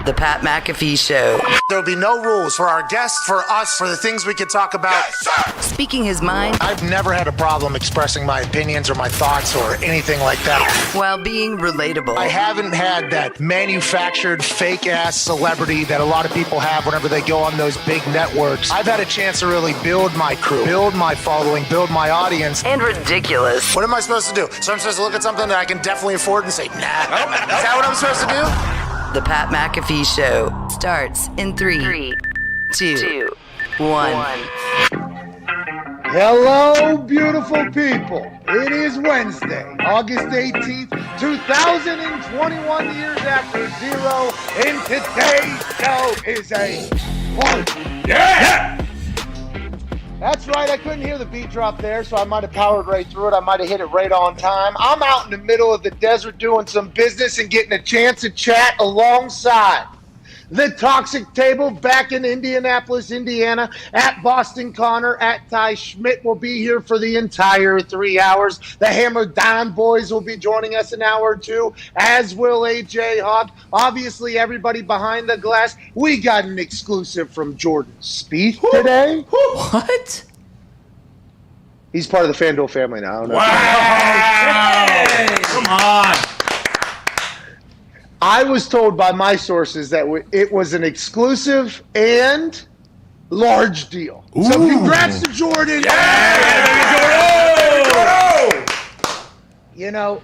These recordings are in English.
The Pat McAfee Show. There'll be no rules for our guests, for us, for the things we can talk about. Yes, speaking his mind. I've never had a problem expressing my opinions or my thoughts or anything like that. While being relatable. I haven't had that manufactured fake-ass celebrity that a lot of people have whenever they go on those big networks. I've had a chance to really build my crew, build my following, build my audience. And ridiculous. What am I supposed to do? So I'm supposed to look at something that I can definitely afford and say, nah. Is that what I'm supposed to do? The Pat McAfee Show starts in 3, 2, 1. Hello, beautiful people. It is Wednesday, August 18th, 2021 years after zero, and today's show is a party. Yeah! That's right, I couldn't hear the beat drop there, so I might have powered right through it. I might have hit it right on time. I'm out in the middle of the desert doing some business and getting a chance to chat alongside the Toxic Table back in Indianapolis, Indiana, at Boston Connor, at Ty Schmidt will be here for the entire 3 hours. The Hammer Dahn boys will be joining us an hour or two, as will AJ Hawk. Obviously, everybody behind the glass. We got an exclusive from Jordan Spieth today. What? He's part of the FanDuel family now. I don't know. Wow! Come on. I was told by my sources that it was an exclusive and large deal. Ooh. So congrats to Jordan. Yeah! Jordan! You know,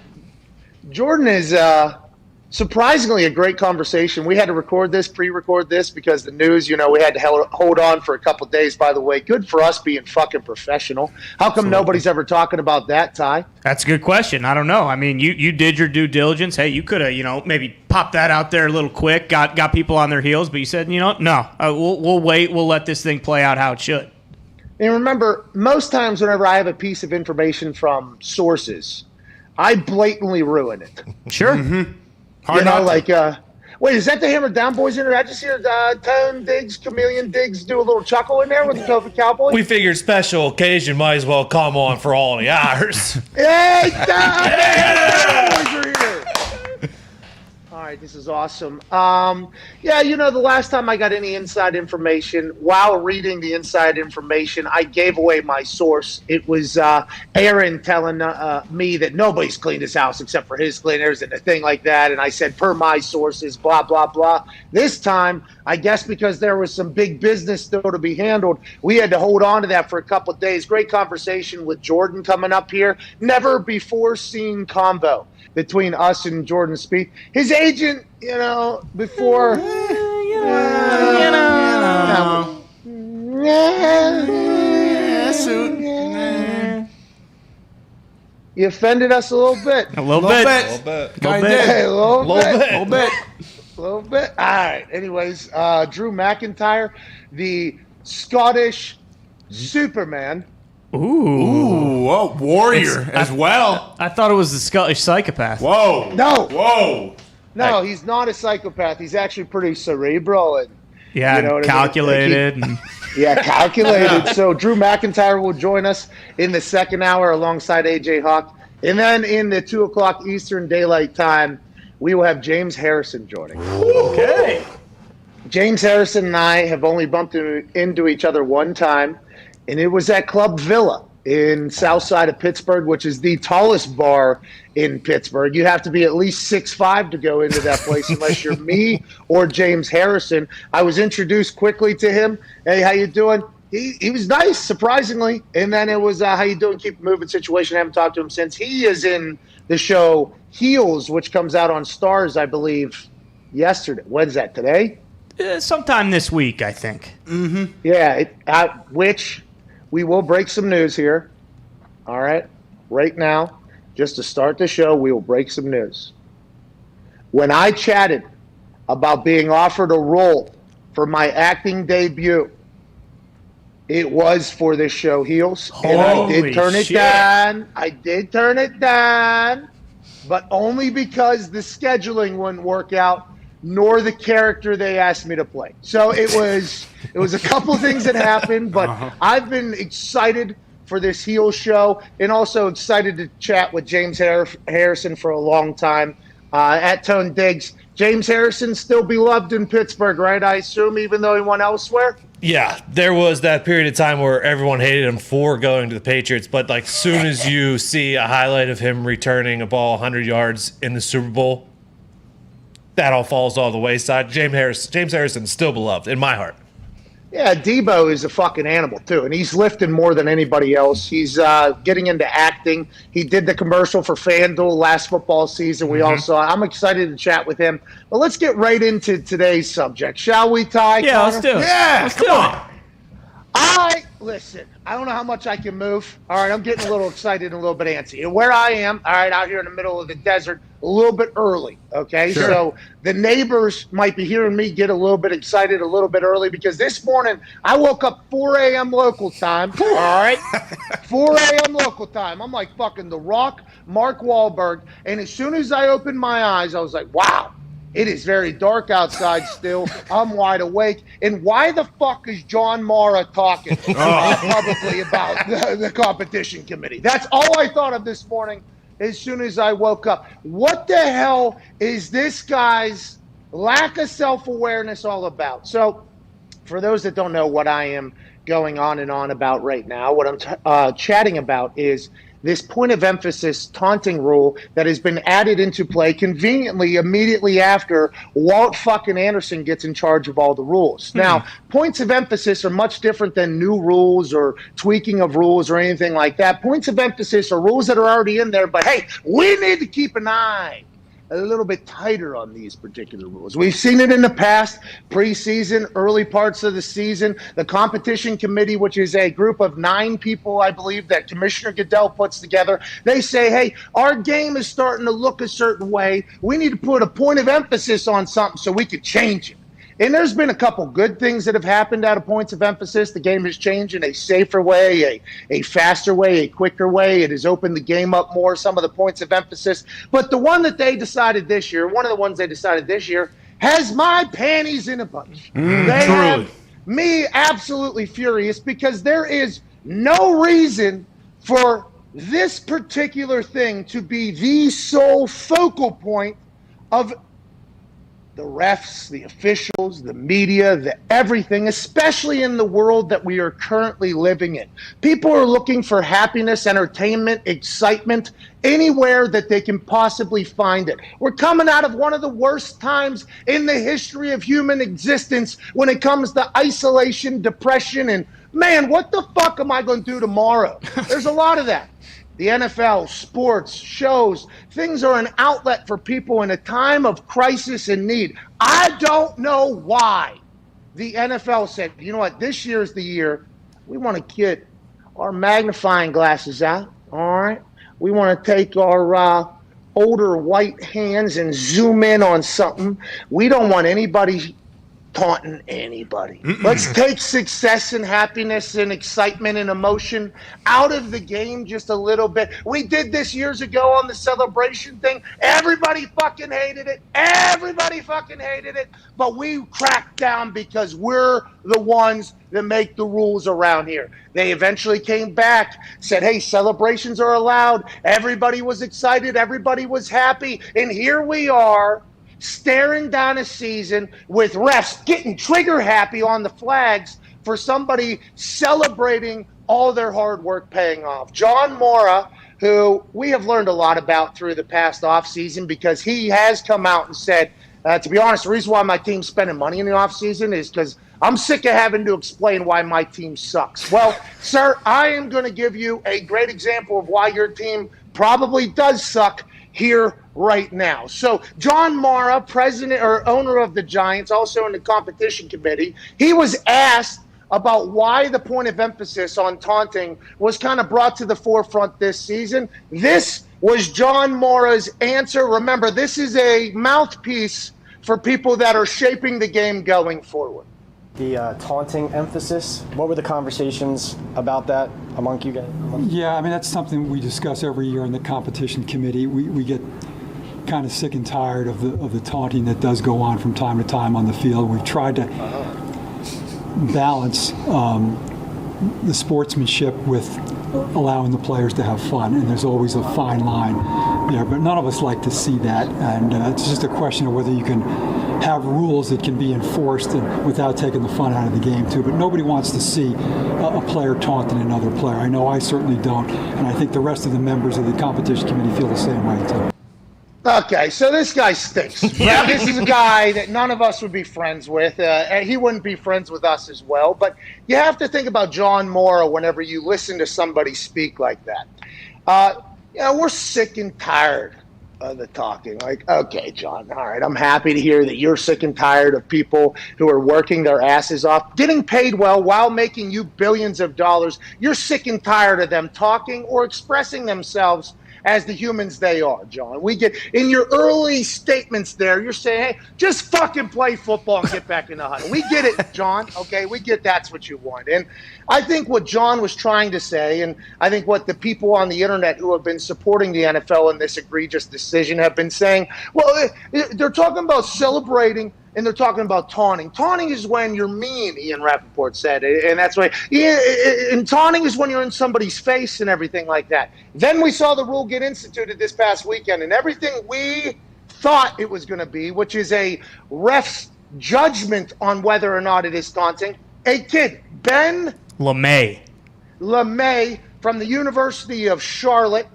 Jordan is surprisingly a great conversation. We had to pre-record this because the news, we had to hold on for a couple of days, by the way. Good for us being fucking professional. How come nobody's ever talking about that, Ty? That's a good question. I don't know. I mean, you did your due diligence. Hey, you could have, maybe popped that out there a little quick, got people on their heels, but you said, no, we'll wait. We'll let this thing play out how it should. And remember, most times whenever I have a piece of information from sources, I blatantly ruin it. Sure. Mm-hmm. Hard Wait, is that the Hammer Down Boys in there? I just hear Tone Diggs, Chameleon Diggs do a little chuckle in there with the Kofi Cowboy. We figured special occasion might as well come on for all the hours. Hey, Boys are here. All right, this is awesome. The last time I got any inside information, while reading the inside information, I gave away my source. It was Aaron telling me that nobody's cleaned his house except for his cleaners and a thing like that. And I said, per my sources, blah, blah, blah. This time, I guess because there was some big business still to be handled, we had to hold on to that for a couple of days. Great conversation with Jordan coming up here. Never before seen convo between us and Jordan Spieth. His agent, before... You offended us a little bit. A little bit. Hey, a little bit. All right. Anyways, Drew McIntyre, the Scottish Superman. Ooh, warrior as well. I thought it was the Scottish psychopath. Whoa. No, he's not a psychopath. He's actually pretty cerebral and calculated. Calculated. So Drew McIntyre will join us in the second hour alongside AJ Hawk. And then in the 2 o'clock Eastern Daylight Time, we will have James Harrison joining. Okay. James Harrison and I have only bumped into each other one time, and it was at Club Villa in south side of Pittsburgh, which is the tallest bar in Pittsburgh. You have to be at least 6'5" to go into that place unless you're me or James Harrison. I was introduced quickly to him. Hey, how you doing? He was nice, surprisingly. And then it was, how you doing? Keep moving situation. I haven't talked to him since. He is in the show Heels, which comes out on Stars, I believe, yesterday. When's that, today? Sometime this week, I think. Mm-hmm. Yeah, which we will break some news here. All right? Right now, just to start the show, we will break some news. When I chatted about being offered a role for my acting debut, it was for this show, Heels. And I did turn it down. I did turn it down, but only because the scheduling wouldn't work out, nor the character they asked me to play. So it was a couple things that happened, but I've been excited for this heel show and also excited to chat with James Harrison for a long time. At Tone Diggs, James Harrison still beloved in Pittsburgh, right? I assume, even though he went elsewhere? Yeah, there was that period of time where everyone hated him for going to the Patriots, but like soon as you see a highlight of him returning a ball 100 yards in the Super Bowl, that all falls all the wayside. James Harrison's still beloved in my heart. Yeah, Debo is a fucking animal, too, and he's lifting more than anybody else. He's getting into acting. He did the commercial for FanDuel last football season. We all saw it. I'm excited to chat with him. But let's get right into today's subject, shall we, Ty? Yeah, Connor? let's do it. Yeah, let's come do on. it. Listen, I don't know how much I can move. All right, I'm getting a little excited and a little bit antsy. And where I am, all right, out here in the middle of the desert, a little bit early, okay? Sure. So the neighbors might be hearing me get a little bit excited a little bit early because this morning I woke up 4 a.m. local time, all right? 4 a.m. local time. I'm like fucking The Rock, Mark Wahlberg. And as soon as I opened my eyes, I was like, wow. It is very dark outside still. I'm wide awake. And why the fuck is John Mara talking publicly about the competition committee? That's all I thought of this morning as soon as I woke up. What the hell is this guy's lack of self-awareness all about? So for those that don't know what I am going on and on about right now, what I'm chatting about is this point of emphasis taunting rule that has been added into play conveniently immediately after Walt fucking Anderson gets in charge of all the rules. Now, points of emphasis are much different than new rules or tweaking of rules or anything like that. Points of emphasis are rules that are already in there, but hey, we need to keep an eye a little bit tighter on these particular rules. We've seen it in the past, preseason, early parts of the season. The competition committee, which is a group of 9 people, I believe, that Commissioner Goodell puts together, they say, hey, our game is starting to look a certain way. We need to put a point of emphasis on something so we could change it. And there's been a couple good things that have happened out of points of emphasis. The game has changed in a safer way, a faster way, a quicker way. It has opened the game up more, some of the points of emphasis. But the one that they decided this year, one of the ones they decided this year, has my panties in a bunch. They have me absolutely furious because there is no reason for this particular thing to be the sole focal point of the refs, the officials, the media, the everything, especially in the world that we are currently living in. People are looking for happiness, entertainment, excitement, anywhere that they can possibly find it. We're coming out of one of the worst times in the history of human existence when it comes to isolation, depression, and man, what the fuck am I going to do tomorrow? There's a lot of that. The NFL, sports, shows, things are an outlet for people in a time of crisis and need. I don't know why the NFL said, you know what, this year is the year we want to get our magnifying glasses out, all right? We want to take our older white hands and zoom in on something. We don't want anybody taunting anybody. Let's take success and happiness and excitement and emotion out of the game just a little bit. We did this years ago on the celebration thing. Everybody fucking hated it. Everybody fucking hated it. But we cracked down because we're the ones that make the rules around here. They eventually came back, said, hey, celebrations are allowed. Everybody was excited. Everybody was happy. And here we are, staring down a season with refs getting trigger happy on the flags for somebody celebrating all their hard work paying off. John Mara, who we have learned a lot about through the past offseason because he has come out and said, to be honest, the reason why my team's spending money in the offseason is because I'm sick of having to explain why my team sucks. Well, sir, I am going to give you a great example of why your team probably does suck here right now. So John Mara, president or owner of the Giants, also in the competition committee, he was asked about why the point of emphasis on taunting was kind of brought to the forefront this season. This was John Mara's answer. Remember, this is a mouthpiece for people that are shaping the game going forward. The taunting emphasis, what were the conversations about that among you guys? Yeah, I mean, that's something we discuss every year in the competition committee. We get kind of sick and tired of the taunting that does go on from time to time on the field. We've tried to balance the sportsmanship with allowing the players to have fun, and there's always a fine line there. But none of us like to see that, and it's just a question of whether you can have rules that can be enforced and without taking the fun out of the game too. But nobody wants to see a player taunting another player. I know I certainly don't, and I think the rest of the members of the competition committee feel the same way too. Okay, so this guy stinks. Right? This is a guy that none of us would be friends with. And he wouldn't be friends with us as well. But you have to think about John Morrow whenever you listen to somebody speak like that. We're sick and tired of the talking. Like, okay, John, all right, I'm happy to hear that you're sick and tired of people who are working their asses off, getting paid well while making you billions of dollars. You're sick and tired of them talking or expressing themselves as the humans they are, John. We get in your early statements there, you're saying, hey, just fucking play football and get back in the huddle. We get it, John. Okay, we get that's what you want. And I think what John was trying to say, and I think what the people on the internet who have been supporting the NFL in this egregious decision have been saying, well, they're talking about celebrating and they're talking about taunting. Taunting is when you're mean, Ian Rappaport said. And that's why. And taunting is when you're in somebody's face and everything like that. Then we saw the rule get instituted this past weekend, and everything we thought it was going to be, which is a ref's judgment on whether or not it is taunting. A kid, Ben LeMay from the University of Charlotte,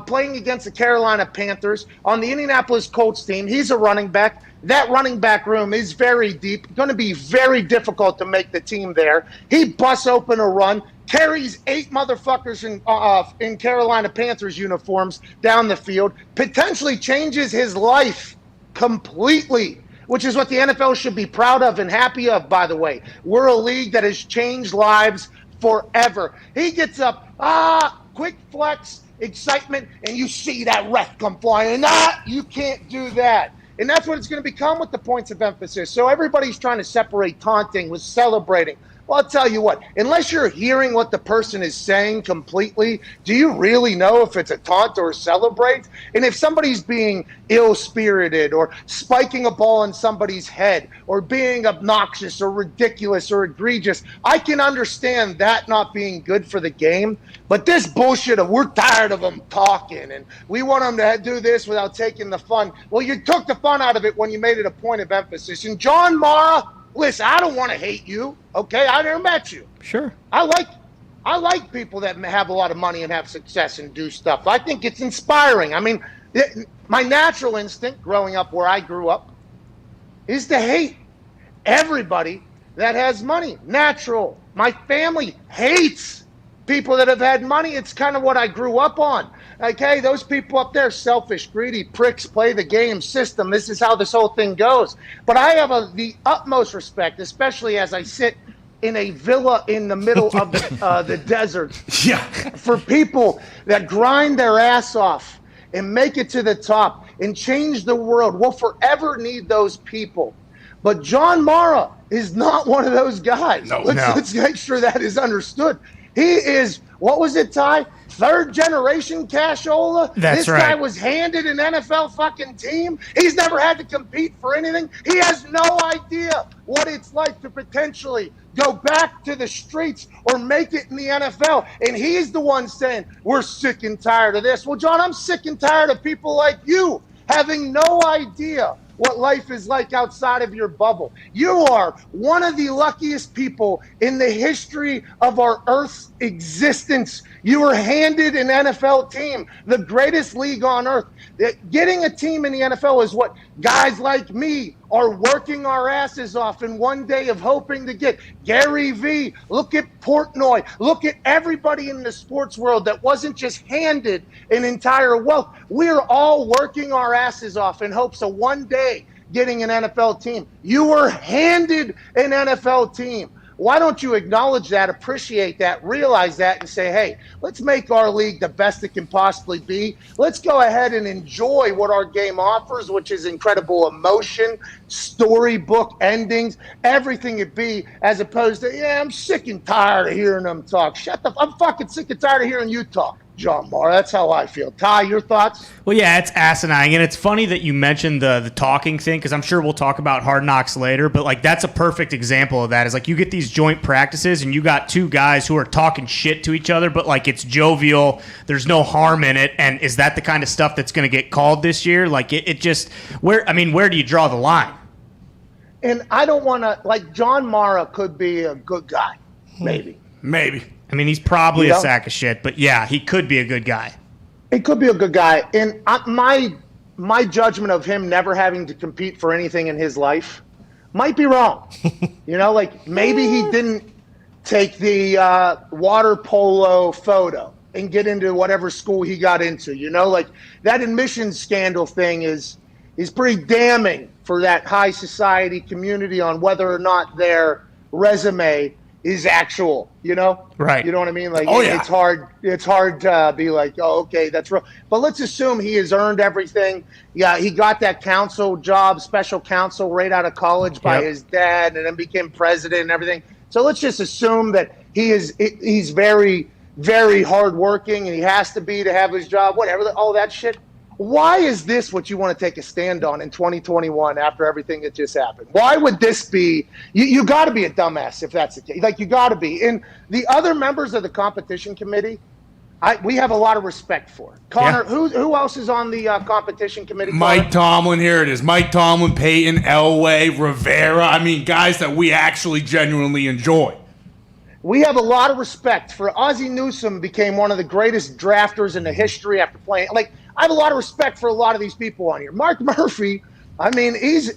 playing against the Carolina Panthers on the Indianapolis Colts team. He's a running back. That running back room is very deep. Going to be very difficult to make the team there. He busts open a run, carries 8 motherfuckers in Carolina Panthers uniforms down the field, potentially changes his life completely, which is what the NFL should be proud of and happy of, by the way. We're a league that has changed lives forever. He gets up, quick flex, excitement, and you see that ref come flying. You can't do that. And that's what it's going to become with the points of emphasis. So everybody's trying to separate taunting with celebrating. Well, I'll tell you what, unless you're hearing what the person is saying completely, do you really know if it's a taunt or a celebrate? And if somebody's being ill-spirited or spiking a ball in somebody's head or being obnoxious or ridiculous or egregious, I can understand that not being good for the game. But this bullshit of we're tired of them talking and we want them to do this without taking the fun. Well, you took the fun out of it when you made it a point of emphasis. And John Mara, listen, I don't want to hate you, okay? I never met you. Sure. I like people that have a lot of money and have success and do stuff. I think it's inspiring. I mean, my natural instinct growing up where I grew up is to hate everybody that has money. Natural. My family hates people that have had money. It's kind of what I grew up on. Okay, those people up there, selfish, greedy pricks, play the game system. This is how this whole thing goes. But I have the utmost respect, especially as I sit in a villa in the middle of the desert, for people that grind their ass off and make it to the top and change the world. We'll forever need those people. But John Mara is not one of those guys. Let's make sure that is understood. He is, what was it, Ty? 3rd generation cashola? That's right. This guy was handed an NFL fucking team. He's never had to compete for anything. He has no idea what it's like to potentially go back to the streets or make it in the NFL. And he's the one saying, we're sick and tired of this. Well, John, I'm sick and tired of people like you having no idea what life is like outside of your bubble. You are one of the luckiest people in the history of our Earth's existence. You were handed an NFL team, the greatest league on earth. Getting a team in the NFL is what guys like me are working our asses off in one day of hoping to get. Gary Vee, look at Portnoy, look at everybody in the sports world that wasn't just handed an entire wealth. We're all working our asses off in hopes of one day getting an NFL team. You were handed an NFL team. Why don't you acknowledge that, appreciate that, realize that, and say, hey, let's make our league the best it can possibly be. Let's go ahead and enjoy what our game offers, which is incredible emotion, storybook endings, everything it be, as opposed to, I'm sick and tired of hearing them talk. I'm fucking sick and tired of hearing you talk. John Mara. That's how I feel. Ty, your thoughts? Well, yeah, it's asinine, and it's funny that you mentioned the talking thing, because I'm sure we'll talk about Hard Knocks later, but like that's a perfect example of that. Is like you get these joint practices, and you got two guys who are talking shit to each other, but like it's jovial, there's no harm in it, and is that the kind of stuff that's going to get called this year? Like it just where do you draw the line? And I don't want to, like, John Mara could be a good guy, maybe. Maybe. I mean, he's probably a sack of shit, but yeah, he could be a good guy. He could be a good guy. And my judgment of him never having to compete for anything in his life might be wrong. Like maybe he didn't take the water polo photo and get into whatever school he got into. Like that admissions scandal thing is pretty damning for that high society community on whether or not their resume is actual, Right. You know what I mean? Like, yeah. It's hard to be like, oh, okay, that's real. But let's assume he has earned everything. Yeah, he got that counsel job, special counsel, right out of college by his dad, and then became president and everything. So let's just assume that he's very, very hardworking, and he has to have his job, whatever, all that shit. Why is this what you want to take a stand on in 2021 after everything that just happened? Why would this be? You got to be a dumbass if that's the case. Like, you got to be. And the other members of the competition committee, we have a lot of respect for. Connor, who else is on the competition committee? Mike Tomlin, here it is. Mike Tomlin, Peyton, Elway, Rivera. I mean, guys that we actually genuinely enjoy. We have a lot of respect for Ozzie Newsome. Became one of the greatest drafters in the history after playing. Like, I have a lot of respect for a lot of these people on here. Mark Murphy, I mean, he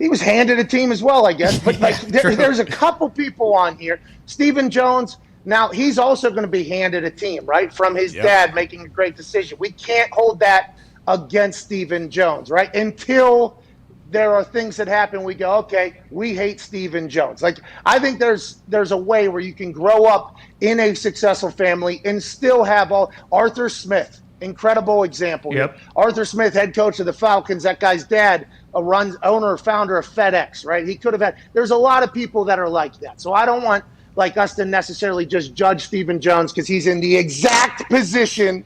was handed a team as well, I guess. But there's a couple people on here. Stephen Jones, now he's also going to be handed a team, right, from his dad making a great decision. We can't hold that against Stephen Jones, right, until there are things that happen. We go, okay, we hate Stephen Jones. Like, I think there's a way where you can grow up in a successful family and still have Arthur Smith. Incredible example. Yep. Arthur Smith, head coach of the Falcons. That guy's dad, owner, founder of FedEx, right? He could have had. There's a lot of people that are like that. So I don't want us to necessarily just judge Stephen Jones because he's in the exact position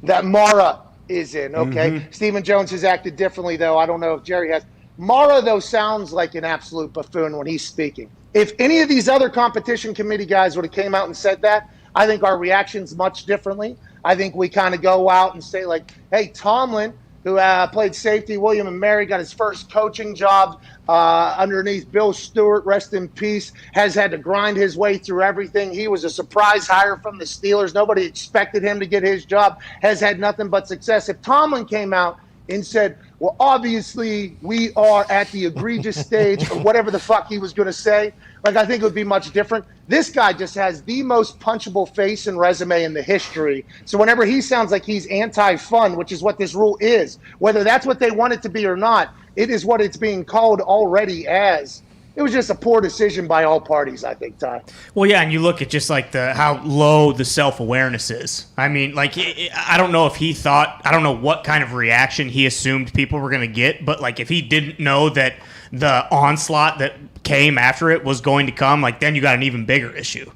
that Mara is in. Okay, Mm-hmm. Stephen Jones has acted differently, though. I don't know if Jerry has. Mara, though, sounds like an absolute buffoon when he's speaking. If any of these other competition committee guys would have came out and said that, I think our reaction's much differently. I think we kind of go out and say, like, hey, Tomlin, who played safety, William and Mary, got his first coaching job underneath Bill Stewart, rest in peace, has had to grind his way through everything. He was a surprise hire from the Steelers. Nobody expected him to get his job, has had nothing but success. If Tomlin came out and said, well, obviously we are at the egregious stage, or whatever the fuck he was going to say, like, I think it would be much different. This guy just has the most punchable face and resume in the history. So whenever he sounds like he's anti-fun, which is what this rule is, whether that's what they want it to be or not, it is what it's being called already as. It was just a poor decision by all parties, I think, Ty. Well, yeah, and you look at just like how low the self-awareness is. I mean, like, I don't know if he thought, I don't know what kind of reaction he assumed people were going to get, but like if he didn't know that the onslaught that came after it was going to come, like then you got an even bigger issue.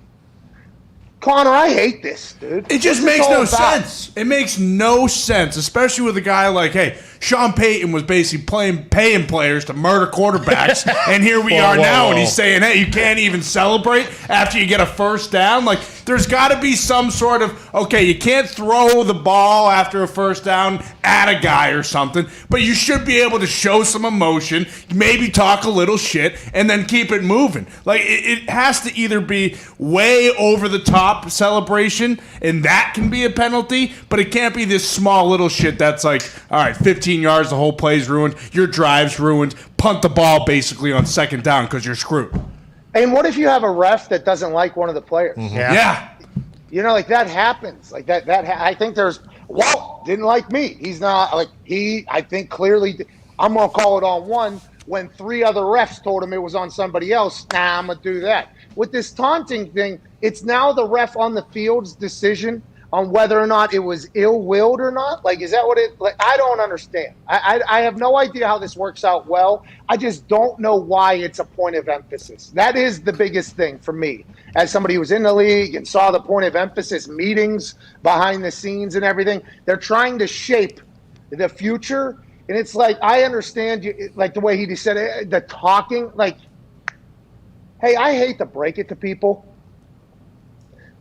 Connor, I hate this, dude. It just makes no sense. It makes no sense, especially with a guy like, hey, Sean Payton was basically paying players to murder quarterbacks, and here we are now, and he's saying, hey, you can't even celebrate after you get a first down? Like, there's got to be some sort of, okay, you can't throw the ball after a first down at a guy or something, but you should be able to show some emotion, maybe talk a little shit, and then keep it moving. Like, it has to either be way over the top celebration, and that can be a penalty, but it can't be this small little shit that's like, all right, 15 yards, the whole play's ruined, your drive's ruined, punt the ball basically on second down because you're screwed. And what if you have a ref that doesn't like one of the players? Mm-hmm. Yeah. You know, like that happens. Like that I think didn't like me. He's not like I think clearly I'm going to call it on one when three other refs told him it was on somebody else. I'm going to do that. With this taunting thing, it's now the ref on the field's decision on whether or not it was ill-willed or not? Like, is that what it, like, I don't understand. I have no idea how this works out well. I just don't know why it's a point of emphasis. That is the biggest thing for me. As somebody who was in the league and saw the point of emphasis meetings behind the scenes and everything, they're trying to shape the future. And it's like, I understand you, like the way he just said it, the talking, like, hey, I hate to break it to people.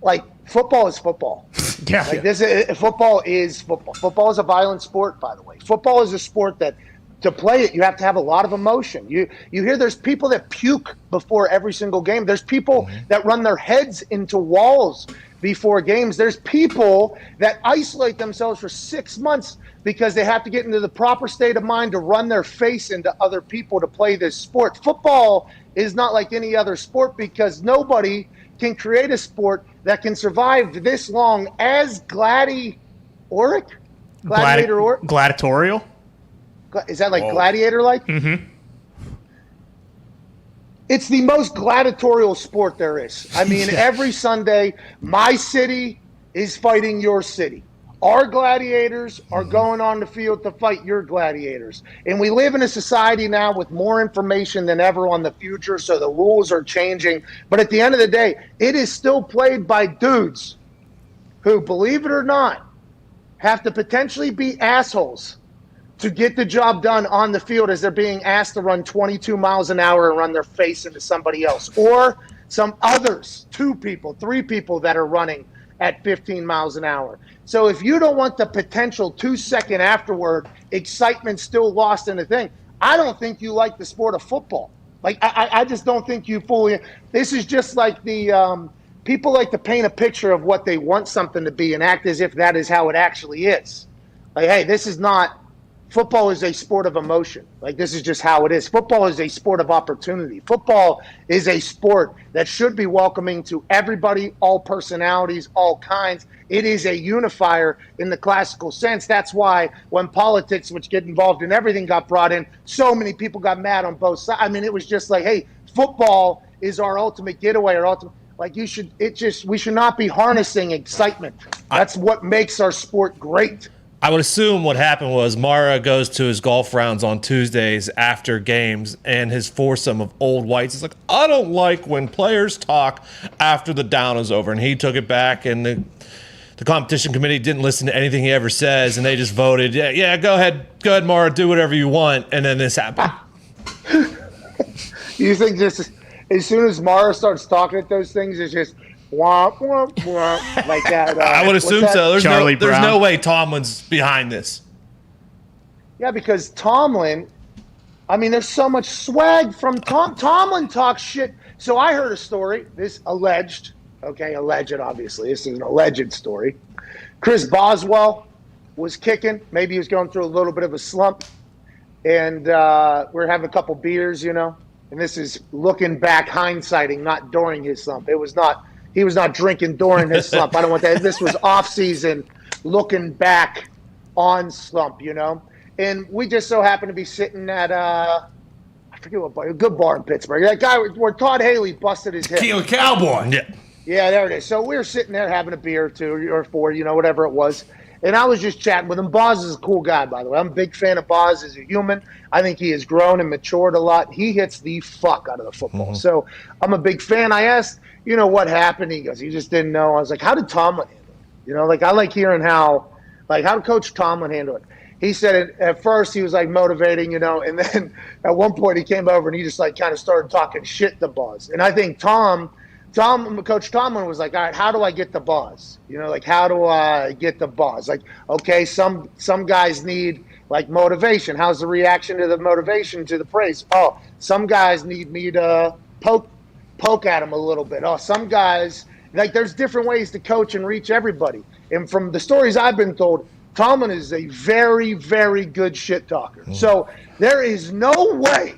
Like, football is football. Yeah. Like football is football. Football is a violent sport, by the way. Football is a sport that to play it, you have to have a lot of emotion. You hear there's people that puke before every single game. There's people that run their heads into walls before games. There's people that isolate themselves for 6 months because they have to get into the proper state of mind to run their face into other people to play this sport. Football is not like any other sport because nobody can create a sport that can survive this long as gladiatorial? Gladiatorial? Is that like gladiator-like? Mm-hmm. It's the most gladiatorial sport there is. I mean, every Sunday, my city is fighting your city. Our gladiators are going on the field to fight your gladiators. And we live in a society now with more information than ever on the future, so the rules are changing. But at the end of the day, it is still played by dudes who, believe it or not, have to potentially be assholes to get the job done on the field as they're being asked to run 22 miles an hour and run their face into somebody else. Or some others, 2 people, 3 people that are running at 15 miles an hour. So if you don't want the potential 2-second afterward excitement still lost in the thing, I don't think you like the sport of football. Like, I just don't think you fully. This is just like the people like to paint a picture of what they want something to be and act as if that is how it actually is. Like, hey, this is not. Football is a sport of emotion. Like, this is just how it is. Football is a sport of opportunity. Football is a sport that should be welcoming to everybody, all personalities, all kinds. It is a unifier in the classical sense. That's why when politics, which get involved in everything, got brought in, so many people got mad on both sides. I mean, it was just like, hey, football is our ultimate getaway, our ultimate. Like, we should not be harnessing excitement. That's what makes our sport great. I would assume what happened was Mara goes to his golf rounds on Tuesdays after games, and his foursome of old whites is like, I don't like when players talk after the down is over. And he took it back, and the competition committee didn't listen to anything he ever says, and they just voted, yeah, go ahead, Mara, do whatever you want. And then this happened. You think just as soon as Mara starts talking at those things, it's just womp, womp, womp, like that. I would assume so. There's Brown. no way Tomlin's behind this. Yeah, because Tomlin, I mean, there's so much swag from Tomlin talks shit. So I heard a story, this alleged, obviously. This is an alleged story. Chris Boswell was kicking. Maybe he was going through a little bit of a slump. And we're having a couple beers, and this is looking back, hindsighting, not during his slump. He was not drinking during his slump. I don't want that. This was off season, looking back on slump, And we just so happened to be sitting at I forget what bar, a good bar in Pittsburgh. That guy where Todd Haley busted his hip. Tequila Cowboy. Yeah, there it is. So we were sitting there having a beer or 2 or 4, whatever it was. And I was just chatting with him. Boz is a cool guy, by the way. I'm a big fan of Boz as a human. I think he has grown and matured a lot. He hits the fuck out of the football. Mm-hmm. So I'm a big fan. I asked, what happened? He goes, he just didn't know. I was like, how did Tomlin handle it? I like hearing how did Coach Tomlin handle it? He said at first he was like motivating, and then at one point he came over and he just like kind of started talking shit to Boz. And I think Coach Tomlin was like, all right, how do I get the buzz? How do I get the buzz? Like, okay, some guys need like motivation. How's the reaction to the motivation to the praise? Oh, some guys need me to poke at them a little bit. Oh, some guys, like there's different ways to coach and reach everybody. And from the stories I've been told, Tomlin is a very, very good shit talker. Mm. So there is no way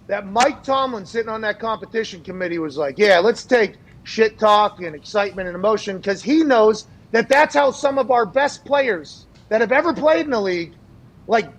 that Mike Tomlin sitting on that competition committee was like, yeah, let's take shit talk and excitement and emotion, because he knows that that's how some of our best players that have ever played in the league, like,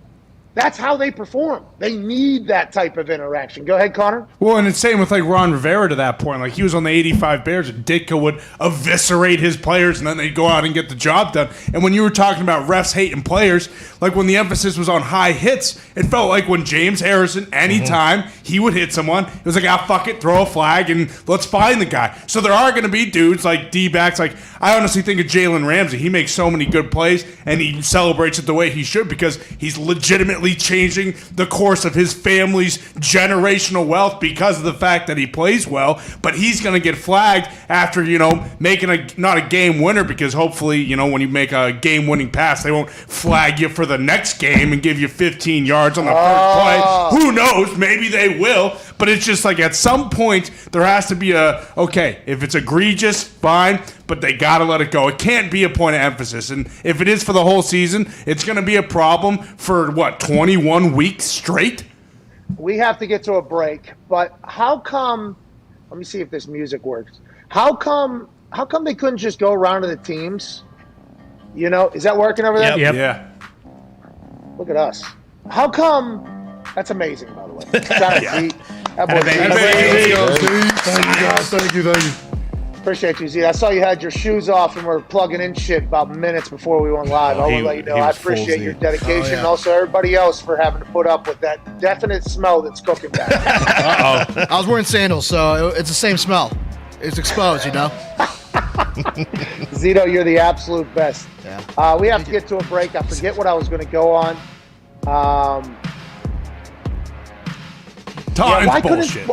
That's how they perform. They need that type of interaction. Go ahead, Connor. Well, and it's same with like Ron Rivera to that point. Like he was on the 85 Bears and Ditka would eviscerate his players and then they'd go out and get the job done. And when you were talking about refs hating players, like when the emphasis was on high hits, it felt like when James Harrison, anytime he would hit someone, it was like, fuck it, throw a flag and let's find the guy. So there are going to be dudes like D-backs. Like I honestly think of Jalen Ramsey. He makes so many good plays and he celebrates it the way he should because he's legitimately changing the course of his family's generational wealth because of the fact that he plays well, but he's going to get flagged after, making not a game winner because hopefully, when you make a game-winning pass, they won't flag you for the next game and give you 15 yards on the first play. Who knows? Maybe they will, but it's just like at some point there has to be okay, if it's egregious, fine, but they got to let it go. It can't be a point of emphasis, and if it is for the whole season, it's going to be a problem for, 21 weeks straight? We have to get to a break, but how come, let me see if this music works. How come they couldn't just go around to the teams? Is that working over there? Yep. Yeah. Look at us. How come, that's amazing, by the way. Shout out Z. That boy Z. Thank you. Appreciate you, Z. I saw you had your shoes off and were plugging in shit about minutes before we went live. I want to let you know I appreciate your dedication and also everybody else for having to put up with that definite smell that's cooking back. Uh-oh. I was wearing sandals, so it's the same smell. It's exposed, Zito, you're the absolute best. Yeah. We have to get to a break. I forget what I was going to go on. Bullshit.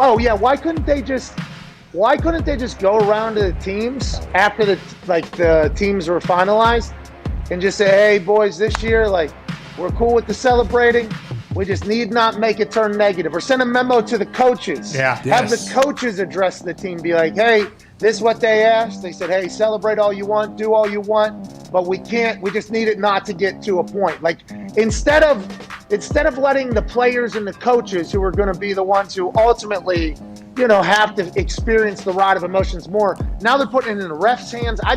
Why couldn't they just go around to the teams after the teams were finalized and just say, hey boys, this year we're cool with the celebrating. We just need not make it turn negative. Or send a memo to the coaches. Yeah. Have the coaches address the team. Be like, hey, this is what they asked. They said, hey, celebrate all you want, do all you want, but we just need it not to get to a point. Like instead of letting the players and the coaches who are going to be the ones who ultimately, have to experience the ride of emotions more. Now they're putting it in the ref's hands. I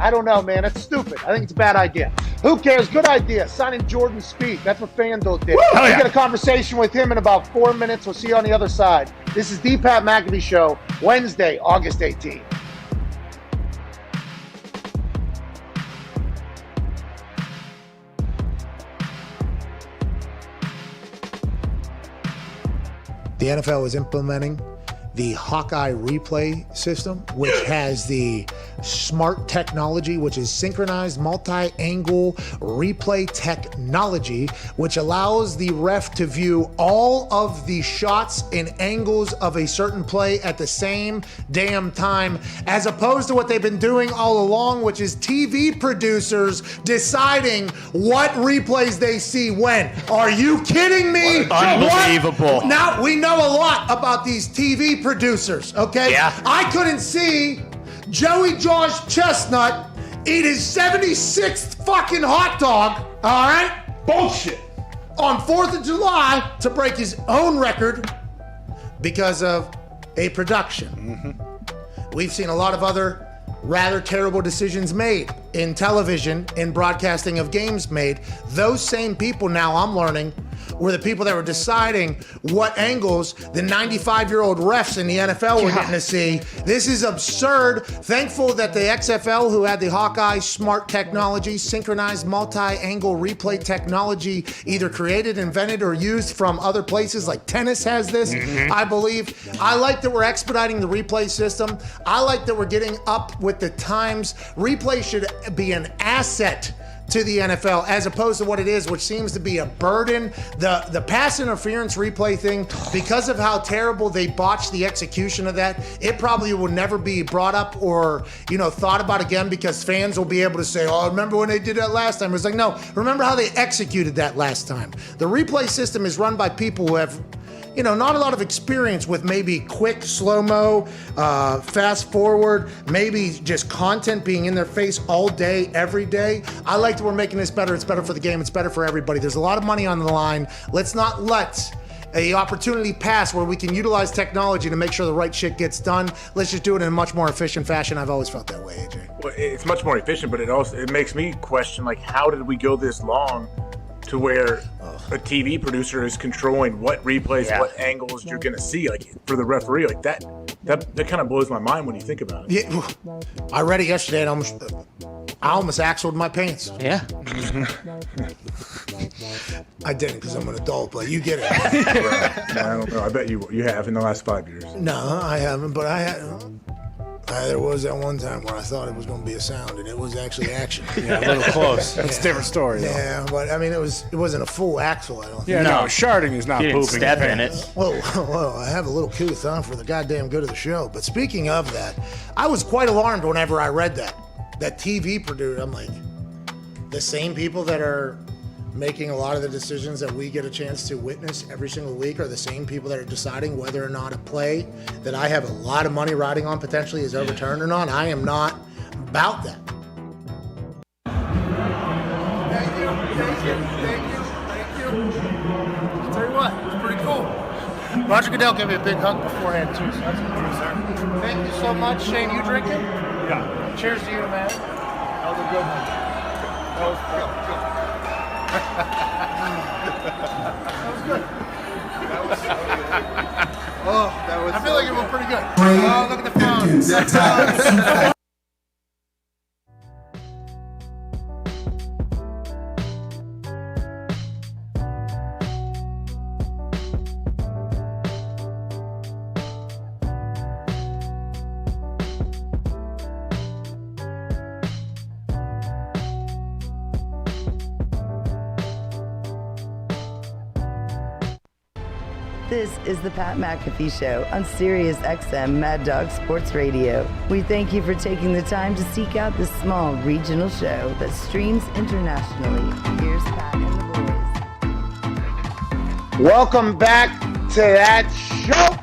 don't know, man. It's stupid. I think it's a bad idea. Who cares? Good idea. Signing Jordan Spieth. That's what FanDuel did. We'll get a conversation with him in about 4 minutes. We'll see you on the other side. This is the Pat McAfee Show, Wednesday, August 18th. The NFL is implementing the Hawkeye replay system, which has the smart technology, which is synchronized multi-angle replay technology, which allows the ref to view all of the shots and angles of a certain play at the same damn time, as opposed to what they've been doing all along, which is TV producers deciding what replays they see when. Are you kidding me? Unbelievable. What? Now, we know a lot about these TV producers, okay? Yeah. I couldn't see Joey Josh Chestnut eat his 76th fucking hot dog, all right? Bullshit. On 4th of July to break his own record because of a production. We've seen a lot of other rather terrible decisions made in television, in broadcasting of games made. Those same people now, I'm learning, were the people that were deciding what angles the 95-year-old refs in the NFL were getting to see. This is absurd. Thankful that the XFL, who had the Hawkeye smart technology, synchronized multi-angle replay technology, either created, invented, or used from other places, like tennis has this, I believe. I like that we're expediting the replay system. I like that we're getting up with the times. Replay should be an asset to the NFL as opposed to what it is, which seems to be a burden. The pass interference replay thing, because of how terrible they botched the execution of that, it probably will never be brought up or thought about again, because fans will be able to say, oh, remember when they did that last time? It's like, no, remember how they executed that last time. The replay system is run by people who have not a lot of experience with maybe quick, slow-mo, fast forward, maybe just content being in their face all day, every day. I like that we're making this better. It's better for the game. It's better for everybody. There's a lot of money on the line. Let's not let an opportunity pass where we can utilize technology to make sure the right shit gets done. Let's just do it in a much more efficient fashion. I've always felt that way, AJ. Well, it's much more efficient, but it makes me question, how did we go this long to where a TV producer is controlling what replays, what angles you're gonna see, like for the referee, like that kind of blows my mind when you think about it. Yeah, I read it yesterday and I almost axled my pants. Yeah. I didn't because I'm an adult, but you get it. Right. I don't know. I bet you have in the last 5 years. No, I haven't, but there was that one time where I thought it was going to be a sound, and it was actually action. Yeah, a little close. That's a different story, though. Yeah, but I mean, it wasn't a full axle, I don't think. Yeah, no, sharding is not You didn't pooping. step in it. Whoa, I have a little couth on for the goddamn good of the show. But speaking of that, I was quite alarmed whenever I read that TV producer. I'm like, the same people that are making a lot of the decisions that we get a chance to witness every single week are the same people that are deciding whether or not a play that I have a lot of money riding on potentially is overturned or not. I am not about that. Thank you. I'll tell you what, it was pretty cool. Roger Goodell gave me a big hug beforehand, too, so that's good, sir. Thank you so much. Shane, you drinking? Yeah. Cheers to you, man. That was a good one. That was good. That was good. That was so good. Oh, that was I feel like it went pretty good. Oh, look at the phone. This is the Pat McAfee Show on Sirius XM Mad Dog Sports Radio. We thank you for taking the time to seek out this small regional show that streams internationally. Here's Pat and the boys. Welcome back to that show.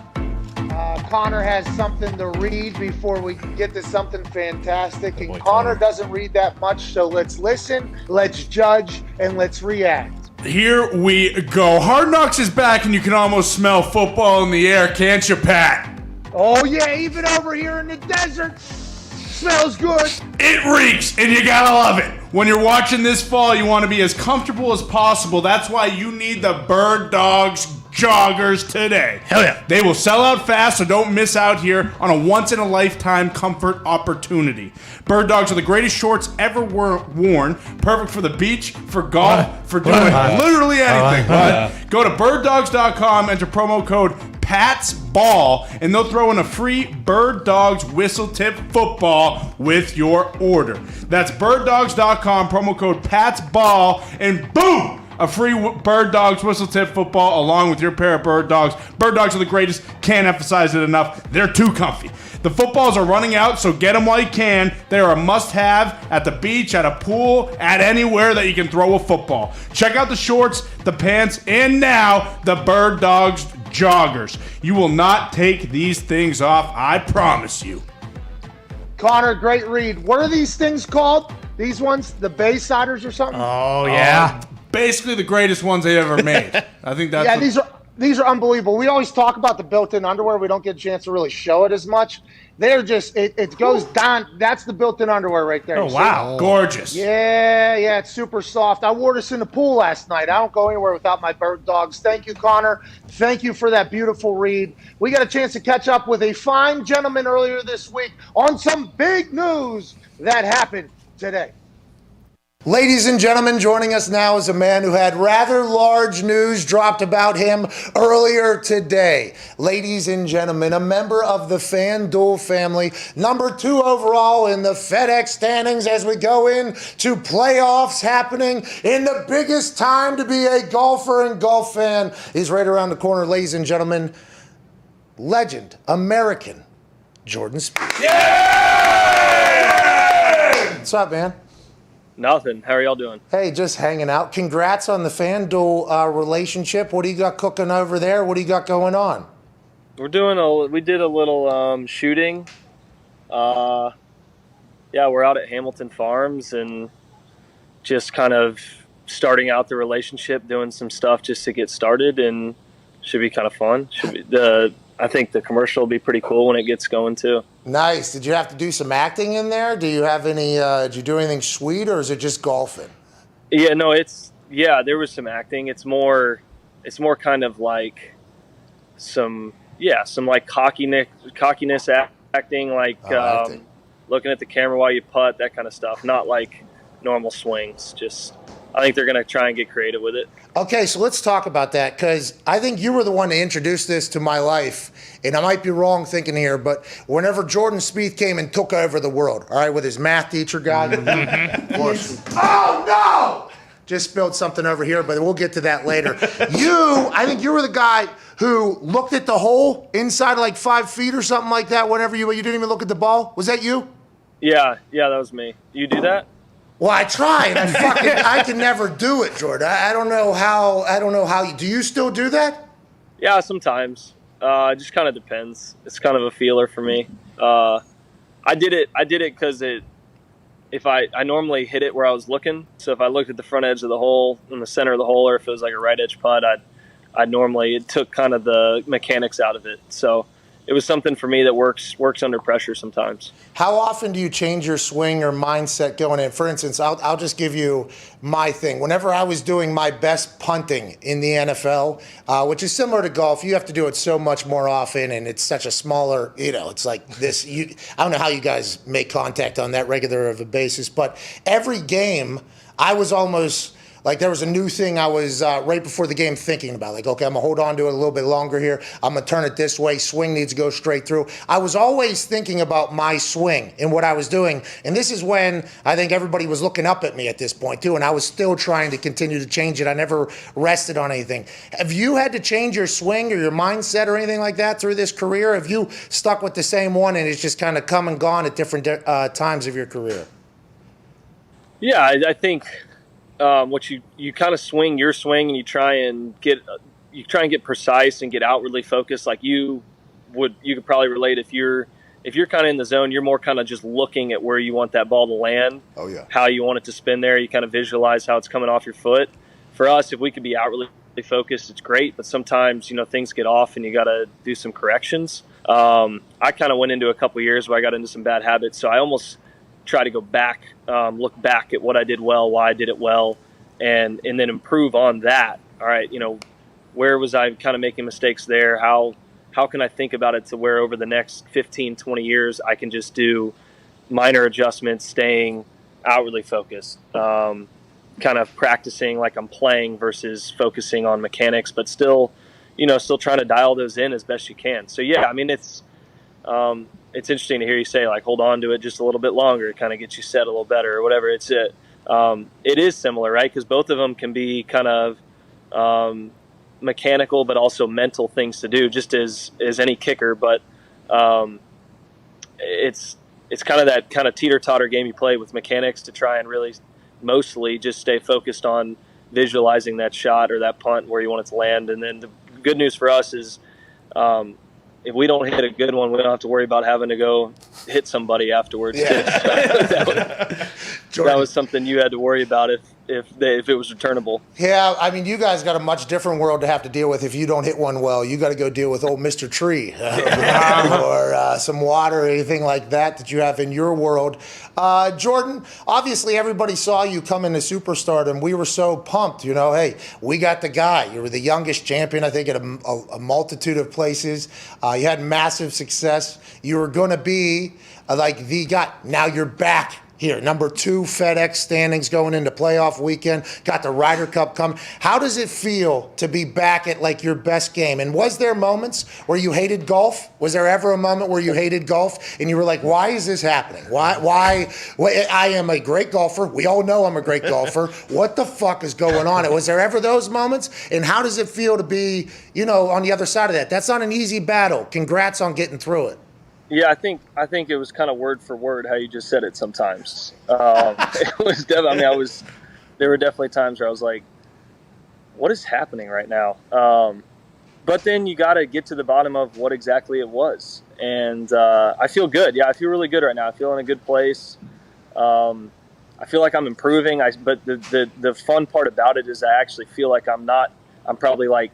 Connor has something to read before we get to something fantastic. And Connor doesn't read that much, so let's listen, let's judge, and let's react. Here we go. Hard Knocks is back, and you can almost smell football in the air, can't you, Pat? Oh, yeah, even over here in the desert. Smells good. It reeks, and you gotta love it. When you're watching this fall, you want to be as comfortable as possible. That's why you need the Bird Dogs joggers today. Hell yeah. They will sell out fast, so don't miss out here on a once-in-a-lifetime comfort opportunity. Bird Dogs are the greatest shorts ever worn. Perfect for the beach, for golf, for doing literally anything. Go to birddogs.com, enter promo code PATSBALL, and they'll throw in a free Bird Dogs whistle tip football with your order. That's birddogs.com, promo code PATSBALL, and boom! A free Bird Dogs whistle tip football along with your pair of Bird Dogs. Bird Dogs are the greatest. Can't emphasize it enough. They're too comfy. The footballs are running out, so get them while you can. They are a must-have at the beach, at a pool, at anywhere that you can throw a football. Check out the shorts, the pants, and now the Bird Dogs joggers. You will not take these things off, I promise you. Connor, great read. What are these things called? These ones? The Baysiders or something? Oh, yeah. Basically the greatest ones they ever made. I think that's these are unbelievable. We always talk about the built-in underwear. We don't get a chance to really show it as much. They're just it goes down. That's the built-in underwear right there. Oh, wow. Gorgeous. Yeah, it's super soft. I wore this in the pool last night. I don't go anywhere without my Bird Dogs. Thank you, Connor. Thank you for that beautiful read. We got a chance to catch up with a fine gentleman earlier this week on some big news that happened today. Ladies and gentlemen, joining us now is a man who had rather large news dropped about him earlier today. Ladies and gentlemen, a member of the FanDuel family, number 2 overall in the FedEx standings as we go into playoffs happening in the biggest time to be a golfer and golf fan. He's right around the corner, ladies and gentlemen. Legend, American, Jordan Spieth. Yeah! What's up, man? Nothing. How are y'all doing? Hey, just hanging out. Congrats on the FanDuel relationship. What do you got cooking over there? What do you got going on? We did a little shooting. We're out at Hamilton Farms and just kind of starting out the relationship, doing some stuff just to get started, and should be kind of fun. I think the commercial will be pretty cool when it gets going too. Nice. Did you have to do some acting in there? Do you have any? Did you do anything sweet, or is it just golfing? Yeah, no, it's Yeah, there was some acting. It's more kind of like some like cockiness acting, like looking at the camera while you putt, that kind of stuff. Not like normal swings. Just, I think they're going to try and get creative with it. Okay, so let's talk about that, because I think you were the one to introduce this to my life, and I might be wrong thinking here, but whenever Jordan Spieth came and took over the world, all right, with his math teacher guy. Oh, no! Just spilled something over here, but we'll get to that later. I think you were the guy who looked at the hole inside of like 5 feet or something like that whenever you didn't even look at the ball. Was that you? Yeah, that was me. You do that? Well, I tried. I can never do it, Jordan. I don't know how. Do you still do that? Yeah, sometimes. It just kind of depends. It's kind of a feeler for me. I did it because if I normally hit it where I was looking. So if I looked at the front edge of the hole, in the center of the hole, or if it was like a right edge putt, it took kind of the mechanics out of it. So it was something for me that works under pressure sometimes. How often do you change your swing or mindset going in? For instance, I'll just give you my thing. Whenever I was doing my best punting in the NFL, which is similar to golf, you have to do it so much more often, and it's such a smaller, it's like this. I don't know how you guys make contact on that regular of a basis, but every game I was almost like there was a new thing I was right before the game thinking about. Like, okay, I'm going to hold on to it a little bit longer here. I'm going to turn it this way. Swing needs to go straight through. I was always thinking about my swing and what I was doing. And this is when I think everybody was looking up at me at this point, too. And I was still trying to continue to change it. I never rested on anything. Have you had to change your swing or your mindset or anything like that through this career? Have you stuck with the same one and it's just kind of come and gone at different times of your career? Yeah, I think... what you kind of swing your swing and you try and get precise and get outwardly focused. Like you could probably relate if you're kind of in the zone, you're more kind of just looking at where you want that ball to land. Oh yeah. How you want it to spin there. You kind of visualize how it's coming off your foot. For us, if we could be outwardly focused, it's great. But sometimes, things get off and you got to do some corrections. I kind of went into a couple years where I got into some bad habits. So I almost try to go back, look back at what I did well, why I did it well, and then improve on that. All right, where was I kind of making mistakes there? How can I think about it to where over the next 15, 20 years I can just do minor adjustments, staying outwardly focused, kind of practicing like I'm playing versus focusing on mechanics, but still trying to dial those in as best you can. So yeah, I mean, it's interesting to hear you say, like, hold on to it just a little bit longer. It kind of gets you set a little better or whatever. It is similar, right? Because both of them can be kind of mechanical, but also mental things to do, just as any kicker. But it's kind of that kind of teeter-totter game you play with mechanics to try and really mostly just stay focused on visualizing that shot or that punt where you want it to land. And then the good news for us is if we don't hit a good one, we don't have to worry about having to go hit somebody afterwards. Yeah. that was something you had to worry about if it was returnable. Yeah, I mean, you guys got a much different world to have to deal with if you don't hit one well. You got to go deal with old Mr. Tree or some water or anything like that you have in your world. Jordan, obviously everybody saw you come into superstardom. We were so pumped, hey, we got the guy. You were the youngest champion, I think, at a multitude of places. You had massive success. You were going to be like the guy. Now you're back here. Number 2 FedEx standings going into playoff weekend. Got the Ryder Cup coming. How does it feel to be back at like your best game? And was there moments where you hated golf? Was there ever a moment where you hated golf and you were like, why is this happening? Why? I am a great golfer. We all know I'm a great golfer. What the fuck is going on? Was there ever those moments? And how does it feel to be, on the other side of that? That's not an easy battle. Congrats on getting through it. Yeah, I think it was kind of word for word how you just said it sometimes. It was definitely, there were definitely times where I was like, what is happening right now? But then you got to get to the bottom of what exactly it was. And I feel good. Yeah, I feel really good right now. I feel in a good place. I feel like I'm improving. But the fun part about it is I actually feel like I'm probably like,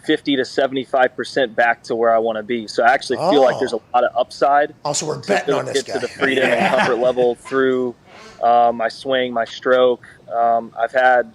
50 to 75% back to where I want to be. So I actually feel like there's a lot of upside. Also, we're betting on this get guy. to the freedom and comfort level through my swing, my stroke. I've had,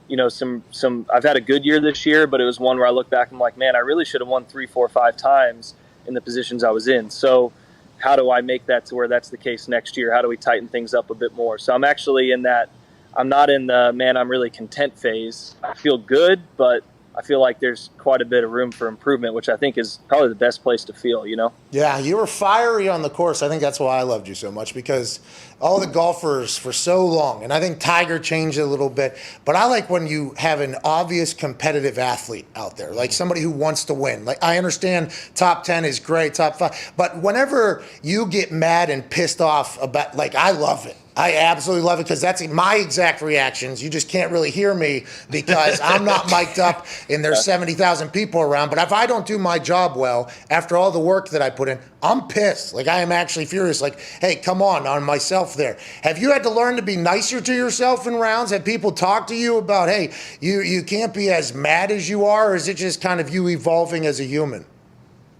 I've had a good year this year, but it was one where I look back and I'm like, man, I really should have won 3, 4, 5 times in the positions I was in. So how do I make that to where that's the case next year? How do we tighten things up a bit more? So I'm actually in that, I'm not in the, man, I'm really content phase. I feel good, but I feel like there's quite a bit of room for improvement, which I think is probably the best place to feel, Yeah, you were fiery on the course. I think that's why I loved you so much, because all the golfers for so long, and I think Tiger changed it a little bit, but I like when you have an obvious competitive athlete out there, like somebody who wants to win. Like, I understand top 10 is great, top 5, but whenever you get mad and pissed off about, like, I love it. I absolutely love it, because that's my exact reactions. You just can't really hear me because I'm not mic'd up and there's 70,000 people around. But if I don't do my job well, after all the work that I put in, I'm pissed. Like, I am actually furious. Like, hey, come on myself there. Have you had to learn to be nicer to yourself in rounds? Have people talk to you about, hey, you can't be as mad as you are? Or is it just kind of you evolving as a human?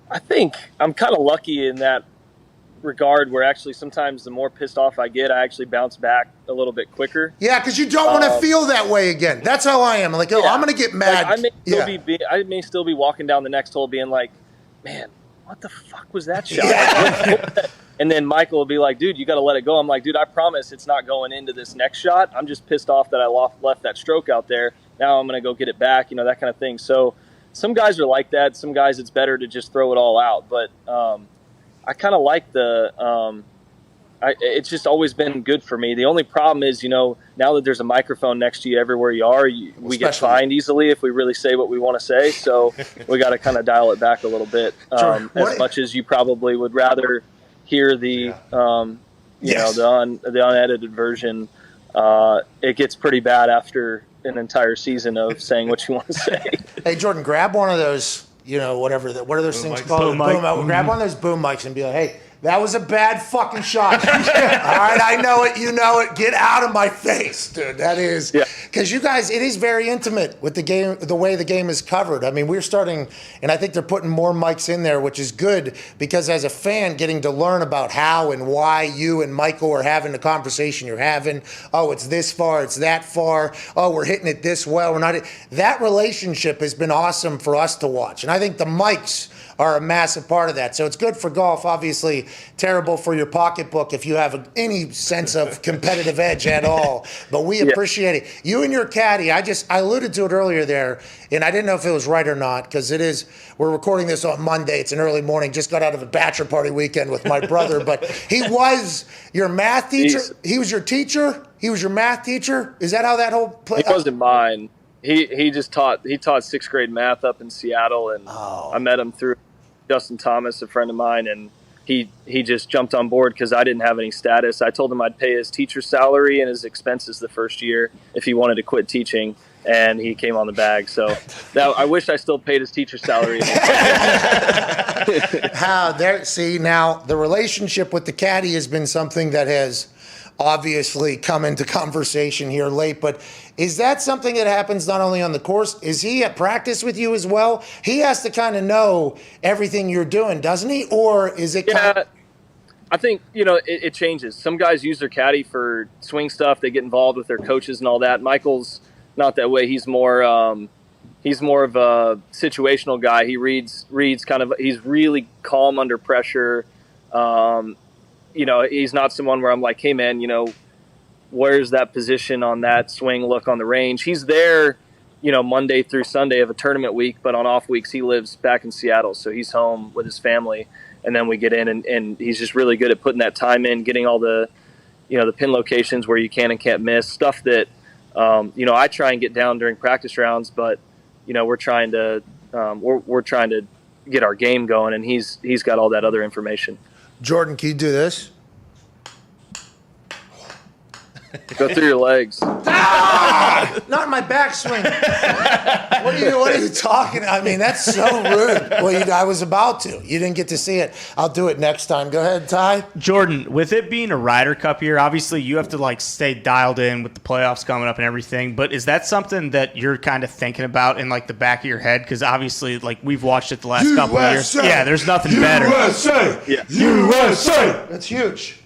I think I'm kind of lucky in that regard where actually sometimes the more pissed off I get, I actually bounce back a little bit quicker. Yeah, because you don't want to feel that way again. That's how I am. I'm like, I'm going to get mad. Like, I may still be walking down the next hole being like, man, what the fuck was that shot? Yeah. And then Michael will be like, dude, you got to let it go. I'm like, dude, I promise it's not going into this next shot. I'm just pissed off that I left that stroke out there. Now I'm going to go get it back, that kind of thing. So some guys are like that. Some guys, it's better to just throw it all out. But I kind of like it's just always been good for me. The only problem is, now that there's a microphone next to you everywhere you are, we get fined easily if we really say what we want to say. So we got to kind of dial it back a little bit. As much as you probably would rather hear the, the unedited version, it gets pretty bad after an entire season of saying what you want to say. Hey, Jordan, grab one of those. What are those things called? Grab one of those boom mics and be like, hey, that was a bad fucking shot. All right, I know it, you know it. Get out of my face, dude. That is, because you guys, it is very intimate with the game, the way the game is covered. I mean, we're starting, and I think they're putting more mics in there, which is good, because as a fan, getting to learn about how and why you and Michael are having the conversation you're having. Oh, it's this far, it's that far. Oh, we're hitting it this well. We're not. That relationship has been awesome for us to watch, and I think the mics are a massive part of that. So it's good for golf, obviously terrible for your pocketbook if you have any sense of competitive edge at all. But we appreciate it. You and your caddy, I alluded to it earlier there, and I didn't know if it was right or not, because we're recording this on Monday. It's an early morning. Just got out of a bachelor party weekend with my brother. But he was your math teacher? He was your teacher? He was your math teacher? Is that how that whole play? He wasn't mine. He taught 6th grade math up in Seattle, and I met him through Justin Thomas, a friend of mine, and he just jumped on board because I didn't have any status. I told him I'd pay his teacher's salary and his expenses the first year if he wanted to quit teaching, and he came on the bag. So I wish I still paid his teacher's salary. See, now the relationship with the caddy has been something that has obviously come into conversation here late, but is that something that happens not only on the course? Is he at practice with you as well? He has to kind of know everything you're doing, doesn't he? Or is it I think, it changes. Some guys use their caddy for swing stuff. They get involved with their coaches and all that. Michael's not that way. He's more of a situational guy. He reads kind of, he's really calm under pressure. He's not someone where I'm like, hey man, where's that position on that swing look on the range? He's there, Monday through Sunday of a tournament week, but on off weeks he lives back in Seattle, so he's home with his family, and then we get in, and he's just really good at putting that time in, getting all the, the pin locations where you can and can't miss, stuff that, I try and get down during practice rounds, but, we're trying to get our game going, and he's got all that other information. Jordan, can you do this? Go through your legs. Not in my backswing. What are you talking? I mean, that's so rude. Well, I was about to. You didn't get to see it. I'll do it next time. Go ahead, Ty. Jordan, with it being a Ryder Cup year, obviously you have to stay dialed in with the playoffs coming up and everything. But is that something that you're kind of thinking about in the back of your head? Because obviously, we've watched it the last couple of years. Yeah, there's nothing better. USA. Yeah. USA. That's huge.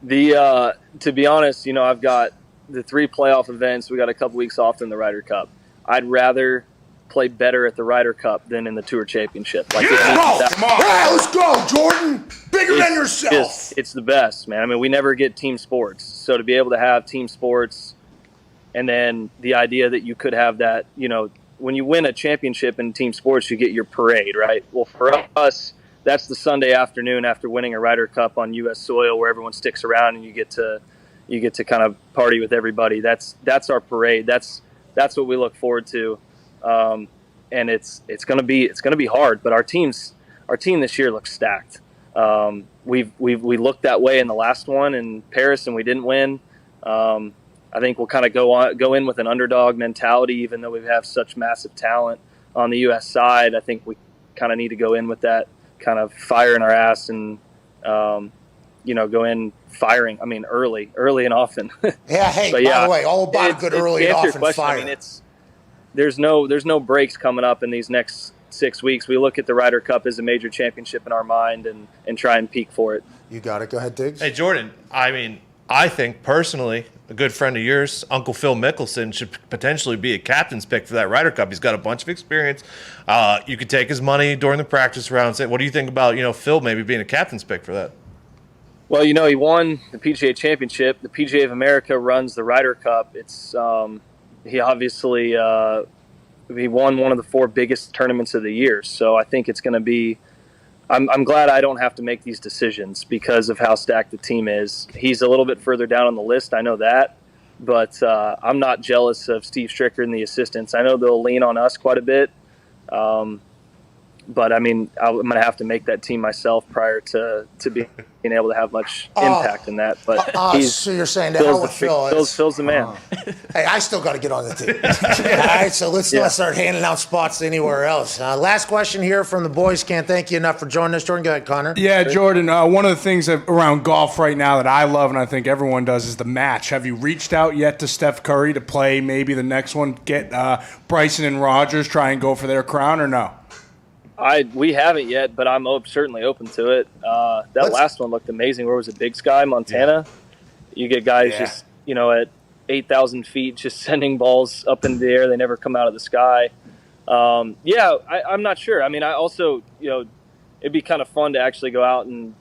To be honest, I've got the 3 playoff events. We got a couple weeks off in the Ryder Cup. I'd rather play better at the Ryder Cup than in the Tour Championship. Like, Come on. Hey, let's go, Jordan. Bigger than yourself. It's the best, man. I mean, we never get team sports. So to be able to have team sports, and then the idea that you could have that, when you win a championship in team sports, you get your parade, right? Well, for us, that's the Sunday afternoon after winning a Ryder Cup on U.S. soil, where everyone sticks around and you get to kind of party with everybody. That's our parade. That's what we look forward to. And it's gonna be hard, but our team this year looks stacked. We looked that way in the last one in Paris, and we didn't win. I think we'll kind of go in with an underdog mentality, even though we have such massive talent on the U.S. side. I think we kind of need to go in with that kind of fire in our ass and go in firing. I mean, early and often. Yeah. Hey, by the way, all about a good early and often fire. I mean, there's no breaks coming up in these next 6 weeks. We look at the Ryder Cup as a major championship in our mind and try and peak for it. You got it. Go ahead, Diggs. Hey, Jordan. I mean, I think personally, a good friend of yours, Uncle Phil Mickelson, should potentially be a captain's pick for that Ryder Cup. He's got a bunch of experience. You could take his money during the practice rounds. What do you think about Phil maybe being a captain's pick for that? Well, he won the PGA Championship. The PGA of America runs the Ryder Cup. It's he obviously he won one of the 4 biggest tournaments of the year. So I think it's going to be. I'm glad I don't have to make these decisions because of how stacked the team is. He's a little bit further down on the list, I know that, but I'm not jealous of Steve Stricker and the assistants. I know they'll lean on us quite a bit, but I mean, I'm going to have to make that team myself prior to being able to have much impact in that. But so you're saying that Phil's the man. Hey, I still got to get on the team. All right, so let's not start handing out spots anywhere else. Last question here from the boys. Can't thank you enough for joining us. Jordan, go ahead, Connor. Yeah, Jordan, one of the things around golf right now that I love and I think everyone does is the match. Have you reached out yet to Steph Curry to play maybe the next one, get Bryson and Rogers, try and go for their crown, or no? We haven't yet, but I'm certainly open to it. Last one looked amazing. Where was it? Big Sky, Montana. Yeah. You get guys just at 8,000 feet just sending balls up in the air. They never come out of the sky. I'm not sure. I mean, I also it'd be kind of fun to actually go out and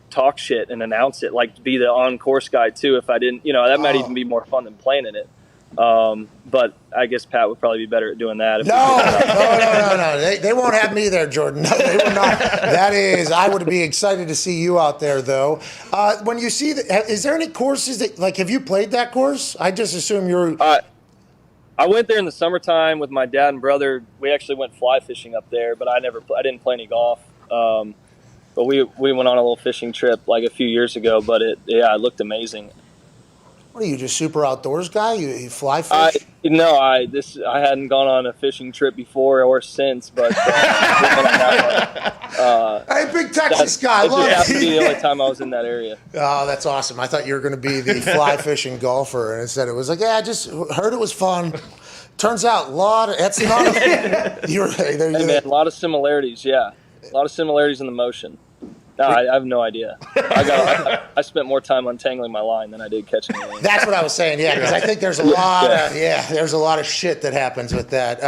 talk shit and announce it, like be the on-course guy too. If I didn't, that might even be more fun than playing in it. But I guess Pat would probably be better at doing that. No. They won't have me there, Jordan. No, they will not. I would be excited to see you out there, though. When you see is there any courses that, have you played that course? I just assume you're. I went there in the summertime with my dad and brother. We actually went fly fishing up there, but I didn't play any golf. But we went on a little fishing trip like a few years ago, but it looked amazing. What are you, just super outdoors guy? You fly fish? I hadn't gone on a fishing trip before or since, but hey, big Texas guy, love it. That would be the only time I was in that area. Oh, that's awesome. I thought you were going to be the fly fishing golfer, and instead it was like, I just heard it was fun. Turns out, that's not. A lot of similarities. Yeah, a lot of similarities in the motion. No, I have no idea. I spent more time untangling my line than I did catching anything. That's what I was saying, because I think there's a lot there's a lot of shit that happens with that.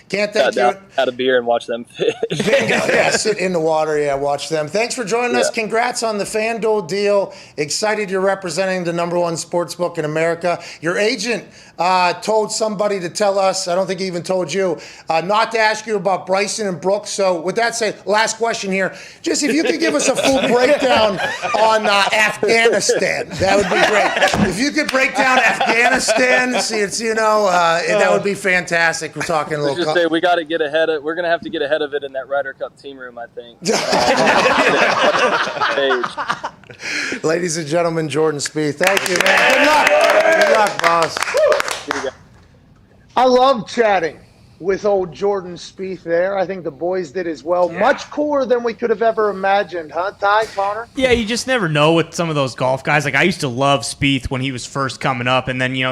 Can't thank you. Had a beer and watch them fish. Sit in the water, watch them. Thanks for joining us. Congrats on the FanDuel deal. Excited you're representing the #1 sports book in America. Your agent told somebody to tell us, I don't think he even told you, not to ask you about Bryson and Brooks. So with that said, last question here. Just if you could give us a full breakdown on Afghanistan, that would be great. If you could break down Afghanistan, that would be fantastic. We're talking a little. Say we got to get ahead of. We're going to have to get ahead of it in that Ryder Cup team room, I think. Ladies and gentlemen, Jordan Spieth. Thank you, man. Good luck, boss. I love chatting with old Jordan Spieth there. I think the boys did as well. Yeah. Much cooler than we could have ever imagined, huh, Ty, Connor? Yeah, you just never know with some of those golf guys. Like, I used to love Spieth when he was first coming up, and then, you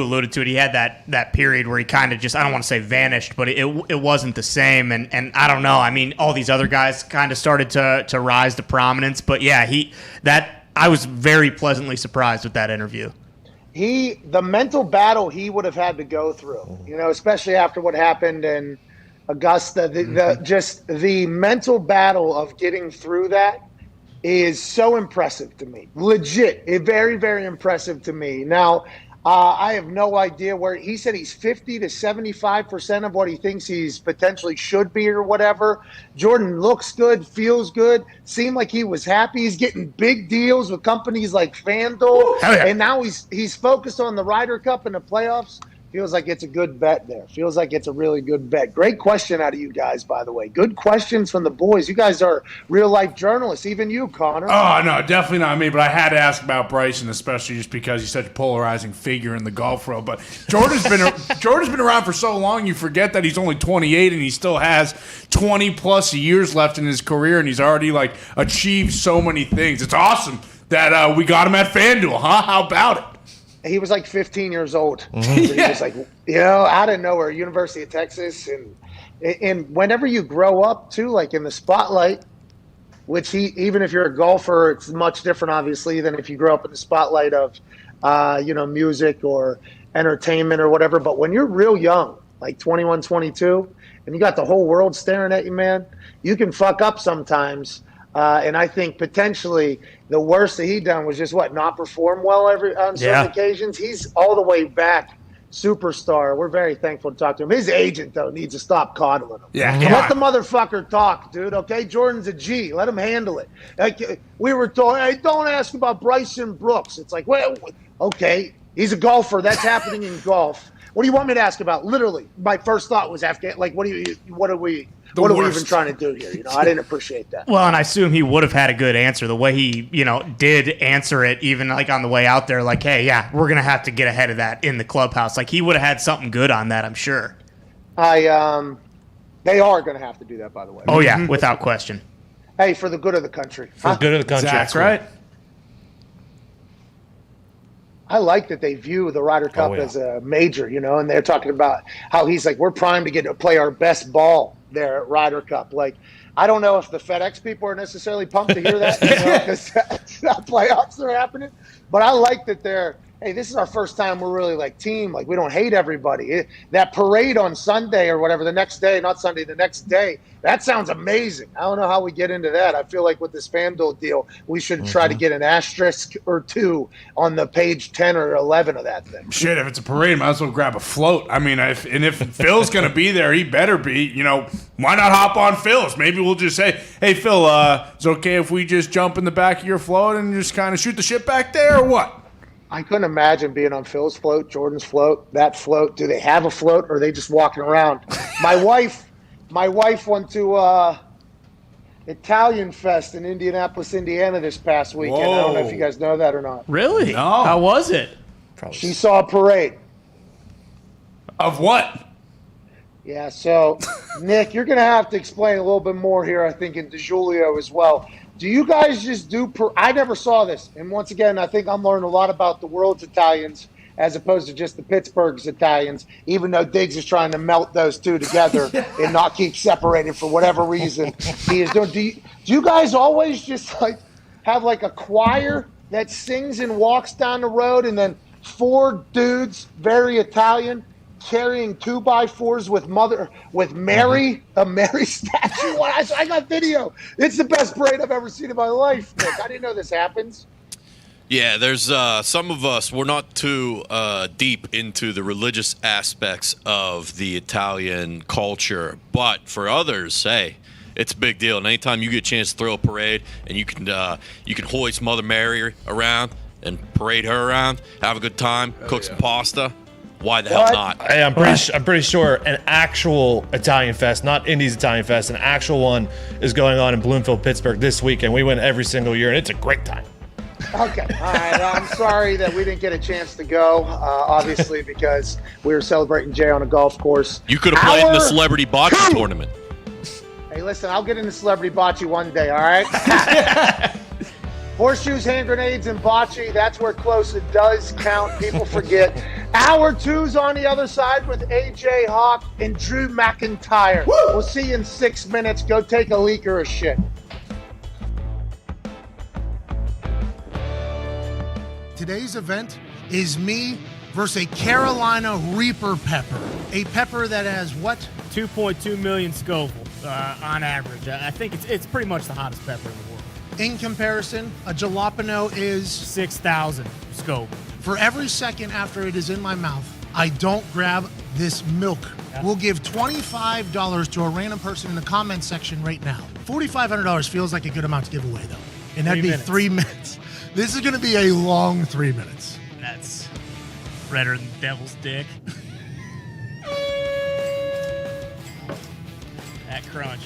alluded to it, he had that period where he kind of just, I don't want to say vanished, but it wasn't the same, and I don't know. I mean, all these other guys kind of started to rise to prominence, but yeah, I was very pleasantly surprised with that interview. The mental battle he would have had to go through, especially after what happened in Augusta, just the mental battle of getting through that is so impressive to me. Legit, very, very impressive to me. Now, I have no idea where he said he's 50 to 75% of what he thinks he's potentially should be or whatever. Jordan looks good, feels good, seemed like he was happy. He's getting big deals with companies like FanDuel. And now he's focused on the Ryder Cup and the playoffs. Feels like it's a good bet there. Feels like it's a really good bet. Great question out of you guys, by the way. Good questions from the boys. You guys are real-life journalists. Even you, Connor. Oh, no, definitely not me. But I had to ask about Bryson, especially just because he's such a polarizing figure in the golf world. But Jordan's been around for so long, you forget that he's only 28 and he still has 20-plus years left in his career, and he's already, achieved so many things. It's awesome that we got him at FanDuel, huh? How about it? He was 15 years old. He was out of nowhere, University of Texas. And whenever you grow up, too, in the spotlight, which even if you're a golfer, it's much different, obviously, than if you grow up in the spotlight of, music or entertainment or whatever. But when you're real young, 21, 22, and you got the whole world staring at you, man, you can fuck up sometimes. And I think potentially the worst that he done was just not perform well on certain occasions. He's all the way back, superstar. We're very thankful to talk to him. His agent, though, needs to stop coddling him. Yeah, let the motherfucker talk, dude. Okay, Jordan's a G. Let him handle it. We were told, hey, don't ask about Bryson Brooks. It's well, okay, he's a golfer. That's happening in golf. What do you want me to ask about? Literally, my first thought was Afghan. What are we even trying to do here? I didn't appreciate that. Well, and I assume he would have had a good answer. The way he, did answer it, even on the way out there, hey, yeah, we're gonna have to get ahead of that in the clubhouse. He would have had something good on that, I'm sure. They are gonna have to do that, by the way. Oh yeah, without question. Hey, for the good of the country. For the good of the country. That's right. I like that they view the Ryder Cup as a major, and they're talking about how he's we're primed to get to play our best ball there at Ryder Cup. I don't know if the FedEx people are necessarily pumped to hear that, because playoffs are happening. But I like that hey, this is our first time we're really team. We don't hate everybody. That parade on Sunday or whatever, the next day, not Sunday, the next day, that sounds amazing. I don't know how we get into that. I feel with this FanDuel deal, we should try to get an asterisk or two on the page 10 or 11 of that thing. Shit, if it's a parade, might as well grab a float. I mean, if Phil's going to be there, he better be. Why not hop on Phil's? Maybe we'll just say, hey, Phil, it's okay if we just jump in the back of your float and just kind of shoot the shit back there, or what? I couldn't imagine being on Phil's float, Jordan's float, that float. Do they have a float, or are they just walking around? My wife went to Italian Fest in Indianapolis, Indiana this past weekend. I don't know if you guys know that or not. Really? No. How was it? She saw a parade. Of what? Yeah, so, Nick, you're going to have to explain a little bit more here, I think, in DeJulio as well. Do you guys just I never saw this. And once again, I think I'm learning a lot about the world's Italians as opposed to just the Pittsburgh's Italians, even though Diggs is trying to melt those two together and not keep separated for whatever reason he is doing. Do you guys always just have a choir that sings and walks down the road, and then four dudes, very Italian, carrying 2x4s with Mary, a Mary statue? I got video. It's the best parade I've ever seen in my life, Nick. I didn't know this happens. Yeah, there's some of us, we're not too deep into the religious aspects of the Italian culture, but for others, hey, it's a big deal. And anytime you get a chance to throw a parade and you can hoist Mother Mary around and parade her around, have a good time, cook some pasta, why the hell not? Hey, I'm pretty sure an actual Italian fest, not Indy's Italian fest, an actual one is going on in Bloomfield, Pittsburgh this weekend. We win every single year, and it's a great time. Okay. All right. I'm sorry that we didn't get a chance to go, obviously, because we were celebrating Jay on a golf course. You could have played in the Celebrity Bocce tournament. Hey, listen, I'll get into Celebrity Bocce one day, all right? Horseshoes, hand grenades, and bocce, that's where close it does count. People forget. Hour two's on the other side with AJ Hawk and Drew McIntyre. Woo! We'll see you in 6 minutes. Go take a leak or a shit. Today's event is me versus a Carolina Reaper pepper. A pepper that has what? 2.2 million Scoville on average. I think it's pretty much the hottest pepper in the world. In comparison, a jalapeno is 6,000 Scoville. For every second after it is in my mouth, I don't grab this milk. Yeah. We'll give $25 to a random person in the comment section right now. $4,500 feels like a good amount to give away, though. And that'd be 3 minutes. This is going to be a long 3 minutes. That's redder than devil's dick. That crunch.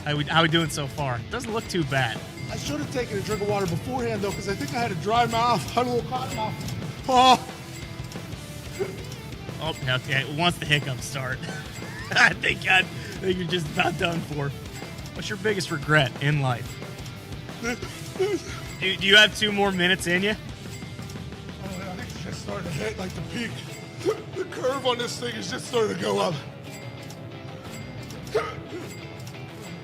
How we doing so far? Doesn't look too bad. I should have taken a drink of water beforehand, though, because I think I had a dry mouth. I had a little cotton mouth. Oh. Oh, okay. Once the hiccups start, I think you're just about done for. What's your biggest regret in life? Do you have 2 more minutes in you? I think it's just starting to hit like the peak. The curve on this thing is just starting to go up.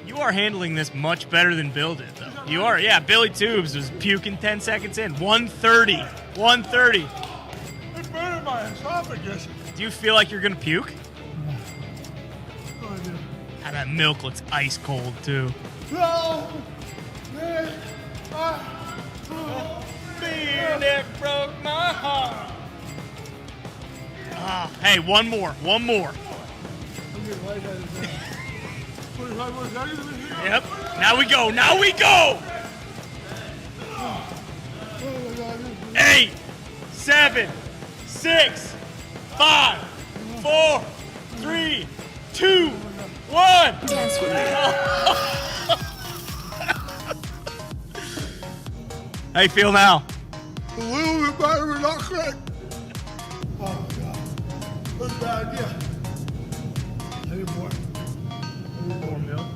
You are handling this much better than Bill did, though. You are, yeah. Billy Tubes was puking 10 seconds in. 130. 130. It burned my esophagus. Do you feel like you're going to puke? Oh, I do. And that milk looks ice cold, too. No! Man! Beer that broke my heart. Hey, one more. I'm getting lightheaded now. 25 more seconds. Yep. Now we go. Now we go. 8, 7, 6, 5, 4, 3, 2, 1. Dance with me. How you feel now? A little bit better, but not great. Oh, God. That's a bad idea. I need more. More milk.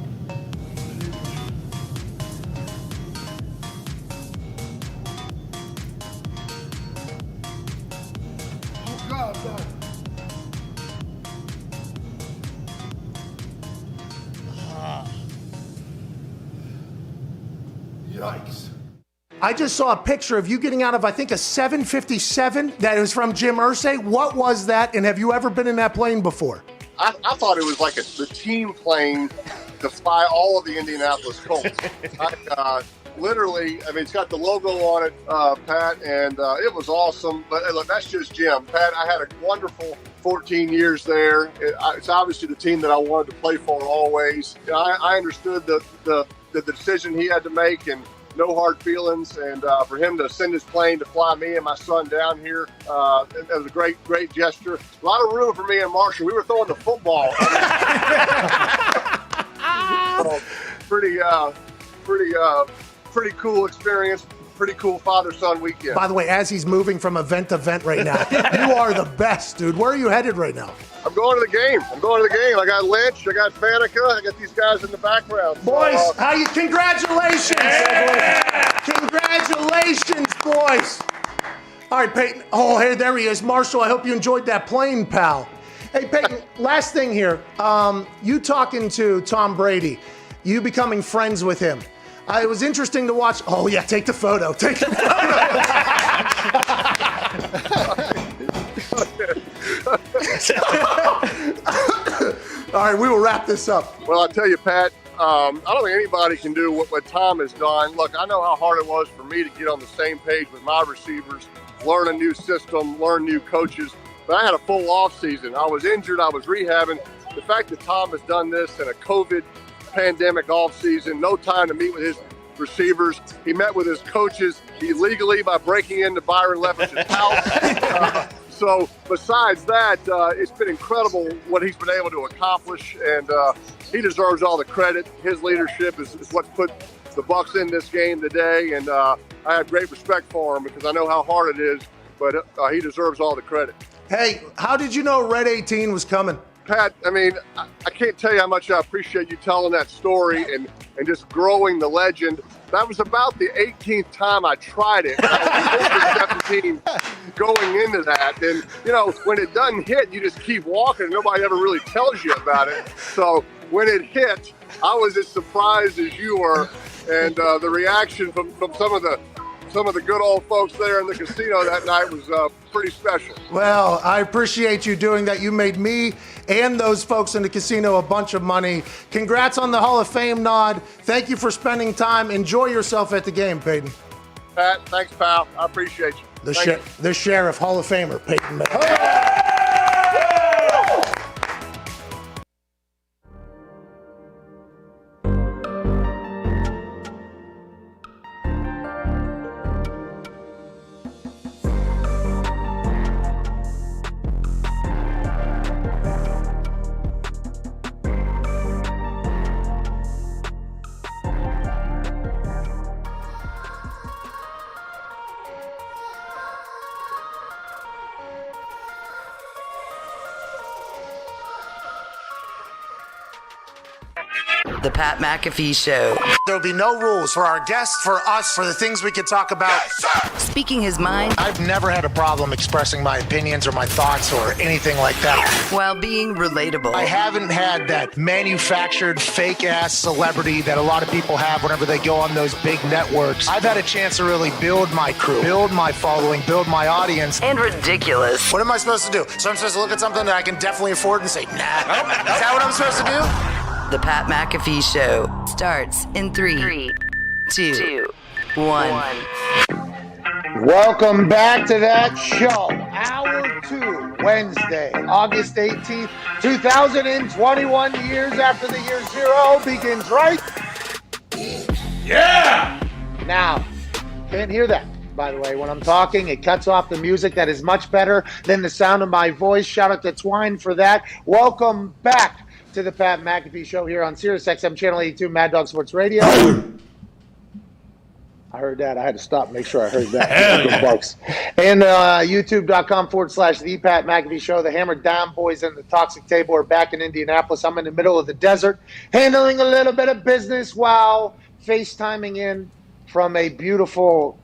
Oh, God, God. Yikes. I just saw a picture of you getting out of, I think, a 757 that was from Jim Irsay. What was that, and have you ever been in that plane before? I thought it was like the team plane to fly all of the Indianapolis Colts. Literally, I mean, it's got the logo on it, Pat, and it was awesome. But look, that's just Jim. Pat, I had a wonderful 14 years there. It's obviously the team that I wanted to play for always. I understood the decision he had to make, and no hard feelings. And for him to send his plane to fly me and my son down here, it was a great gesture. A lot of room for me and Marshall. We were throwing the football. So, pretty cool experience. Pretty cool father-son weekend. By the way, as he's moving from event to event right now, you are the best, dude. Where are you headed right now? I'm going to the game. I got Lynch. I got Faneca. I got these guys in the background. Boys, congratulations. Yeah! Congratulations, boys. All right, Peyton. Oh, hey, there he is. Marshall, I hope you enjoyed that plane, pal. Hey, Peyton, last thing here. You talking to Tom Brady, you becoming friends with him. It was interesting to watch. Oh, yeah, take the photo. Take the photo. All right, we will wrap this up. Well, I'll tell you, Pat, I don't think anybody can do what Tom has done. Look, I know how hard it was for me to get on the same page with my receivers, learn a new system, learn new coaches. But I had a full off season. I was injured. I was rehabbing. The fact that Tom has done this in a COVID pandemic off season, no time to meet with his receivers. He met with his coaches illegally by breaking into Byron Leftwich's house. So besides that, it's been incredible what he's been able to accomplish, and he deserves all the credit. His leadership is what's put the Bucs in this game today, and I have great respect for him because I know how hard it is, but he deserves all the credit. Hey, how did you know Red 18 was coming? Pat, I mean, I can't tell you how much I appreciate you telling that story and just growing the legend. That was about the 18th time I tried it. I was 17 going into that. And, you know, when it doesn't hit, you just keep walking. And nobody ever really tells you about it. So when it hit, I was as surprised as you were. and the reaction from some of the good old folks there in the casino that night was pretty special. Well, I appreciate you doing that. You made me and those folks in the casino a bunch of money. Congrats on the Hall of Fame nod. Thank you for spending time. Enjoy yourself at the game, Peyton. Pat, thanks, pal. I appreciate you. The Sheriff Hall of Famer, Peyton Manning. The Pat McAfee Show. There'll be no rules for our guests, for us, for the things we can talk about. Yes, Speaking his mind. I've never had a problem expressing my opinions or my thoughts or anything like that. While being relatable. I haven't had that manufactured fake-ass celebrity that a lot of people have whenever they go on those big networks. I've had a chance to really build my crew, build my following, build my audience. And ridiculous. What am I supposed to do? So I'm supposed to look at something that I can definitely afford and say, nah. Is that what I'm supposed to do? The Pat McAfee Show starts in 3, 2, 1. Welcome back to that show. Hour 2, Wednesday, August 18th, 2021, years after the year 0 begins, right? Yeah! Now, can't hear that, by the way. When I'm talking, it cuts off the music. That is much better than the sound of my voice. Shout out to Twine for that. Welcome back to the Pat McAfee Show here on Sirius XM Channel 82, Mad Dog Sports Radio. I heard that. I had to stop and make sure I heard that. And youtube.com/The Pat McAfee Show. The Hammer Down Boys and the Toxic Table are back in Indianapolis. I'm in the middle of the desert, handling a little bit of business while FaceTiming in from a beautiful,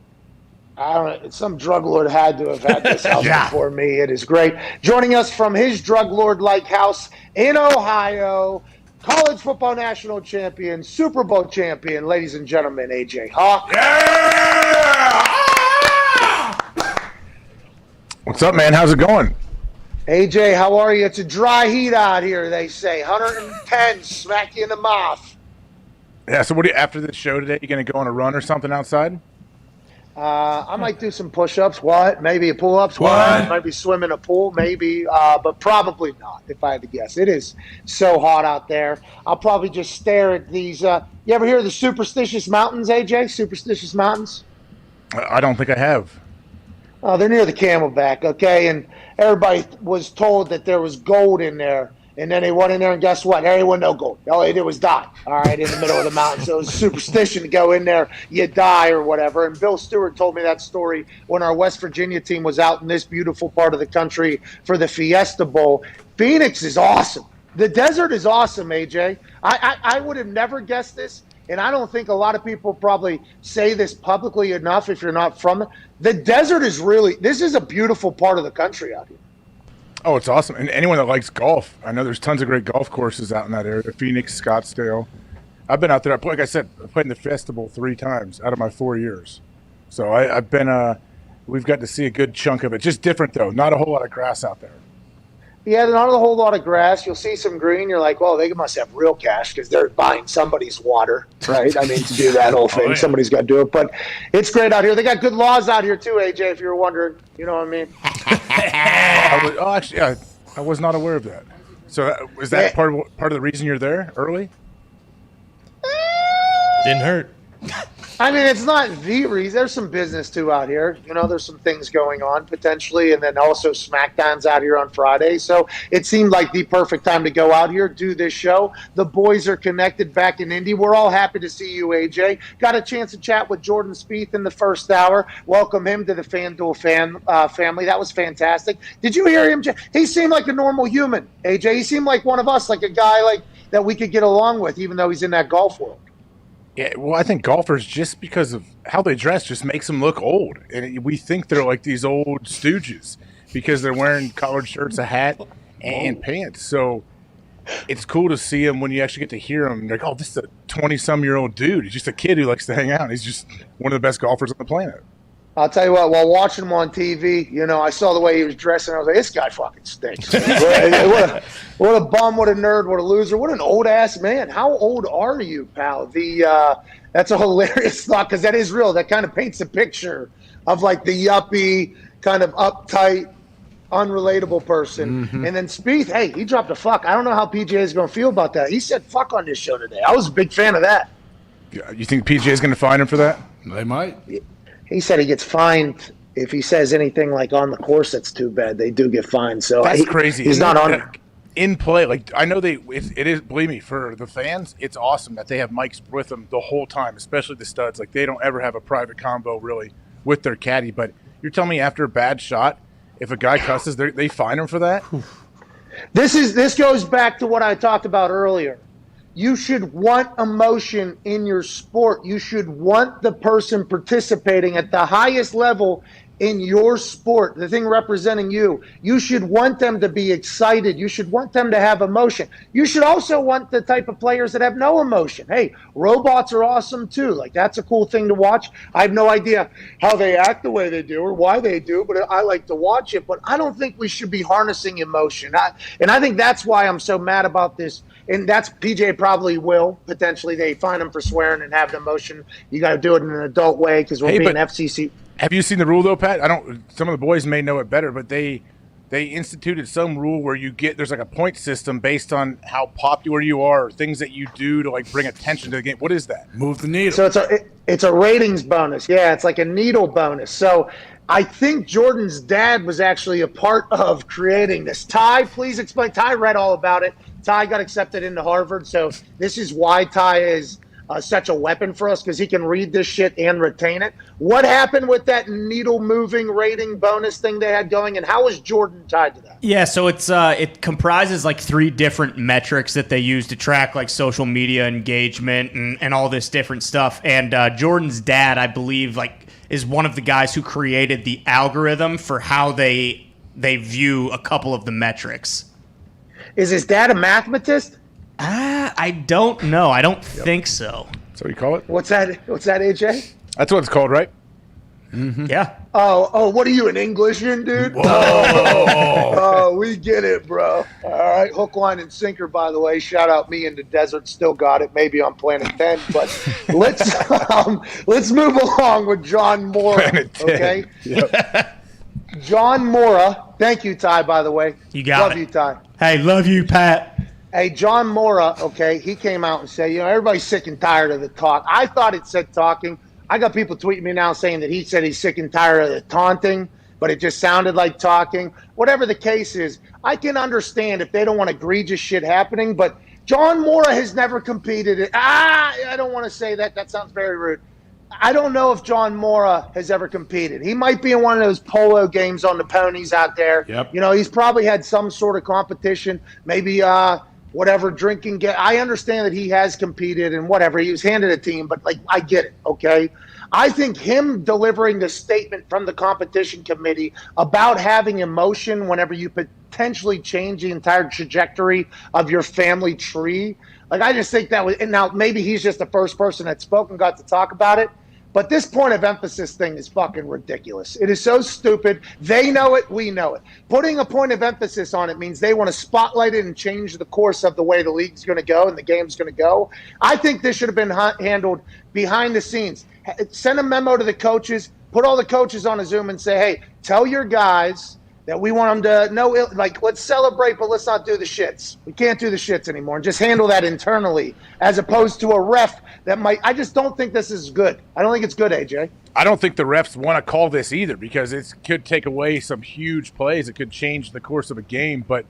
I don't know, some drug lord had to have had this house before me. It is great. Joining us from his drug lord-like house in Ohio, college football national champion, Super Bowl champion, ladies and gentlemen, AJ Hawk. Yeah! What's up, man? How's it going? AJ, how are you? It's a dry heat out here, they say. 110, smack you in the mouth. Yeah, so what do you, after this show today, you going to go on a run or something outside? I might do some push-ups. What? Maybe a pull-ups. What? Maybe swim in a pool. Maybe, but probably not. If I had to guess, it is so hot out there. I'll probably just stare at these. You ever hear of the Superstitious Mountains, AJ? Superstitious Mountains. I don't think I have. They're near the Camelback. Okay, and everybody was told that there was gold in there. And then they went in there, and guess what? There wasn't no gold. All it was die, all right, in the middle of the mountain. So it was superstition to go in there, you die or whatever. And Bill Stewart told me that story when our West Virginia team was out in this beautiful part of the country for the Fiesta Bowl. Phoenix is awesome. The desert is awesome, AJ. I would have never guessed this, and I don't think a lot of people probably say this publicly enough if you're not from it. The desert is really – this is a beautiful part of the country out here. Oh, it's awesome. And anyone that likes golf, I know there's tons of great golf courses out in that area. Phoenix, Scottsdale. I've been out there. Like I said, I played in the festival 3 times out of my 4 years. So I've been we've got to see a good chunk of it. Just different, though. Not a whole lot of grass out there. Yeah, not a whole lot of grass. You'll see some green. You're like, well, they must have real cash because they're buying somebody's water, right? I mean, to do that whole thing, somebody's got to do it. But it's great out here. They got good laws out here, too, AJ, if you were wondering. You know what I mean? Actually, I was not aware of that. So was that part of the reason you're there early? Didn't hurt. I mean, it's not the reason. There's some business, too, out here. You know, there's some things going on, potentially, and then also SmackDown's out here on Friday. So it seemed like the perfect time to go out here, do this show. The boys are connected back in Indy. We're all happy to see you, AJ. Got a chance to chat with Jordan Spieth in the first hour. Welcome him to the FanDuel family. That was fantastic. Did you hear him? He seemed like a normal human, AJ. He seemed like one of us, like a guy like that we could get along with, even though he's in that golf world. Yeah, well, I think golfers, just because of how they dress, just makes them look old. And we think they're like these old stooges because they're wearing collared shirts, a hat, and pants. So it's cool to see him when you actually get to hear him. You're like, oh, this is a 20-some-year-old dude. He's just a kid who likes to hang out. He's just one of the best golfers on the planet. I'll tell you what, while watching him on TV, I saw the way he was dressing. I was like, this guy fucking stinks. what a bum, what a nerd, what a loser, what an old-ass man. How old are you, pal? That's a hilarious thought because that is real. That kind of paints a picture of like the yuppie, kind of uptight, unrelatable person. Mm-hmm. And then Spieth, hey, he dropped a fuck. I don't know how PGA is going to feel about that. He said fuck on this show today. I was a big fan of that. You think PGA is going to fine him for that? They might. He said he gets fined if he says anything like on the course that's too bad. They do get fined. So that's crazy. He's not on it. In play, like I know it is. Believe me, for the fans, it's awesome that they have mics with them the whole time, especially the studs. Like they don't ever have a private convo really with their caddy. But you're telling me after a bad shot, if a guy cusses, they fine him for that? This goes back to what I talked about earlier. You should want emotion in your sport. You should want the person participating at the highest level in your sport, the thing representing you. You should want them to be excited. You should want them to have emotion. You should also want the type of players that have no emotion. Hey, robots are awesome too. Like that's a cool thing to watch. I have no idea how they act the way they do or why they do, but I like to watch it. But I don't think we should be harnessing emotion. I think that's why I'm so mad about this. And that's PJ probably will potentially. They fine him for swearing and having emotion. You got to do it in an adult way because we're being FCC. Have you seen the rule though, Pat? Some of the boys may know it better, but they instituted some rule where there's like a point system based on how popular you are, or things that you do to like bring attention to the game. What is that? Move the needle. So it's a ratings bonus. Yeah, it's like a needle bonus. So I think Jordan's dad was actually a part of creating this. Ty, please explain. Ty read all about it. Ty got accepted into Harvard, so this is why Ty is such a weapon for us, because he can read this shit and retain it. What happened with that needle-moving rating bonus thing they had going, and how is Jordan tied to that? Yeah, so it comprises like 3 different metrics that they use to track like social media engagement and all this different stuff. And Jordan's dad, I believe, like is one of the guys who created the algorithm for how they view a couple of the metrics. Is his dad a mathematist? I don't know. I don't think so. That's what you call it? What's that, AJ? That's what it's called, right? Mm-hmm. Yeah. Oh, what are you, an Englishmen, dude? Whoa. Oh, we get it, bro. All right, hook, line, and sinker, by the way. Shout out me in the desert. Still got it. Maybe on Planet 10. But let's move along with John Mora, okay? Yep. John Mora. Thank you, Ty, by the way. You got Love it. you, Ty. Hey, love you, Pat. Hey, John Mora, okay, he came out and said, everybody's sick and tired of the talk. I thought it said talking. I got people tweeting me now saying that he said he's sick and tired of the taunting, but it just sounded like talking. Whatever the case is, I can understand if they don't want egregious shit happening, but John Mora has never competed. I don't want to say that. That sounds very rude. I don't know if John Mora has ever competed. He might be in one of those polo games on the ponies out there. Yep. He's probably had some sort of competition, maybe whatever drinking. I understand that he has competed and whatever. He was handed a team, but I get it, okay? I think him delivering the statement from the competition committee about having emotion whenever you potentially change the entire trajectory of your family tree, I just think that was, and now maybe he's just the first person that spoke and got to talk about it, but this point of emphasis thing is fucking ridiculous. It is so stupid. They know it. We know it. Putting a point of emphasis on it means they want to spotlight it and change the course of the way the league's going to go and the game's going to go. I think this should have been handled behind the scenes. Send a memo to the coaches, put all the coaches on a Zoom and say, hey, tell your guys that we want them to know, let's celebrate, but let's not do the shits. We can't do the shits anymore, and just handle that internally, as opposed to a ref that might. I just don't think this is good. I don't think it's good, AJ. I don't think the refs want to call this either, because it could take away some huge plays. It could change the course of a game. But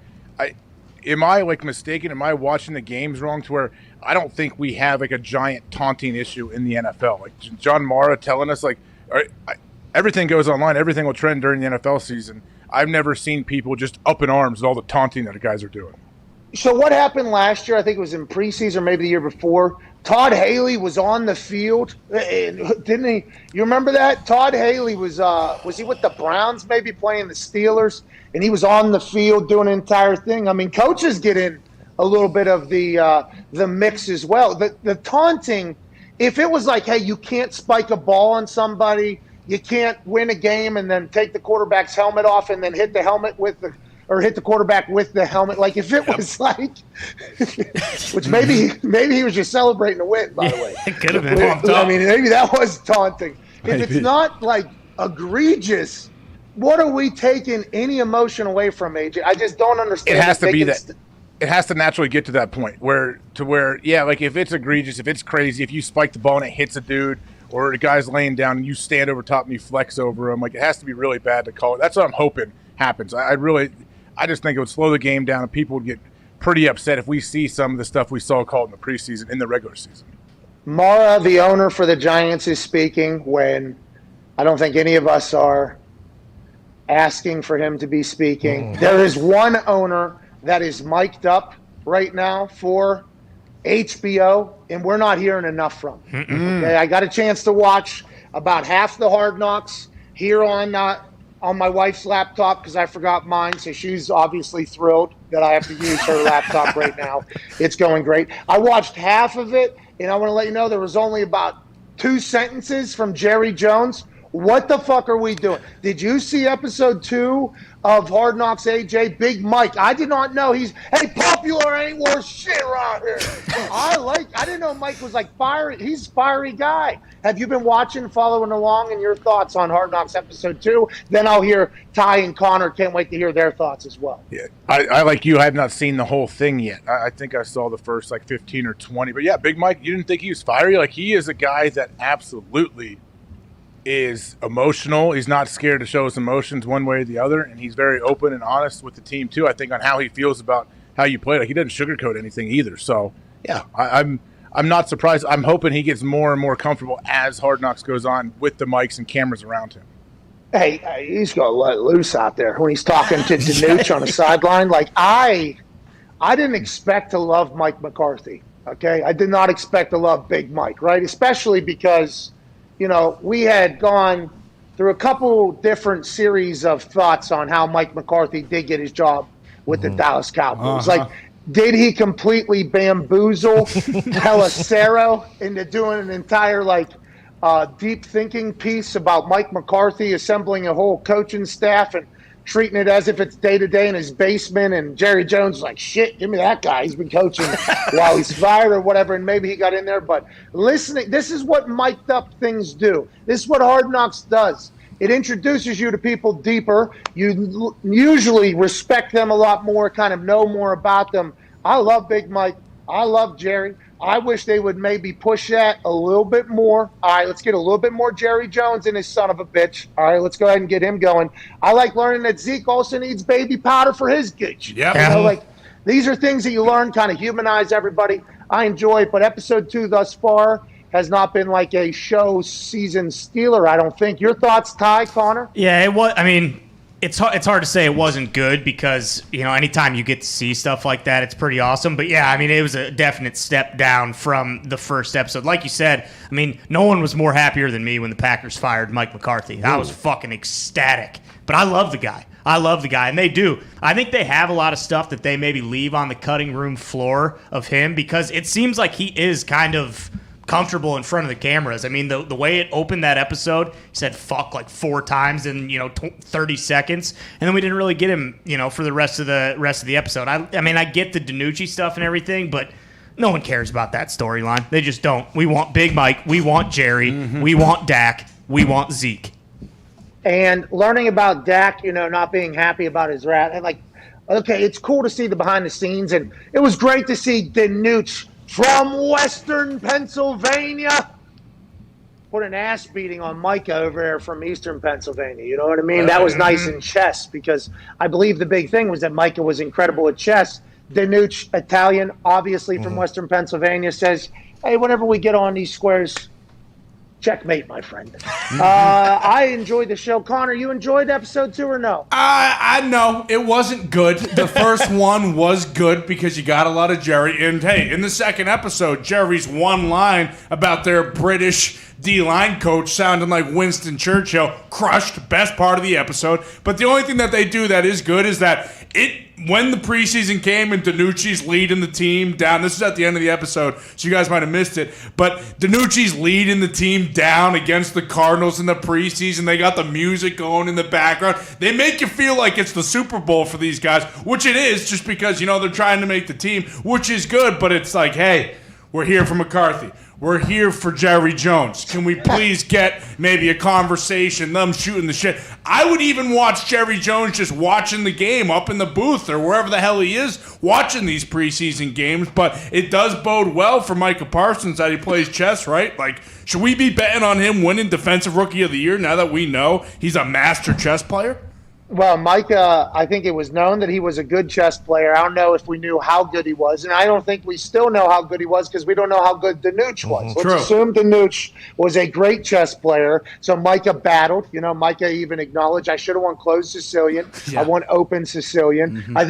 am I mistaken? Am I watching the games wrong to where I don't think we have a giant taunting issue in the NFL? John Mara telling us everything goes online, everything will trend during the NFL season. I've never seen people just up in arms with all the taunting that the guys are doing. So what happened last year? I think it was in preseason, maybe the year before. Todd Haley was on the field, didn't he? You remember that? Todd Haley was he with the Browns, maybe playing the Steelers, and he was on the field doing an entire thing. I mean, coaches get in a little bit of the mix as well. The taunting, if it was like, hey, you can't spike a ball on somebody, you can't win a game and then take the quarterback's helmet off and then hit the helmet or hit the quarterback with the helmet. Like if it was like, which maybe he was just celebrating a win, by the way. It could have been. I mean, maybe that was taunting. If it's not like egregious, what are we taking any emotion away from, AJ? I just don't understand. It has to be that. It has to naturally get to that point where, yeah, like if it's egregious, if it's crazy, if you spike the ball and it hits a dude or the guy's laying down and you stand over top and you flex over him, like it has to be really bad to call it. That's what I'm hoping happens. I just think it would slow the game down and people would get pretty upset if we see some of the stuff we saw called in the preseason, in the regular season. Mara, the owner for the Giants, is speaking when I don't think any of us are asking for him to be speaking. There is one owner that is mic'd up right now for HBO, and we're not hearing enough from him. Okay, I got a chance to watch about half the Hard Knocks here on my wife's laptop because I forgot mine, so she's obviously thrilled that I have to use her laptop right now. It's going great. I watched half of it, and I want to let you know there was only about 2 sentences from Jerry Jones. What the fuck are we doing? Did you see episode 2 of Hard Knocks, AJ? Big Mike. I did not know popular ain't worth shit around here. I didn't know Mike was like fiery. He's a fiery guy. Have you been watching, following along, and your thoughts on Hard Knocks episode 2? Then I'll hear Ty and Connor. Can't wait to hear their thoughts as well. Yeah, I like you. I have not seen the whole thing yet. I think I saw the first 15 or 20. But yeah, Big Mike, you didn't think he was fiery? Like he is a guy that absolutely is emotional. He's not scared to show his emotions one way or the other, and he's very open and honest with the team too. I think on how he feels about how you play. Like he doesn't sugarcoat anything either. So yeah, I'm not surprised. I'm hoping he gets more and more comfortable as Hard Knocks goes on with the mics and cameras around him. Hey, he's gonna let loose out there when he's talking to Danuch on the sideline. Like I didn't expect to love Mike McCarthy. Okay, I did not expect to love Big Mike, right? Especially because, we had gone through a couple different series of thoughts on how Mike McCarthy did get his job with the Dallas Cowboys. Like, did he completely bamboozle Pelissero into doing an entire, deep thinking piece about Mike McCarthy assembling a whole coaching staff and treating it as if it's day-to-day in his basement, and Jerry Jones is like, shit, give me that guy. He's been coaching while he's fired or whatever, and maybe he got in there. But listening, this is what mic'd up things do. This is what Hard Knocks does. It introduces you to people deeper. You usually respect them a lot more, kind of know more about them. I love Big Mike. I love Jerry. I wish they would maybe push that a little bit more. All right, let's get a little bit more Jerry Jones in his son of a bitch. All right, let's go ahead and get him going. I like learning that Zeke also needs baby powder for his gooch. Yep. These are things that you learn, kind of humanize everybody. I enjoy it, but episode 2 thus far has not been like a show season stealer, I don't think. Your thoughts, Ty, Connor? Yeah, it was. I mean, it's hard to say it wasn't good because, anytime you get to see stuff like that, it's pretty awesome. But yeah, I mean, it was a definite step down from the first episode. Like you said, I mean, no one was more happier than me when the Packers fired Mike McCarthy. I was fucking ecstatic. But I love the guy. And they do. I think they have a lot of stuff that they maybe leave on the cutting room floor of him because it seems like he is kind of comfortable in front of the cameras. I mean, the way it opened that episode, he said fuck 4 times in 30 seconds, and then we didn't really get him for the rest of the episode. I mean, I get the Danucci stuff and everything, but no one cares about that storyline. They just don't. We want Big Mike, we want Jerry, we want Dak, we want Zeke. And learning about Dak, not being happy about his rat, and okay, it's cool to see the behind the scenes, and it was great to see Danuch from Western Pennsylvania put an ass beating on Micah over there from Eastern Pennsylvania. You know what I mean? That was nice in chess because I believe the big thing was that Micah was incredible at chess. Danuch, Italian, obviously from Western Pennsylvania, says, hey, whenever we get on these squares, checkmate, my friend. I enjoyed the show. Connor, you enjoyed episode 2 or no? I know. It wasn't good. The first one was good because you got a lot of Jerry. And, hey, in the second episode, Jerry's one line about their British D-line coach sounding like Winston Churchill. Crushed, best part of the episode. But the only thing that they do that is good is that when the preseason came and DiNucci's leading the team down, this is at the end of the episode, so you guys might have missed it, but DiNucci's leading the team down against the Cardinals in the preseason. They got the music going in the background. They make you feel like it's the Super Bowl for these guys, which it is, just because, they're trying to make the team, which is good, but it's like, hey, we're here for McCarthy. We're here for Jerry Jones. Can we please get maybe a conversation, them shooting the shit? I would even watch Jerry Jones just watching the game up in the booth or wherever the hell he is watching these preseason games. But it does bode well for Micah Parsons that he plays chess, right? Like, should we be betting on him winning Defensive Rookie of the Year now that we know he's a master chess player? Well, Micah, I think it was known that he was a good chess player. I don't know if we knew how good he was, and I don't think we still know how good he was because we don't know how good DiNucci was. Let's assume DiNucci was a great chess player, so Micah battled. Micah even acknowledged, I should have won closed Sicilian. Yeah. I won open Sicilian. Mm-hmm. I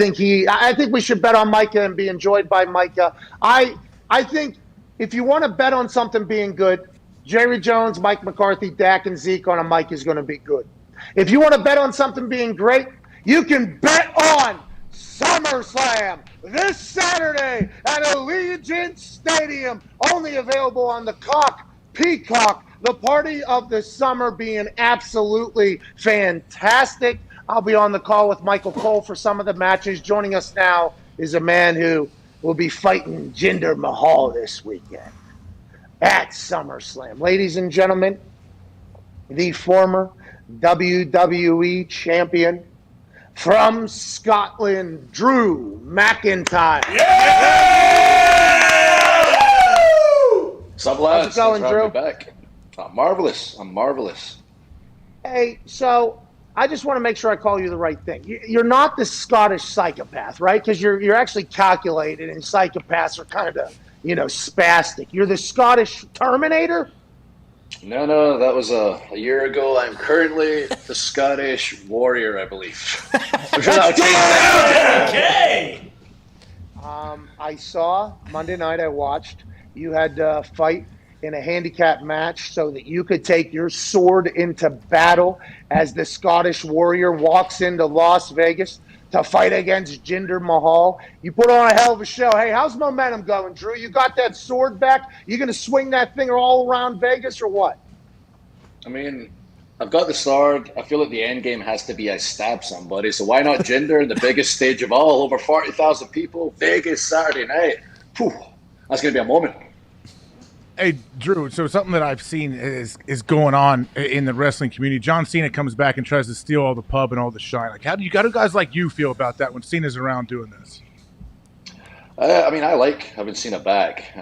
think we should bet on Micah and be enjoyed by Micah. I think if you want to bet on something being good, Jerry Jones, Mike McCarthy, Dak, and Zeke on a mic is going to be good. If you want to bet on something being great, you can bet on SummerSlam this Saturday at Allegiant Stadium. Only available on the Peacock. The party of the summer being absolutely fantastic. I'll be on the call with Michael Cole for some of the matches. Joining us now is a man who will be fighting Jinder Mahal this weekend at SummerSlam. Ladies and gentlemen, the former WWE champion from Scotland, Drew McIntyre. What's up, lads? How's it going, Drew? Back. I'm marvelous. Hey, so I just want to make sure I call you the right thing. You're not the Scottish psychopath, right? Because you're actually calculated, and psychopaths are kind of, spastic. You're the Scottish Terminator? No, that was a year ago. I'm currently the Scottish Warrior, I believe. I'm sure okay. I saw Monday night. I watched. You had to fight in a handicap match so that you could take your sword into battle as the Scottish Warrior walks into Las Vegas to fight against Jinder Mahal. You put on a hell of a show. Hey, how's momentum going, Drew? You got that sword back? You going to swing that thing all around Vegas or what? I mean, I've got the sword. I feel like the end game has to be I stab somebody. So why not Jinder, the biggest stage of all, over 40,000 people, Vegas, Saturday night. Whew, that's going to be a moment. Hey, Drew, so something that I've seen is going on in the wrestling community. John Cena comes back and tries to steal all the pub and all the shine. Like, how do guys like you feel about that when Cena's around doing this? I like having Cena back.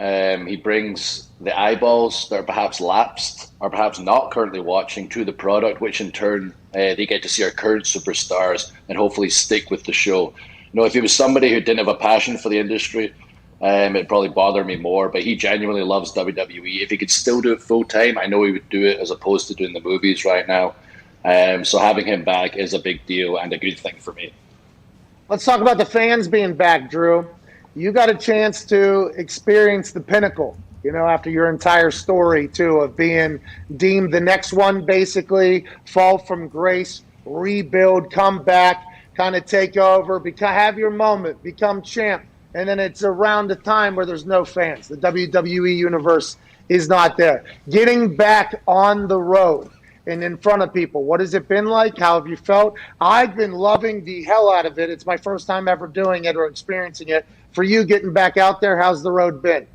He brings the eyeballs that are perhaps lapsed or perhaps not currently watching to the product, which in turn they get to see our current superstars and hopefully stick with the show. If he was somebody who didn't have a passion for the industry, it'd probably bother me more, but he genuinely loves WWE. If he could still do it full time, I know he would do it as opposed to doing the movies right now. So having him back is a big deal and a good thing for me. Let's talk about the fans being back, Drew. You got a chance to experience the pinnacle, after your entire story, too, of being deemed the next one, basically, fall from grace, rebuild, come back, kind of take over, have your moment, become champ. And then it's around a time where there's no fans. The WWE universe is not there. Getting back on the road and in front of people, what has it been like? How have you felt? I've been loving the hell out of it. It's my first time ever doing it or experiencing it. For you getting back out there, how's the road been?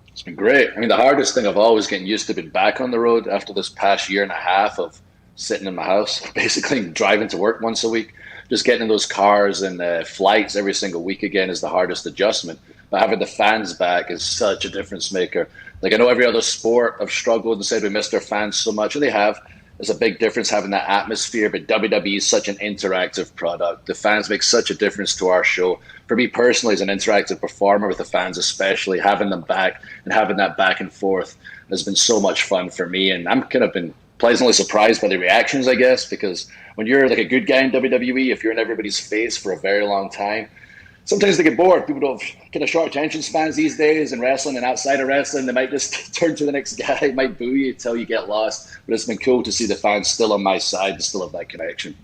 It's been great. The hardest thing I've always getting used to being back on the road after this past year and a half of sitting in my house, basically driving to work once a week. Just getting in those cars and flights every single week again is the hardest adjustment. But having the fans back is such a difference maker. Like, I know every other sport have struggled and said we missed our fans so much, and they have. There's a big difference having that atmosphere, but WWE is such an interactive product. The fans make such a difference to our show. For me personally, as an interactive performer with the fans especially, having them back and having that back and forth has been so much fun for me. And I'm kind of been pleasantly surprised by the reactions, I guess, because when you're like a good guy in WWE, if you're in everybody's face for a very long time, sometimes they get bored. People don't kind of short attention spans these days in wrestling and outside of wrestling. They might just turn to the next guy, might boo you until you get lost. But it's been cool to see the fans still on my side and still have that connection.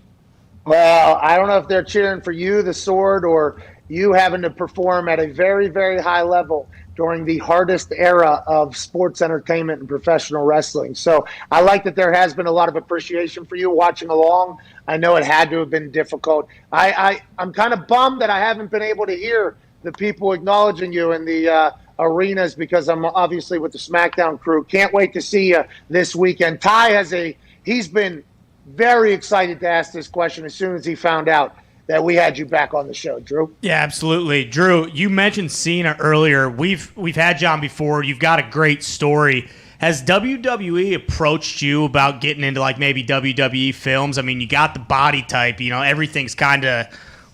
Well, I don't know if they're cheering for you, the Sword, or you having to perform at a very, very high level during the hardest era of sports entertainment and professional wrestling. So I like that there has been a lot of appreciation for you watching along. I know it had to have been difficult. I'm kind of bummed that I haven't been able to hear the people acknowledging you in the arenas because I'm obviously with the SmackDown crew. Can't wait to see you this weekend. Ty he's been very excited to ask this question as soon as he found out that we had you back on the show, Drew. Yeah, absolutely. Drew, you mentioned Cena earlier. We've had John before. You've got a great story. Has WWE approached you about getting into like maybe WWE films? I mean, you got the body type, everything's kind of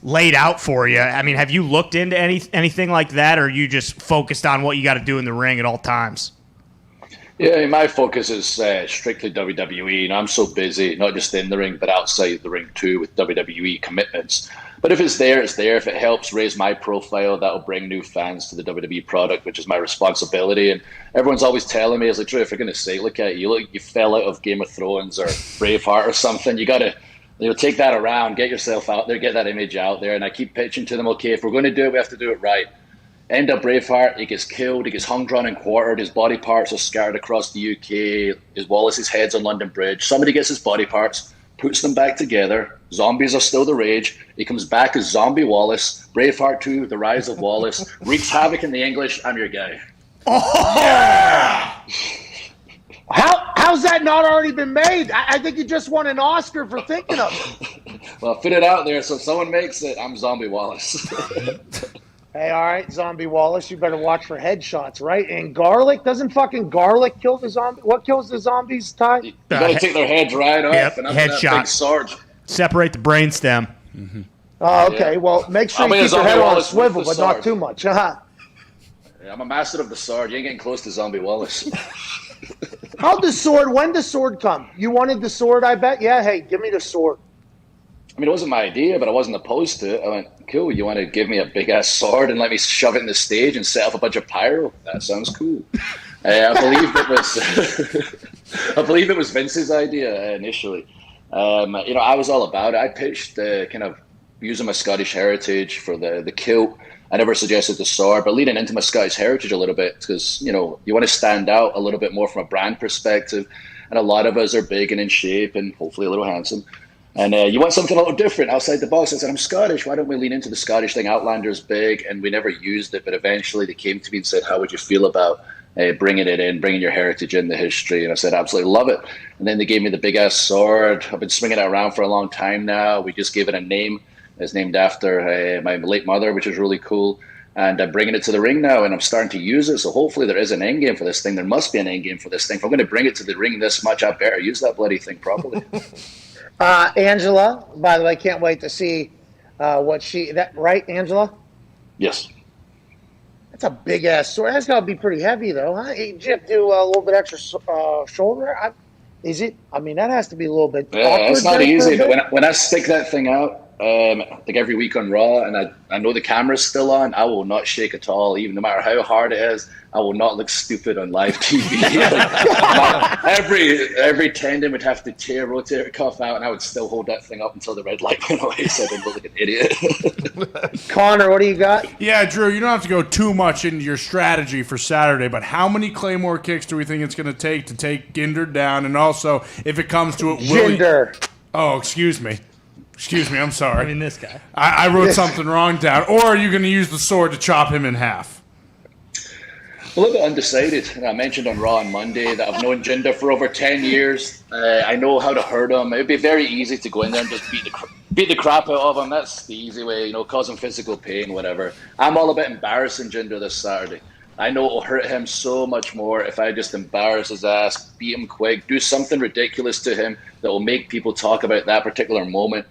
laid out for you. I mean, have you looked into anything like that, or are you just focused on what you got to do in the ring at all times? Yeah, my focus is strictly WWE. I'm so busy, not just in the ring, but outside the ring too, with WWE commitments. But if it's there, it's there. If it helps raise my profile, that'll bring new fans to the WWE product, which is my responsibility. And everyone's always telling me, Drew, if you're going to say, look at you, you fell out of Game of Thrones or Braveheart or something. You got to take that around, get yourself out there, get that image out there. And I keep pitching to them, okay, if we're going to do it, we have to do it right. End up Braveheart, he gets killed, he gets hung, drawn, and quartered, his body parts are scattered across the UK, Wallace's head's on London Bridge, somebody gets his body parts, puts them back together, zombies are still the rage, he comes back as Zombie Wallace, Braveheart 2, The Rise of Wallace, wreaks havoc in the English, I'm your guy. Oh! Yeah! How's that not already been made? I think you just won an Oscar for thinking of it. Well, put it out there, so if someone makes it, I'm Zombie Wallace. Hey, all right, Zombie Wallace, you better watch for headshots, right? And garlic, doesn't fucking garlic kill the zombie? What kills the zombies, Ty? You gotta take their heads right off and after that big sword. Separate the brainstem. Mm-hmm. Oh, okay. Yeah. Well, make sure you keep your head on a swivel, but not too much. Yeah, I'm a master of the sword. You ain't getting close to Zombie Wallace. When the sword come? You wanted the sword, I bet? Yeah, hey, give me the sword. I mean, it wasn't my idea, but I wasn't opposed to it. I went, cool, you want to give me a big-ass sword and let me shove it in the stage and set off a bunch of pyro? That sounds cool. I believe it was Vince's idea initially. I was all about it. I pitched kind of using my Scottish heritage for the kilt. I never suggested the sword, but leading into my Scottish heritage a little bit because, you want to stand out a little bit more from a brand perspective. And a lot of us are big and in shape and hopefully a little handsome. And you want something a little different outside the box. I said, I'm Scottish. Why don't we lean into the Scottish thing? Outlander's big, and we never used it. But eventually they came to me and said, how would you feel about bringing it in, bringing your heritage in, the history? And I said, absolutely love it. And then they gave me the big-ass sword. I've been swinging it around for a long time now. We just gave it a name. It's named after my late mother, which is really cool. And I'm bringing it to the ring now, and I'm starting to use it. So hopefully there is an end game for this thing. There must be an end game for this thing. If I'm going to bring it to the ring this much, I better use that bloody thing properly. Angela, by the way, can't wait to see right, Angela? Yes. That's a big ass sword. That's got to be pretty heavy, though, huh? Did you do a little bit extra shoulder? Is it? I mean, that has to be a little bit. Yeah, it's not easy. But when I stick that thing out, like every week on Raw, and I know the camera's still on, I will not shake at all, even no matter how hard it is. I will not look stupid on live TV. every tendon would have to tear, rotate, or cuff out, and I would still hold that thing up until the red light went away, so I didn't look like an idiot. Connor, what do you got? Yeah, Drew, you don't have to go too much into your strategy for Saturday, but how many Claymore kicks do we think it's going to take Ginder down? And also, if it comes to it, Ginder. Oh, excuse me, I'm sorry. I mean, this guy. I wrote something wrong down. Or are you going to use the sword to chop him in half? A little bit undecided. I mentioned on Raw on Monday that I've known Jinder for over 10 years. I know how to hurt him. It would be very easy to go in there and just beat the crap out of him. That's the easy way, cause him physical pain, whatever. I'm all about embarrassing Jinder this Saturday. I know it will hurt him so much more if I just embarrass his ass, beat him quick, do something ridiculous to him that will make people talk about that particular moment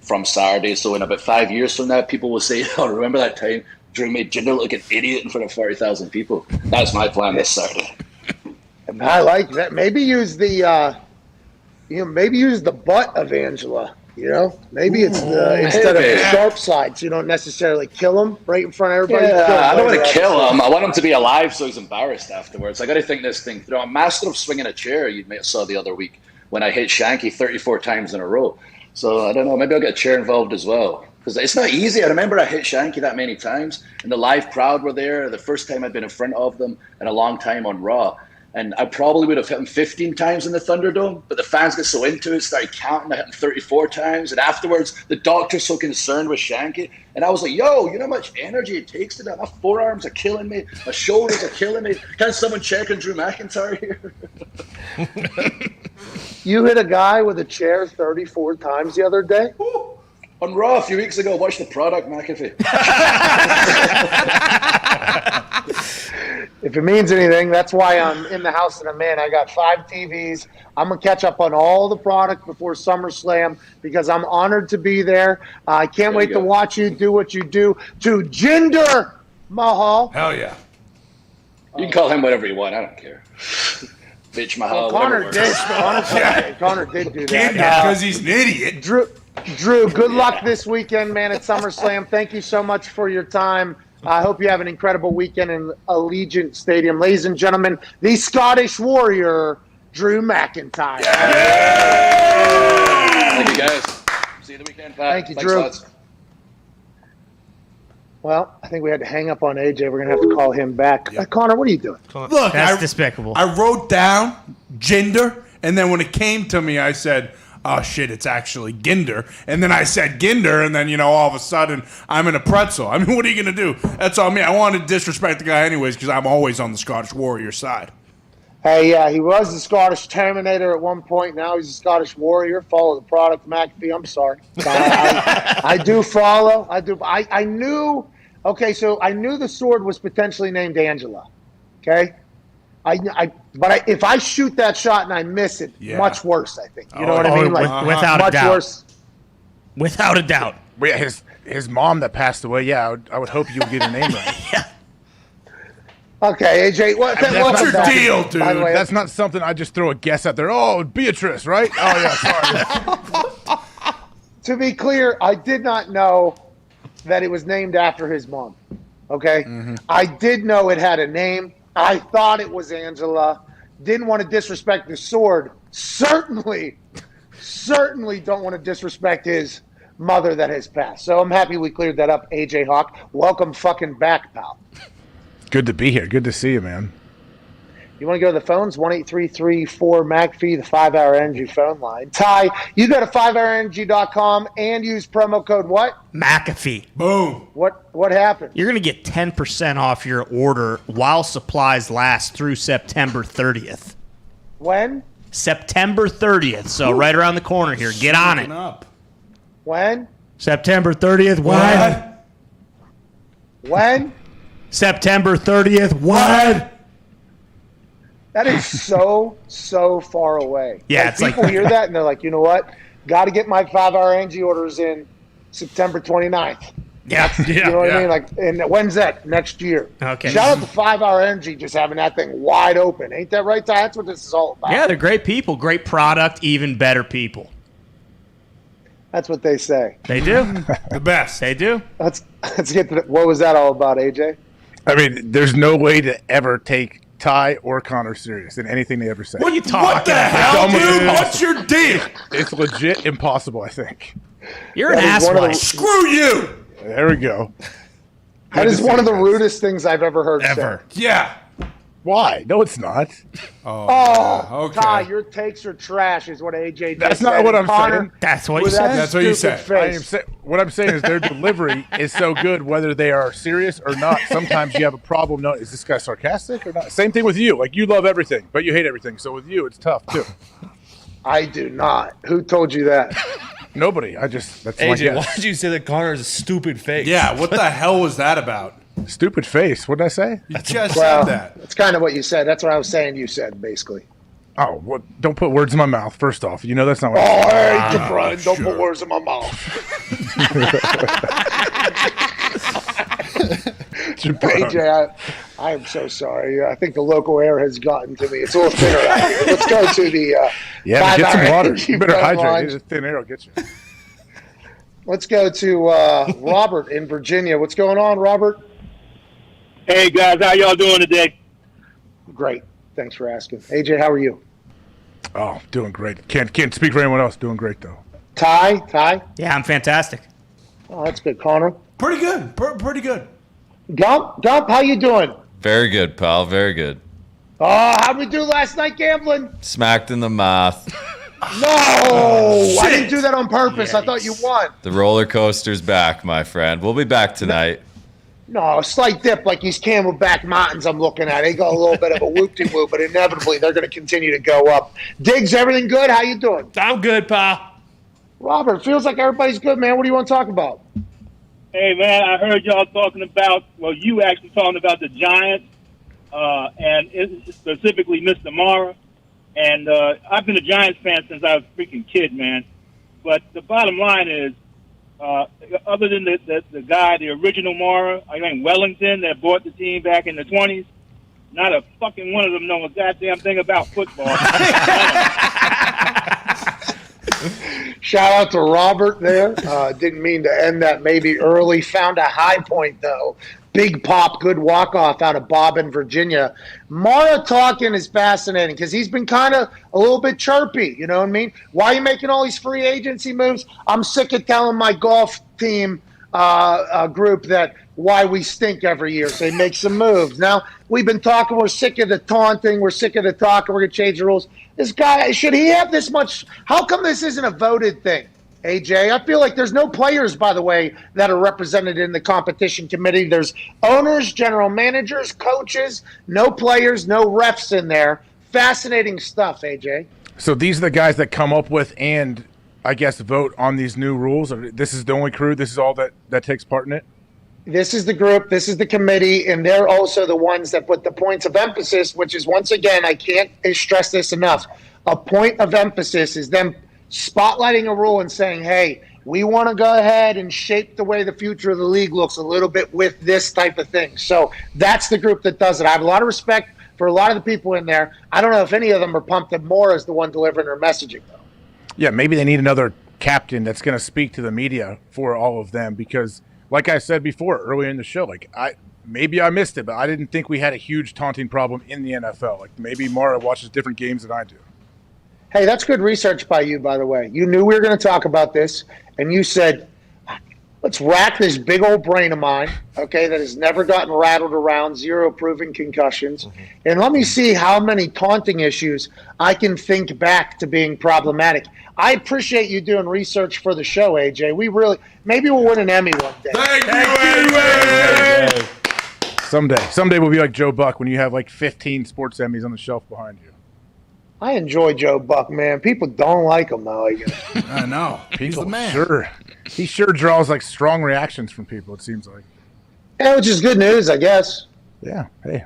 from Saturday. So in about 5 years from now, people will say, oh, remember that time Drew made Jinder look like an idiot in front of 40,000 people. That's my plan this Saturday. I like that. Maybe use the butt of Angela You know, maybe it's instead of the sharp side, so you don't necessarily kill him right in front of everybody. Yeah, I don't want to kill him. I want him to be alive so he's embarrassed afterwards. I got to think this thing through. I'm master of swinging a chair. You may have saw the other week when I hit Shanky 34 times in a row. So I don't know. Maybe I'll get a chair involved as well. Because it's not easy. I remember I hit Shanky that many times, and the live crowd were there. The first time I'd been in front of them in a long time on Raw. And I probably would have hit him 15 times in the Thunderdome, but the fans got so into it, started counting. I hit him 34 times. And afterwards, the doctor's so concerned with Shanky. And I was like, yo, you know how much energy it takes to that? My forearms are killing me. My shoulders are killing me. Can someone check on Drew McIntyre here? You hit a guy with a chair 34 times the other day? On Raw a few weeks ago, watch the product, McAfee. If it means anything, that's why I'm in the house of a man. I got 5 TVs. I'm going to catch up on all the product before SummerSlam because I'm honored to be there. I can't wait to watch you do what you do to Jinder Mahal. Hell yeah. You can call him whatever you want. I don't care. Bitch Mahal. Well, Connor did. Connor did do that. Because he's an idiot. Drew, good luck this weekend, man, at SummerSlam. Thank you so much for your time. I hope you have an incredible weekend in Allegiant Stadium. Ladies and gentlemen, the Scottish Warrior, Drew McIntyre. Thank you, guys. See you the weekend. Thank you, Drew. Lots. Well, I think we had to hang up on AJ. We're going to have to call him back. Connor, what are you doing? Look, That's despicable. I wrote down Jinder, and then when it came to me, I said, oh, shit, it's actually Ginder. And then I said Ginder, and then, all of a sudden, I'm in a pretzel. I mean, what are you going to do? That's on me. I wanted to disrespect the guy anyways because I'm always on the Scottish Warrior side. Hey, yeah, he was the Scottish Terminator at one point. Now he's a Scottish Warrior. Follow the product, McAfee. I'm sorry. I do follow. I knew. Okay, so I knew the sword was potentially named Angela. Okay? But if I shoot that shot and I miss it, much worse, I think. You know what I mean? Like, without much a doubt. worse. Without a doubt. Well, yeah, his mom that passed away, I would hope you would get her name right. Okay, AJ, what's your deal, dude? By the way, That's not something I just throw a guess out there. Oh, Beatrice, right? Oh, yeah, sorry. to be clear, I did not know that it was named after his mom. Okay? Mm-hmm. I did know it had a name. I thought it was Angela. Didn't want to disrespect the sword. Certainly don't want to disrespect his mother that has passed. So I'm happy we cleared that up, AJ Hawk. Welcome fucking back, pal. Good to be here. Good to see you, man. You want to go to the phones? 1-833-4-MACFEE, the 5-Hour Energy phone line. Ty, you go to 5hourenergy.com and use promo code what? McAfee. Boom. What happened? You're going to get 10% off your order while supplies last through September 30th. When? September 30th. So right around the corner here. Get on it. When? September 30th. When? September 30th. What? That is so far away. Yeah, like, it's like people hear that and they're like, you know what? Got to get my 5-Hour Energy orders in September 29th. Yeah. You know what I mean? Like, and when's that? Next year. Okay. Shout out to 5-Hour Energy just having that thing wide open. Ain't that right, Ty? That's what this is all about. Yeah, they're great people. Great product. Even better people. That's what they say. They do. The best. They do. Let's get to what was that all about, AJ? I mean, there's no way to ever take Ty or Connor serious in anything they ever say. What are you talking What the hell, dude? What's your deal? It's legit impossible, I think. You're an asswipe. Screw you. There we go. That is one of the rudest things I've ever heard said. Yeah. Why? No, it's not. Oh, okay. Ty, your takes are trash is what AJ That's just not said. what I'm Connor, saying. That's what you with said. that That's what you stupid said. face. What I'm saying is their delivery is so good, whether they are serious or not. Sometimes you have a problem knowing, is this guy sarcastic or not? Same thing with you. Like, you love everything, but you hate everything. So with you, it's tough, too. I do not. Who told you that? Nobody. That's my AJ, guess. why did you say that Connor is a stupid face? Yeah, what the hell was that about? Stupid face. What did I say? You just Well, said that. that's kind of what you said. That's what I was saying you said, basically. Oh, what? Don't put words in my mouth, first off. You know that's not what Oh, I hey, Brian, don't put words in my mouth. AJ, I am so sorry. I think the local air has gotten to me. It's a little thinner out here. Let's go to the Yeah, but get some 5-Hour water. Energy You better phone hydrate. lines. It's thin air will get you. Let's go to Robert in Virginia. What's going on, Robert? Hey, guys. How y'all doing today? Great. Thanks for asking. AJ, how are you? Oh, doing great. Can't speak for anyone else. Doing great, though. Ty? Yeah, I'm fantastic. Oh, that's good. Connor? Pretty good. Pretty good. Gump, how you doing? Very good, pal. Very good. Oh, how'd we do last night gambling? Smacked in the mouth. No! I didn't do that on purpose. I thought you won. The roller coaster's back, my friend. We'll be back tonight. No, a slight dip like these Camelback Mountains I'm looking at. They got a little bit of a whoop-de-whoop, but inevitably they're going to continue to go up. Diggs, everything good? How you doing? I'm good, pal. Robert, feels like everybody's good, man. What do you want to talk about? Hey, man, I heard y'all talking about, well, you actually talking about the Giants, and specifically Mr. Mara. And I've been a Giants fan since I was a freaking kid, man. But the bottom line is, other than the guy, the original Mara, I think Wellington, that bought the team back in the 20s, not a fucking one of them know a goddamn thing about football. Shout out to Robert there. Didn't mean to end that maybe early. Found a high point, though. Big pop, good walk-off out of Bob in Virginia. Mara talking is fascinating because he's been kind of a little bit chirpy, you know what I mean? Why are you making all these free agency moves? I'm sick of telling my golf team group that why we stink every year, so they make some moves. Now, we've been talking, we're sick of the taunting, we're sick of the talking, we're going to change the rules. This guy, should he have this much? How come this isn't a voted thing? AJ, I feel like there's no players, by the way, that are represented in the competition committee. There's owners, general managers, coaches, no players, no refs in there. Fascinating stuff, AJ. So these are the guys that come up with and, I guess, vote on these new rules? This is the only crew? This is all that takes part in it? This is the group, this is the committee, and they're also the ones that put the points of emphasis, which is, once again, I can't stress this enough. A point of emphasis is them spotlighting a rule and saying, hey, we want to go ahead and shape the way the future of the league looks a little bit with this type of thing. So that's the group that does it. I have a lot of respect for a lot of the people in there. I don't know if any of them are pumped that Moore is the one delivering their messaging, though. Yeah, maybe they need another captain that's going to speak to the media for all of them because, like I said before earlier in the show, maybe I missed it, but I didn't think we had a huge taunting problem in the NFL. Like maybe Mara watches different games than I do. Hey, that's good research by you, by the way. You knew we were going to talk about this, and you said, let's rack this big old brain of mine, okay, that has never gotten rattled around, 0 proven concussions, and let me see how many taunting issues I can think back to being problematic. I appreciate you doing research for the show, AJ. Maybe we'll win an Emmy one day. Thank you, AJ! Someday we'll be like Joe Buck when you have like 15 sports Emmys on the shelf behind you. I enjoy Joe Buck, man. People don't like him, though, I guess. I know. He's the man. Sure. He sure draws like strong reactions from people, it seems like. Yeah, which is good news, I guess. Yeah. Hey.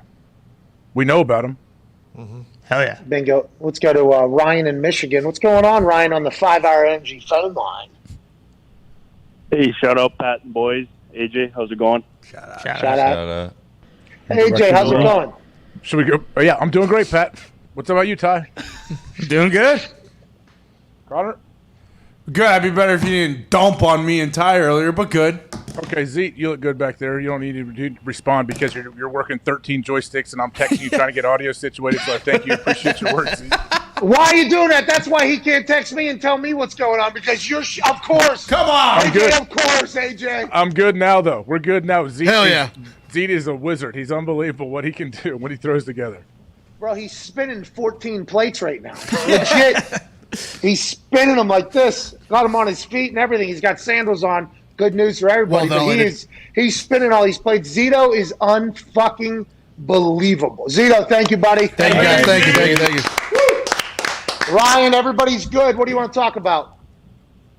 We know about him. Mm-hmm. Hell yeah. Bingo. Let's go to Ryan in Michigan. What's going on, Ryan, on the 5-hour energy phone line? Hey, shout out, Pat and boys. AJ, how's it going? Shout out. Hey, AJ, how's it going? Should we go? Oh, yeah, I'm doing great, Pat. What's about you, Ty? Doing good. Connor? Good. I'd be better if you didn't dump on me and Ty earlier, but good. Okay, Zeke, you look good back there. You don't need to respond because you're working 13 joysticks and I'm texting you trying to get audio situated, so I thank you. Appreciate your work, Zeke. Why are you doing that? That's why he can't text me and tell me what's going on because you're, of course. Come on. I'm good. Of course, AJ. I'm good now, though. We're good now. Zeke Hell yeah. Zeke is a wizard. He's unbelievable what he can do when he throws together. Bro, he's spinning 14 plates right now. Legit. He's spinning them like this. Got him on his feet and everything. He's got sandals on. Good news for everybody. Well done, but he's spinning all these plates. Zito is unfucking believable. Zito, thank you, buddy. Thank you, guys. Thank you. Ryan, everybody's good. What do you want to talk about?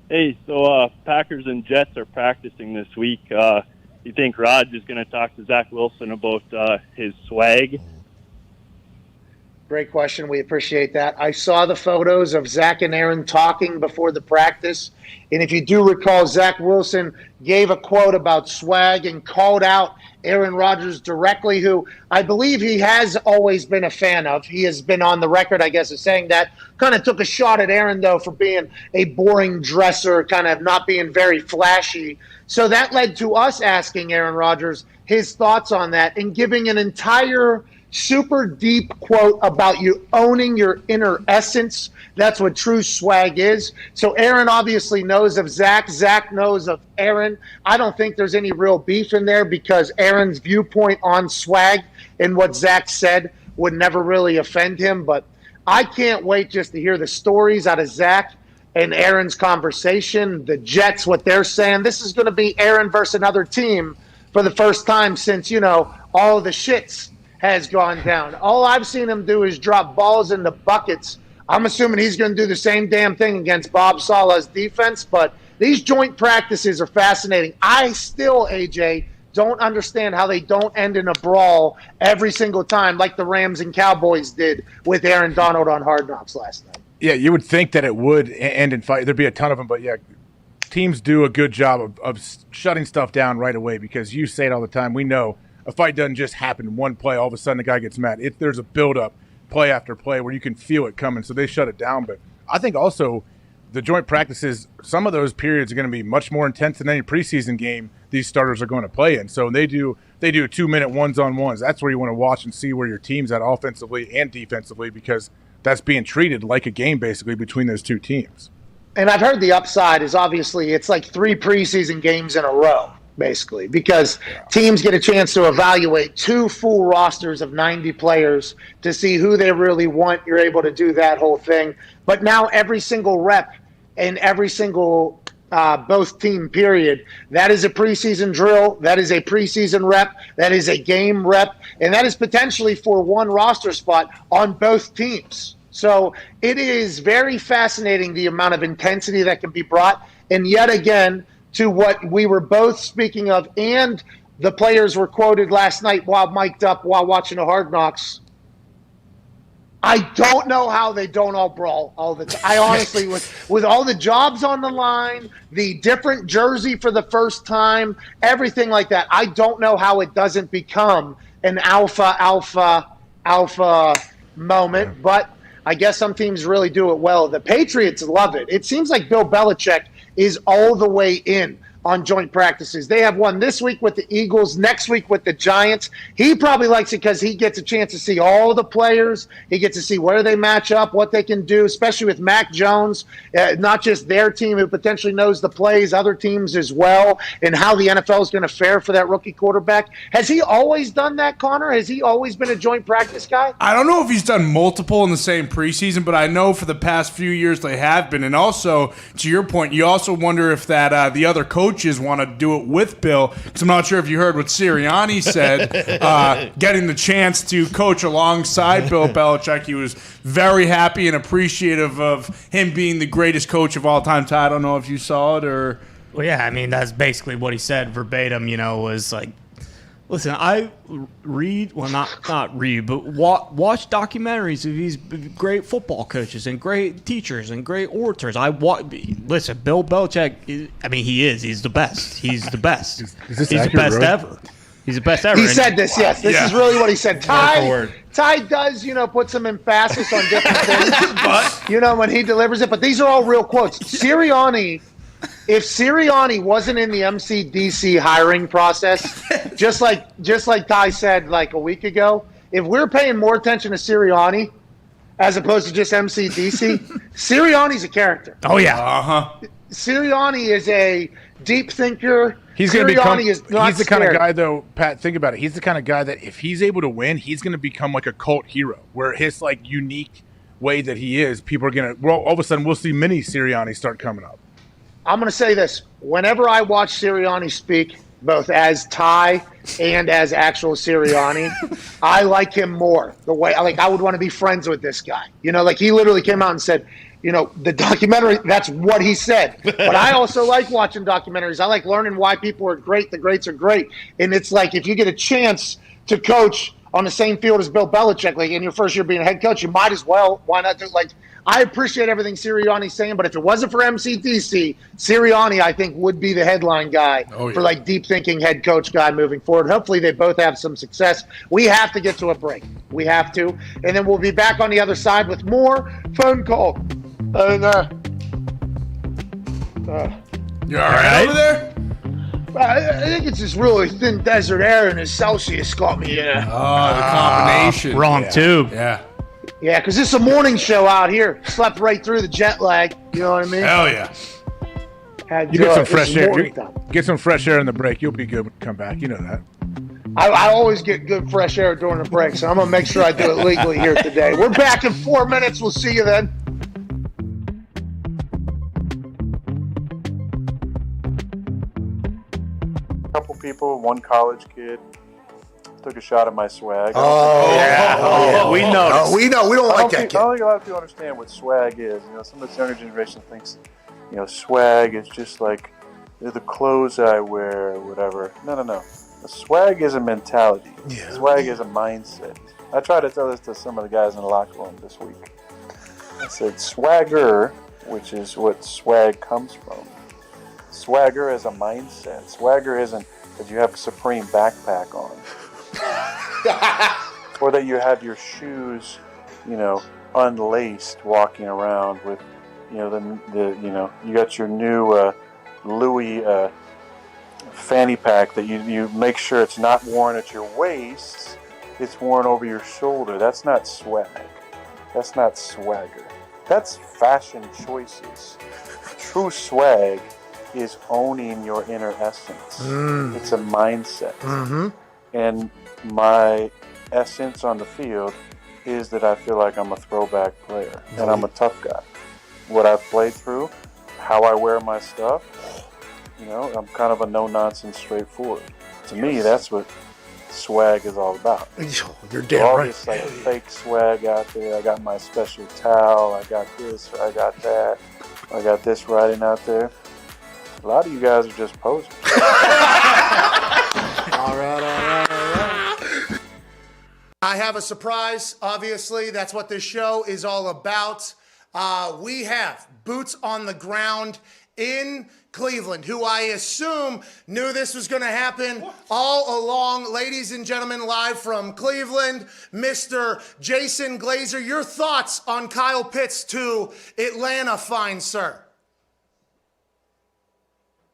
Hey, so Packers and Jets are practicing this week. You think Rod is going to talk to Zach Wilson about his swag? Great question. We appreciate that. I saw the photos of Zach and Aaron talking before the practice. And if you do recall, Zach Wilson gave a quote about swag and called out Aaron Rodgers directly, who I believe he has always been a fan of. He has been on the record, I guess, as saying that. Kind of took a shot at Aaron, though, for being a boring dresser, kind of not being very flashy. So that led to us asking Aaron Rodgers his thoughts on that and giving an entire super deep quote about you owning your inner essence. That's what true swag is. So Aaron obviously knows of Zach. Zach knows of Aaron. I don't think there's any real beef in there because Aaron's viewpoint on swag and what Zach said would never really offend him. But I can't wait just to hear the stories out of Zach and Aaron's conversation, the Jets, what they're saying. This is going to be Aaron versus another team for the first time since, all of the shits has gone down. All I've seen him do is drop balls into buckets. I'm assuming he's going to do the same damn thing against Bob Saleh's defense, but these joint practices are fascinating. I still, AJ, don't understand how they don't end in a brawl every single time like the Rams and Cowboys did with Aaron Donald on Hard Knocks last night. Yeah, you would think that it would end in fight. There'd be a ton of them, but yeah, teams do a good job of shutting stuff down right away because you say it all the time. We know a fight doesn't just happen in one play. All of a sudden, the guy gets mad. There's a build-up, play after play, where you can feel it coming, so they shut it down. But I think also the joint practices, some of those periods are going to be much more intense than any preseason game these starters are going to play in. So they do 2-minute ones-on-ones. That's where you want to watch and see where your team's at offensively and defensively because that's being treated like a game basically between those two teams. And I've heard the upside is obviously it's like 3 preseason games in a row, basically, because teams get a chance to evaluate 2 full rosters of 90 players to see who they really want. You're able to do that whole thing. But now every single rep and every single both team period, that is a preseason drill, that is a preseason rep, that is a game rep, and that is potentially for one roster spot on both teams. So it is very fascinating the amount of intensity that can be brought. And yet again, to what we were both speaking of, and the players were quoted last night while mic'd up while watching the Hard Knocks. I don't know how they don't all brawl all the time. I honestly, with all the jobs on the line, the different jersey for the first time, everything like that, I don't know how it doesn't become an alpha moment. But I guess some teams really do it well. The Patriots love it. It seems like Bill Belichick is all the way in on joint practices. They have one this week with the Eagles, next week with the Giants. He probably likes it because he gets a chance to see all the players. He gets to see where they match up, what they can do, especially with Mac Jones, not just their team who potentially knows the plays, other teams as well, and how the NFL is going to fare for that rookie quarterback. Has he always done that, Connor? Has he always been a joint practice guy? I don't know if he's done multiple in the same preseason, but I know for the past few years they have been. And also, to your point, you also wonder if that the other coaches want to do it with Bill, because I'm not sure if you heard what Sirianni said, getting the chance to coach alongside Bill Belichick. He was very happy and appreciative of him being the greatest coach of all time. Ty, I don't know if you saw it or... Well, yeah, I mean, that's basically what he said verbatim, was like, listen, I read, well, not read, but watch documentaries of these great football coaches and great teachers and great orators. Listen, Bill Belichick, he's the best. He's the best. Is this he's the best ever. He's the best ever. He said this, yes. This is really what he said. Ty does, put some emphasis on different things, but, when he delivers it. But these are all real quotes. Sirianni... If Sirianni wasn't in the MCDC hiring process, just like Ty said like a week ago, if we're paying more attention to Sirianni as opposed to just MCDC, Sirianni's a character. Oh yeah, Sirianni is a deep thinker. He's going to become. He's the kind of guy, though. Pat, think about it. He's the kind of guy that if he's able to win, he's going to become like a cult hero, where his unique way that he is, people are going to. Well, all of a sudden, we'll see many Sirianni start coming up. I'm going to say this. Whenever I watch Sirianni speak, both as Ty and as actual Sirianni, I like him more. The way I would want to be friends with this guy. He literally came out and said, the documentary, that's what he said. But I also like watching documentaries. I like learning why people are great. The greats are great. And it's like if you get a chance to coach on the same field as Bill Belichick, like in your first year being a head coach, you might as well. Why not do like? I appreciate everything Sirianni's saying, but if it wasn't for MCDC, Sirianni, I think, would be the headline guy for like deep thinking head coach guy moving forward. Hopefully they both have some success. We have to get to a break. We have to. And then we'll be back on the other side with more phone call. And you all right over there? I think it's this really thin desert air and the Celsius got me. The combination. Wrong tube. Yeah. Yeah, because it's a morning show out here. Slept right through the jet lag. You know what I mean? Hell yeah. You get some fresh air. Get some fresh air in the break. You'll be good when you come back. You know that. I always get good fresh air during the break, so I'm going to make sure I do it legally here today. We're back in 4 minutes. We'll see you then. Couple people, one college kid, took a shot at my swag. We noticed. We know. We don't like that I kid. don't think a lot of people understand what swag is. You know, some of this younger generation thinks, you know, swag is just like the clothes I wear or whatever. No. The swag is a mentality. Yeah. Swag is a mindset. I tried to tell this to some of the guys in the locker room this week. I said swagger, which is what swag comes from. Swagger is a mindset. Swagger isn't that you have a Supreme backpack on. Or that you have your shoes, you know, unlaced walking around with, you know, you got your new Louis fanny pack that you make sure it's not worn at your waist, it's worn over your shoulder. That's not swag. That's not swagger. That's fashion choices. True swag is owning your inner essence. It's a mindset. And my essence on the field is that I feel like I'm a throwback player and I'm a tough guy. What I've played through, how I wear my stuff, you know, I'm kind of a no-nonsense straightforward. To me, that's what swag is all about. You're damn all right. this like fake swag out there. I got my special towel. I got this. I got that. I got this writing out there. A lot of you guys are just posing. All right. I have a surprise, obviously. That's what this show is all about. We have boots on the ground in Cleveland, who I assume knew this was going to happen all along. Ladies and gentlemen, live from Cleveland, Mr. Jason Glazer. Your thoughts on Kyle Pitts to Atlanta, fine sir?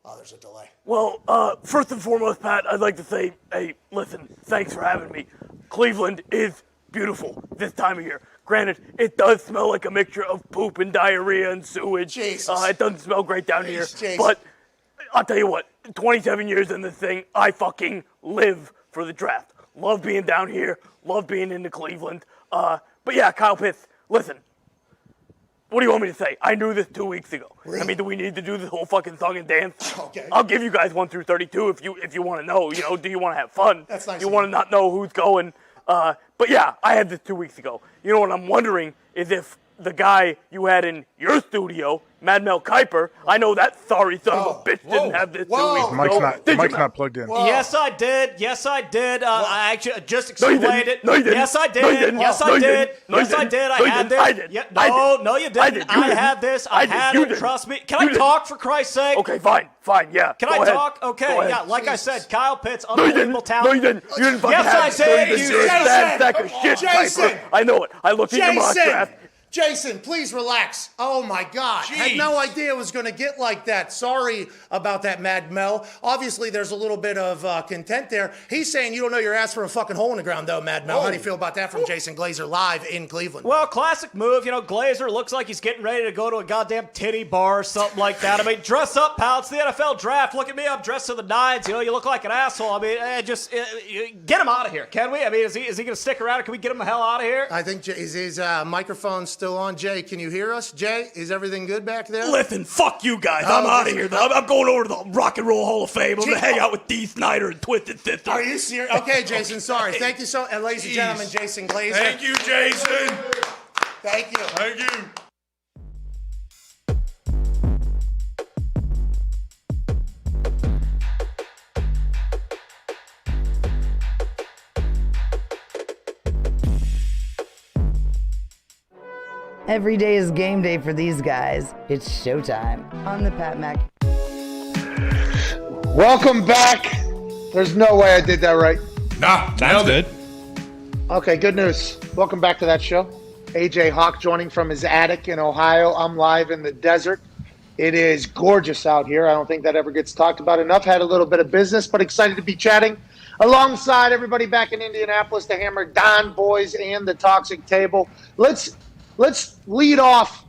Oh, there's a delay. Well, first and foremost, Pat, I'd like to say, hey, listen, thanks for having me. Cleveland is beautiful this time of year. Granted, it does smell like a mixture of poop and diarrhea and sewage. Jesus. It doesn't smell great down here. Jesus. But I'll tell you what, 27 years in this thing, I fucking live for the draft. Love being down here. Love being into Cleveland. But yeah, Kyle Pitts, listen. What do you want me to say? I knew this 2 weeks ago. Really? I mean, do we need to do this whole fucking song and dance? Okay. I'll give you guys 1 through 32 if you want to know. You know, do you want to have fun? That's nice. You want to not know who's going? But yeah, I had this 2 weeks ago. You know what I'm wondering is if the guy you had in your studio, Mad Mel Kiper, I know that sorry son of a bitch didn't have this 2 weeks ago. Mike's not plugged in. Yes, I did. I actually just explained it. No, you didn't. Yes, I did. No, you didn't. Yes, No, I you did. didn't. No, you Yes, I didn't. did. No, I you had didn't. this. I did. Yeah, I no, did. no, you I didn't. did. You I didn't. had this. I I did. had You it. didn't. Trust me. Can You I didn't. talk for Christ's sake? Okay, fine, yeah. Can Go I ahead. talk? Okay, Go ahead. yeah. Like I said, Kyle Pitts, No, you didn't. unbelievable talent. No, you didn't. You didn't fucking Yes, have I it. No, did. you didn't. You're a bad sack of shit, Jason. Kiper. I know it. I looked at your mock draft. Jason, please relax. Oh my God. Had no idea it was going to get like that. Sorry about that, Mad Mel. Obviously, there's a little bit of content there. He's saying you don't know your ass for a fucking hole in the ground, though, Mad Mel. How do you feel about that from Jason Glazer live in Cleveland? Well, classic move. You know, Glazer looks like he's getting ready to go to a goddamn titty bar or something like that. I mean, dress up, pal. It's the NFL draft. Look at me. I'm dressed to the nines. You know, you look like an asshole. I mean, get him out of here, can we? I mean, is he going to stick around? Or can we get him the hell out of here? I think is his microphone still on? Jay, can you hear us? Jay, is everything good back there? Listen, fuck you guys. I'm out of here. I'm going over to the Rock and Roll Hall of Fame. I'm going to hang out with Dee Snider and Twisted Sister. Are you serious? Okay, Jason, sorry. Thank you so much. And ladies and gentlemen, Jason Glazer. Thank you, Jason. Thank you. Thank you. Every day is game day for these guys. It's showtime on the Pat Mac. Welcome back. There's no way I did that right. Nah, Sounds good. Okay, good news. Welcome back to that show. AJ Hawk joining from his attic in Ohio. I'm live in the desert. It is gorgeous out here. I don't think that ever gets talked about enough. Had a little bit of business, but excited to be chatting alongside everybody back in Indianapolis, the Hammer Dahn boys and the Toxic Table. Let's lead off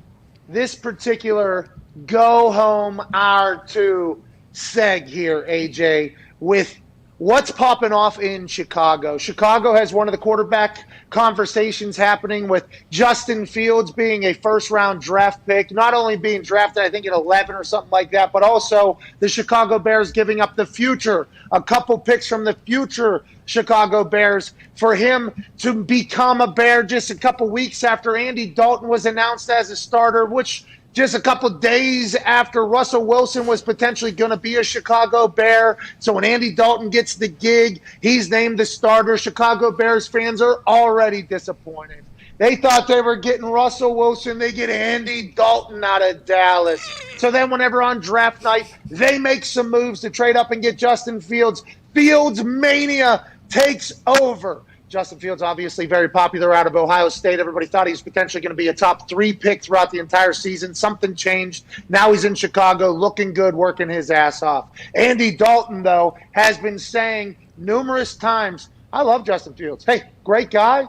this particular Go Home R2 seg here, AJ, with what's popping off in Chicago. Chicago has one of the quarterback conversations happening with Justin Fields being a first-round draft pick, not only being drafted, I think, at 11 or something like that, but also the Chicago Bears giving up the future, a couple picks from the future Chicago Bears for him to become a Bear just a couple weeks after Andy Dalton was announced as a starter, which just a couple days after Russell Wilson was potentially going to be a Chicago Bear. So when Andy Dalton gets the gig, he's named the starter. Chicago Bears fans are already disappointed. They thought they were getting Russell Wilson. They get Andy Dalton out of Dallas. So then whenever on draft night, they make some moves to trade up and get Justin Fields. Fields mania takes over. Justin Fields, obviously very popular out of Ohio State. Everybody thought he was potentially going to be a top 3 pick throughout the entire season. Something changed. Now he's in Chicago, looking good, working his ass off. Andy Dalton, though, has been saying numerous times, I love Justin Fields. Hey, great guy.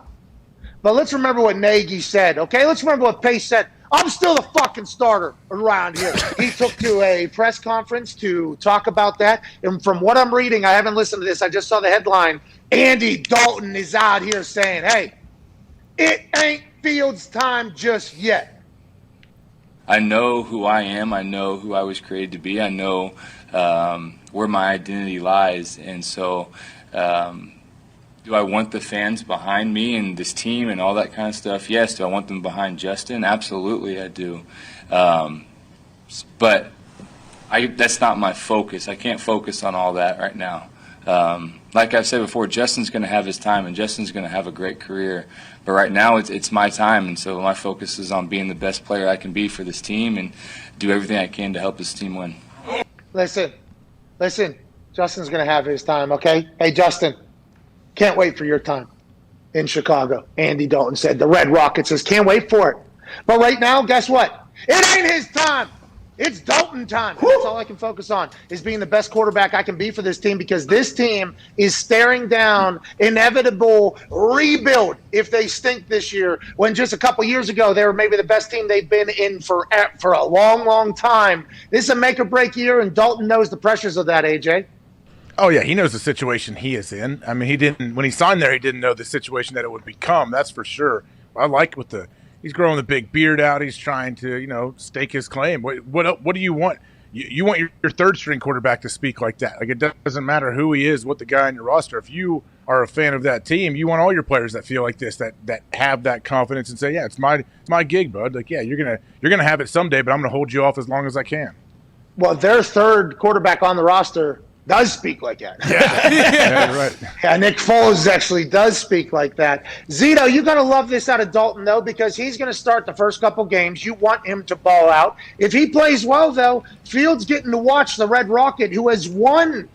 But let's remember what Nagy said, okay? Let's remember what Pace said. I'm still the fucking starter around here. He took to a press conference to talk about that. And from what I'm reading, I haven't listened to this. I just saw the headline. Andy Dalton is out here saying, hey, it ain't Fields' time just yet. I know who I am. I know who I was created to be. I know where my identity lies. And so do I want the fans behind me and this team and all that kind of stuff? Yes. Do I want them behind Justin? Absolutely, I do. But that's not my focus. I can't focus on all that right now. Like I've said before, Justin's going to have his time, and Justin's going to have a great career. But right now, it's my time, and so my focus is on being the best player I can be for this team and do everything I can to help this team win. Listen. Justin's going to have his time, okay? Hey, Justin, can't wait for your time in Chicago. Andy Dalton said. The Red Rocket says, can't wait for it. But right now, guess what? It ain't his time. It's Dalton time. That's all I can focus on is being the best quarterback I can be for this team because this team is staring down inevitable rebuild if they stink this year when just a couple years ago they were maybe the best team they've been in for a long, long time. This is a make-or-break year, and Dalton knows the pressures of that, AJ. Oh, yeah, he knows the situation he is in. I mean, when he signed there, he didn't know the situation that it would become, that's for sure. I like he's growing the big beard out. He's trying to, stake his claim. What do you want? You want your third string quarterback to speak like that. Like, it doesn't matter who he is, what the guy on your roster. If you are a fan of that team, you want all your players that feel like this, that have that confidence and say, yeah, it's my gig, bud. Like, yeah, you're gonna have it someday, but I'm gonna hold you off as long as I can. Well, their third quarterback on the roster does speak like that. Yeah, right. Yeah, Nick Foles actually does speak like that. Zito, you got to love this out of Dalton, though, because he's going to start the first couple games. You want him to ball out. If he plays well, though, Fields getting to watch the Red Rocket, who has won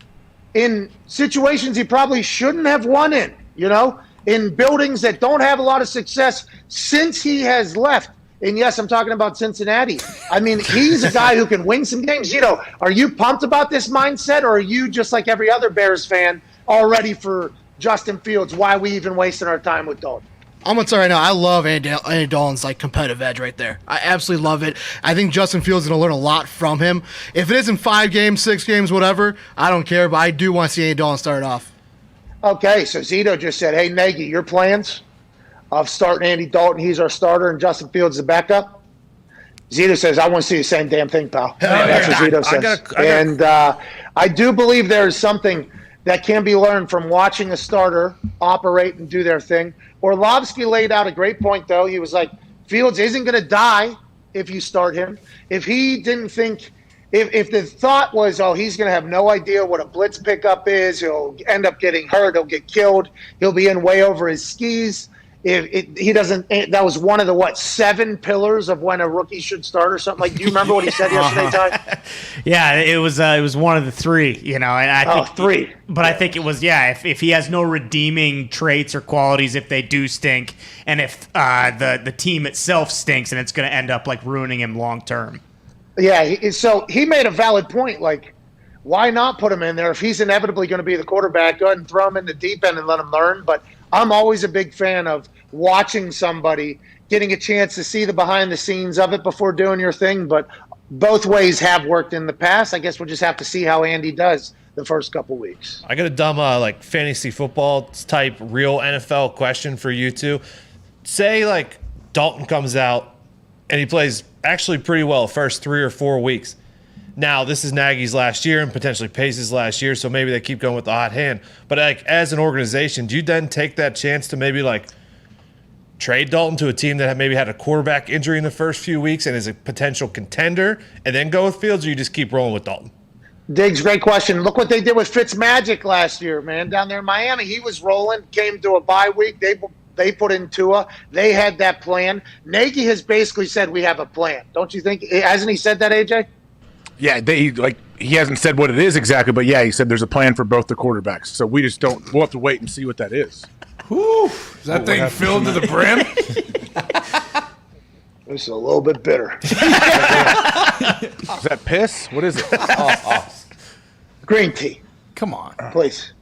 in situations he probably shouldn't have won in buildings that don't have a lot of success since he has left. And yes, I'm talking about Cincinnati. I mean, he's a guy who can win some games. Are you pumped about this mindset, or are you just like every other Bears fan all ready for Justin Fields? Why are we even wasting our time with Dalton? I'm going to tell you right now, I love Andy Dalton's competitive edge right there. I absolutely love it. I think Justin Fields is going to learn a lot from him. If it isn't 5 games, 6 games, whatever, I don't care, but I do want to see Andy Dalton start off. Okay, so Zito just said, hey, Nagy, your plans of starting Andy Dalton, he's our starter, and Justin Fields the backup? Zito says, I want to see the same damn thing, pal. That's what Zito says. I do believe there is something that can be learned from watching a starter operate and do their thing. Orlovsky laid out a great point, though. He was like, Fields isn't going to die if you start him. If he didn't think – if the thought was, he's going to have no idea what a blitz pickup is, he'll end up getting hurt, he'll get killed, he'll be in way over his skis. he doesn't. That was one of the 7 pillars of when a rookie should start or something. Like, do you remember what he said yesterday, Ty? Yeah, it was one of the 3, and I think 3. But I think it was if he has no redeeming traits or qualities, if they do stink, and if the team itself stinks, and it's going to end up like ruining him long term. Yeah, so he made a valid point. Like, why not put him in there if he's inevitably going to be the quarterback? Go ahead and throw him in the deep end and let him learn. But I'm always a big fan of watching somebody, getting a chance to see the behind the scenes of it before doing your thing. But both ways have worked in the past. I guess we'll just have to see how Andy does the first couple weeks. I got a dumb like fantasy football type real NFL question for you two. Say like Dalton comes out and he plays actually pretty well first 3 or 4 weeks. Now, this is Nagy's last year and potentially Pace's last year, so maybe they keep going with the hot hand. But like as an organization, do you then take that chance to maybe like trade Dalton to a team that maybe had a quarterback injury in the first few weeks and is a potential contender and then go with Fields, or you just keep rolling with Dalton? Diggs, great question. Look what they did with Fitzmagic last year, man, down there in Miami. He was rolling, came to a bye week. They put in Tua. They had that plan. Nagy has basically said we have a plan. Don't you think? Hasn't he said that, AJ? Yeah, he hasn't said what it is exactly, but yeah, he said there's a plan for both the quarterbacks. So we just we'll have to wait and see what that is. Whew, is that thing filled to the brim? It's a little bit bitter. Is that piss? What is it? Green tea. Come on. Please.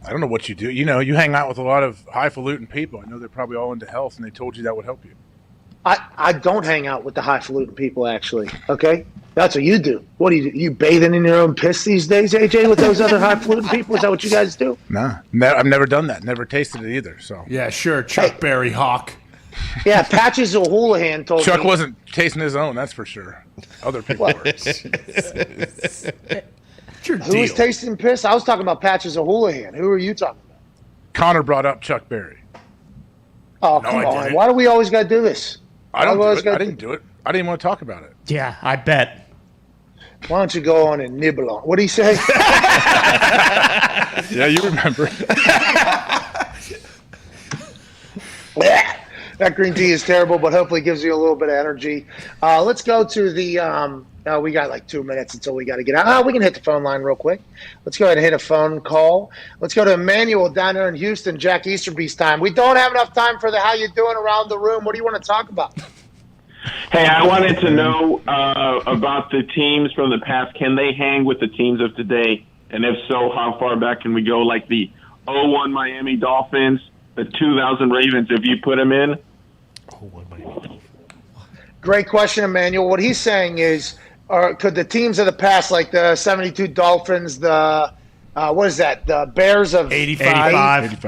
I don't know what you do. You hang out with a lot of highfalutin people. I know they're probably all into health, and they told you that would help you. I don't hang out with the highfalutin people, actually. Okay? That's what you do. What do? You bathing in your own piss these days, AJ, with those other highfalutin people? Is that what you guys do? Nah, I've never done that. Never tasted it either. So yeah, sure, Chuck Berry Hawk. Yeah, Patches O'Houlihan told Chuck me. wasn't tasting his own, that's for sure. Other people were. Who was tasting piss? I was talking about Patches O'Houlihan. Who are you talking about? Connor brought up Chuck Berry. Oh, come on. Why do we always got to do this? I didn't do it. I didn't even want to talk about it. Yeah, I bet. Why don't you go on and nibble on? What did he say? Yeah, you remember. That green tea is terrible, but hopefully gives you a little bit of energy. Let's go to the we got like 2 minutes until we got to get out. We can hit the phone line real quick. Let's go ahead and hit a phone call. Let's go to Emmanuel down there in Houston, Jack Easterby's time. We don't have enough time for the how you doing around the room. What do you want to talk about? Hey, I wanted to know about the teams from the past. Can they hang with the teams of today? And if so, how far back can we go? Like the 01 Miami Dolphins, the 2000 Ravens, if you put them in? Great question, Emmanuel. What he's saying is, could the teams of the past, like the 72 Dolphins, the what is that? The Bears of 85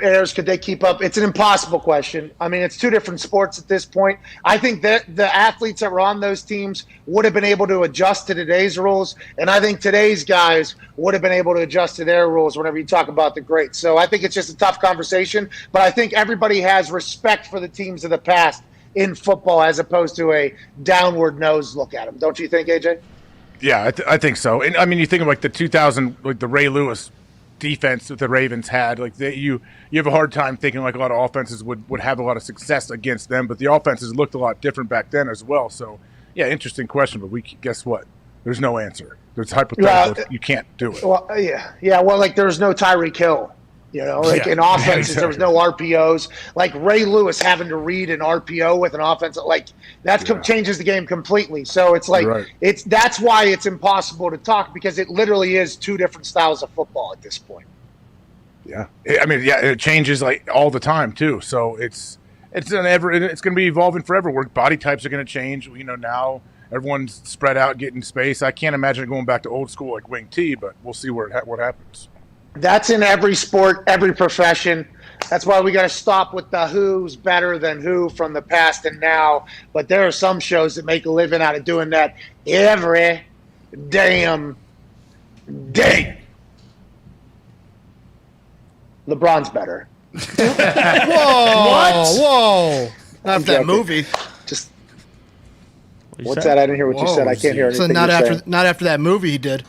Bears, could they keep up? It's an impossible question. I mean, it's two different sports at this point. I think that the athletes that were on those teams would have been able to adjust to today's rules, and I think today's guys would have been able to adjust to their rules whenever you talk about the greats. So I think it's just a tough conversation, but I think everybody has respect for the teams of the past in football as opposed to a downward nose look at them. Don't you think, AJ? Yeah, I think so. And I mean, you think of like the 2000, like the Ray Lewis defense that the Ravens had. Like you have a hard time thinking like a lot of offenses would have a lot of success against them. But the offenses looked a lot different back then as well. So yeah, interesting question. But guess what? There's no answer. There's hypothetical. You can't do it. Well, yeah. Well, like there's no Tyreek Hill. In offenses, there was no RPOs. Like Ray Lewis having to read an RPO with an offense, like that changes the game completely. So it's like that's why it's impossible to talk, because it literally is two different styles of football at this point. Yeah, I mean, it changes like all the time too. So it's going to be evolving forever. Where body types are going to change. Now everyone's spread out, getting space. I can't imagine going back to old school like wing T, but we'll see what happens. That's in every sport, every profession. That's why we got to stop with the who's better than who from the past and now. But there are some shows that make a living out of doing that every damn day. LeBron's better. Whoa. Not that movie. Just what's that? I didn't hear what you said. I can't hear anything. So not after that movie he did.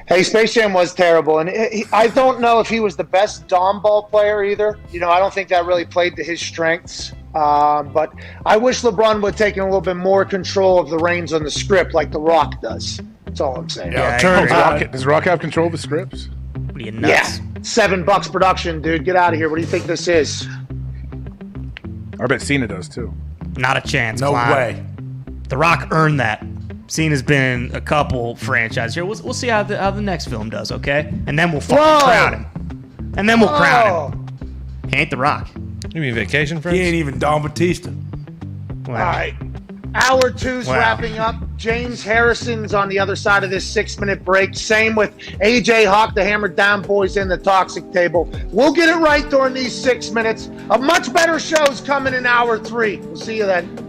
Hey, Space Jam was terrible, and I don't know if he was the best Dahn ball player either. You know, I don't think that really played to his strengths. But I wish LeBron would have taken a little bit more control of the reins on the script like The Rock does. That's all I'm saying. Does Rock have control of the scripts? What are you nuts? Yeah, $7 production, dude. Get out of here. What do you think this is? I bet Cena does too. Not a chance. No Klein. way. The Rock earned that. Cena's been in a couple franchises here. We'll see how the next film does, okay? And then we'll fucking crown him. And then we'll crown him. He ain't The Rock. You mean Vacation Friends? He ain't even Don Batista. All right. Hour two's wrapping up. James Harrison's on the other side of this 6-minute break. Same with AJ Hawk, the Hammered Down Boys, in the Toxic Table. We'll get it right during these 6 minutes. A much better show's coming in hour 3. We'll see you then.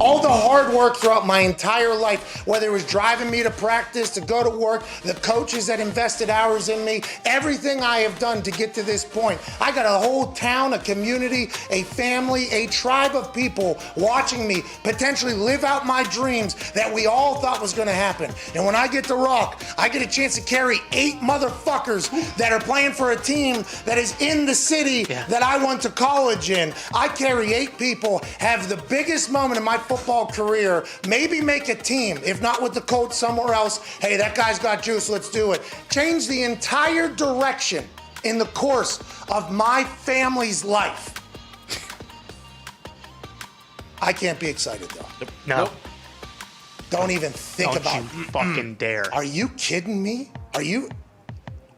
All the hard work throughout my entire life, whether it was driving me to practice, to go to work, the coaches that invested hours in me, everything I have done to get to this point. I got a whole town, a community, a family, a tribe of people watching me potentially live out my dreams that we all thought was going to happen. And when I get to Rock, I get a chance to carry 8 motherfuckers that are playing for a team that is in the city that I went to college in. I carry 8 people, have the biggest moment in my football career, maybe make a team, if not with the coach somewhere else. Hey, that guy's got juice, let's do it. Change the entire direction in the course of my family's life. I can't be excited though. No. Don't even think about it. Don't you fucking dare. Are you kidding me?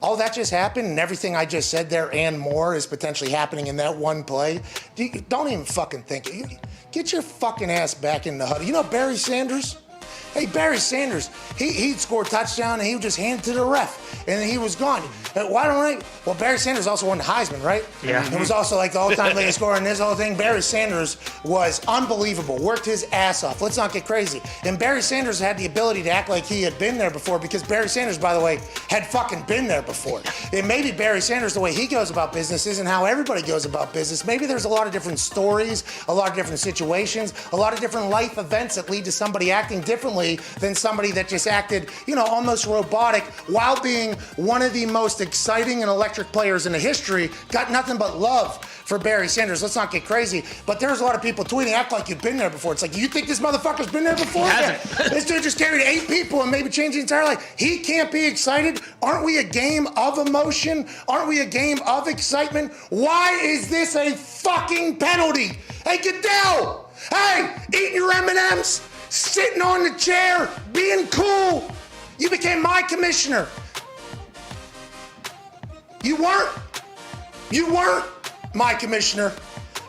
All that just happened and everything I just said there and more is potentially happening in that one play? Don't even fucking think it. Get your fucking ass back in the huddle. You know Barry Sanders? Hey, Barry Sanders, he'd score a touchdown and he would just hand it to the ref and then he was gone. Why don't I? Well, Barry Sanders also won the Heisman, right? Yeah. It was also like the all-time leading scorer in this whole thing. Barry Sanders was unbelievable, worked his ass off. Let's not get crazy. And Barry Sanders had the ability to act like he had been there before because Barry Sanders, by the way, had fucking been there before. And maybe Barry Sanders, the way he goes about business isn't how everybody goes about business. Maybe there's a lot of different stories, a lot of different situations, a lot of different life events that lead to somebody acting differently than somebody that just acted, almost robotic while being one of the most exciting and electric players in the history. Got nothing but love for Barry Sanders. Let's not get crazy. But there's a lot of people tweeting, act like you've been there before. It's like, you think this motherfucker's been there before? Yeah. This dude just carried 8 people and maybe changed the entire life. He can't be excited. Aren't we a game of emotion? Aren't we a game of excitement? Why is this a fucking penalty? Hey, Goodell! Hey, eating your M&Ms, sitting on the chair, being cool. You became my commissioner. You weren't my commissioner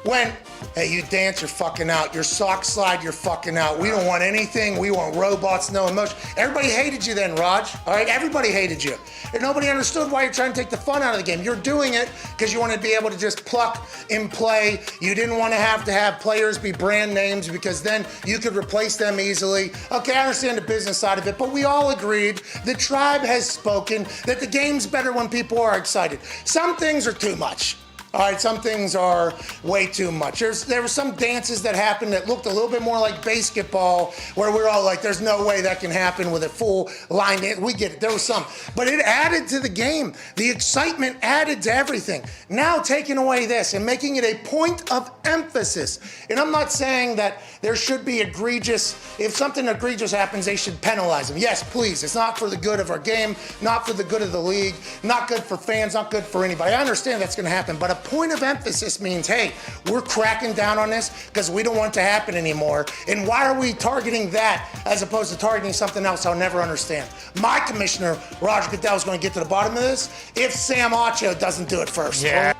when, hey, you dance, you're fucking out. Your sock slide, you're fucking out. We don't want anything. We want robots, no emotion. Everybody hated you then, Raj. All right, everybody hated you. And nobody understood why you're trying to take the fun out of the game. You're doing it because you want to be able to just pluck and play. You didn't want to have players be brand names because then you could replace them easily. Okay, I understand the business side of it, but we all agreed, the tribe has spoken, that the game's better when people are excited. Some things are too much. All right, some things are way too much. There were some dances that happened that looked a little bit more like basketball, where we're all like, there's no way that can happen with a full line dance. We get it. There was some. But it added to the game. The excitement added to everything. Now taking away this and making it a point of emphasis. And I'm not saying that there should be if something egregious happens, they should penalize them. Yes, please. It's not for the good of our game, not for the good of the league, not good for fans, not good for anybody. I understand that's going to happen, but a point of emphasis means, hey, we're cracking down on this because we don't want it to happen anymore. And why are we targeting that as opposed to targeting something else I'll never understand? My commissioner, Roger Goodell, is going to get to the bottom of this if Sam Acho doesn't do it first. Yeah.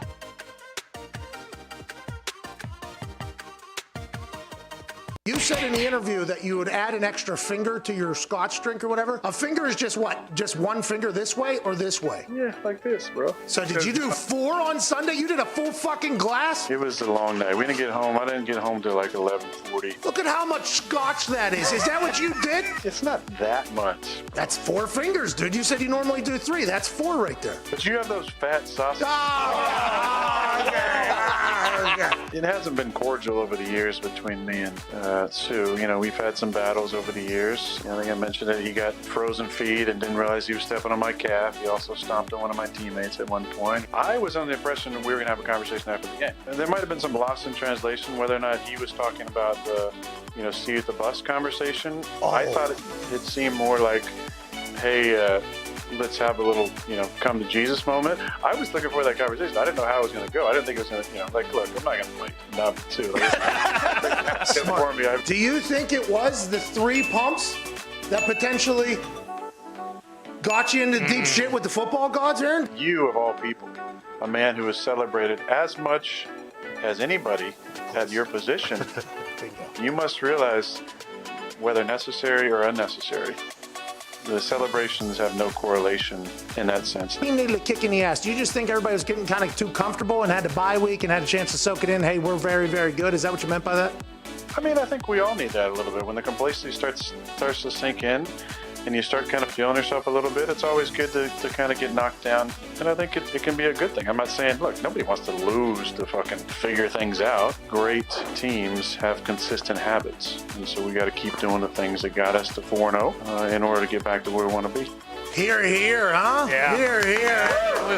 You said in the interview that you would add an extra finger to your scotch drink or whatever. A finger is just what? Just one finger this way or this way? Yeah, like this, bro. So did you do 4 on Sunday? You did a full fucking glass? It was a long night. We didn't get home. I didn't get home till like 11:40. Look at how much scotch that is. Is that what you did? It's not that much. That's 4 fingers, dude. You said you normally do 3. That's 4 right there. But you have those fat sausages. It hasn't been cordial over the years between me and Sue. You know, we've had some battles over the years. I think I mentioned that he got frozen feet and didn't realize he was stepping on my calf. He also stomped on one of my teammates at one point. I was under the impression that we were going to have a conversation after the game. And there might have been some loss in translation, whether or not he was talking about the, see you at the bus conversation. I thought it seemed more like, hey, let's have a little, come to Jesus moment. I was looking for that conversation. I didn't know how it was going to go. I didn't think it was going to, look, I'm not going to play number two. Do you think it was the 3 pumps that potentially got you into deep shit with the football gods, Aaron? You, of all people, a man who is celebrated as much as anybody at your position, you must realize, whether necessary or unnecessary, the celebrations have no correlation in that sense. You needed a kick in the ass. Do you just think everybody was getting kind of too comfortable and had a bye week and had a chance to soak it in? Hey, we're very, very good. Is that what you meant by that? I mean, I think we all need that a little bit. When the complacency starts to sink in and you start kind of feeling yourself a little bit, it's always good to kind of get knocked down. And I think it can be a good thing. I'm not saying, look, nobody wants to lose to fucking figure things out. Great teams have consistent habits. And so we got to keep doing the things that got us to 4-0 in order to get back to where we want to be. Here, huh? Yeah. Here.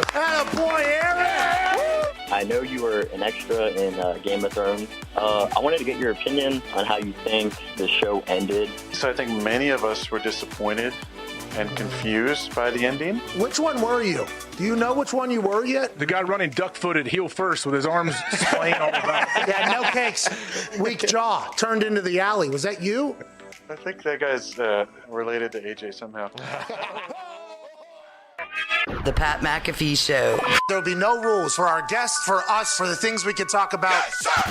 Attaboy, Aaron! I know you were an extra in Game of Thrones. I wanted to get your opinion on how you think the show ended. So I think many of us were disappointed and confused by the ending. Which one were you? Do you know which one you were yet? The guy running duck-footed heel first with his arms splaying all about. Yeah, no cakes. Weak jaw. Turned into the alley. Was that you? I think that guy's related to AJ somehow. The Pat McAfee Show. There'll be no rules for our guests, for us, for the things we can talk about.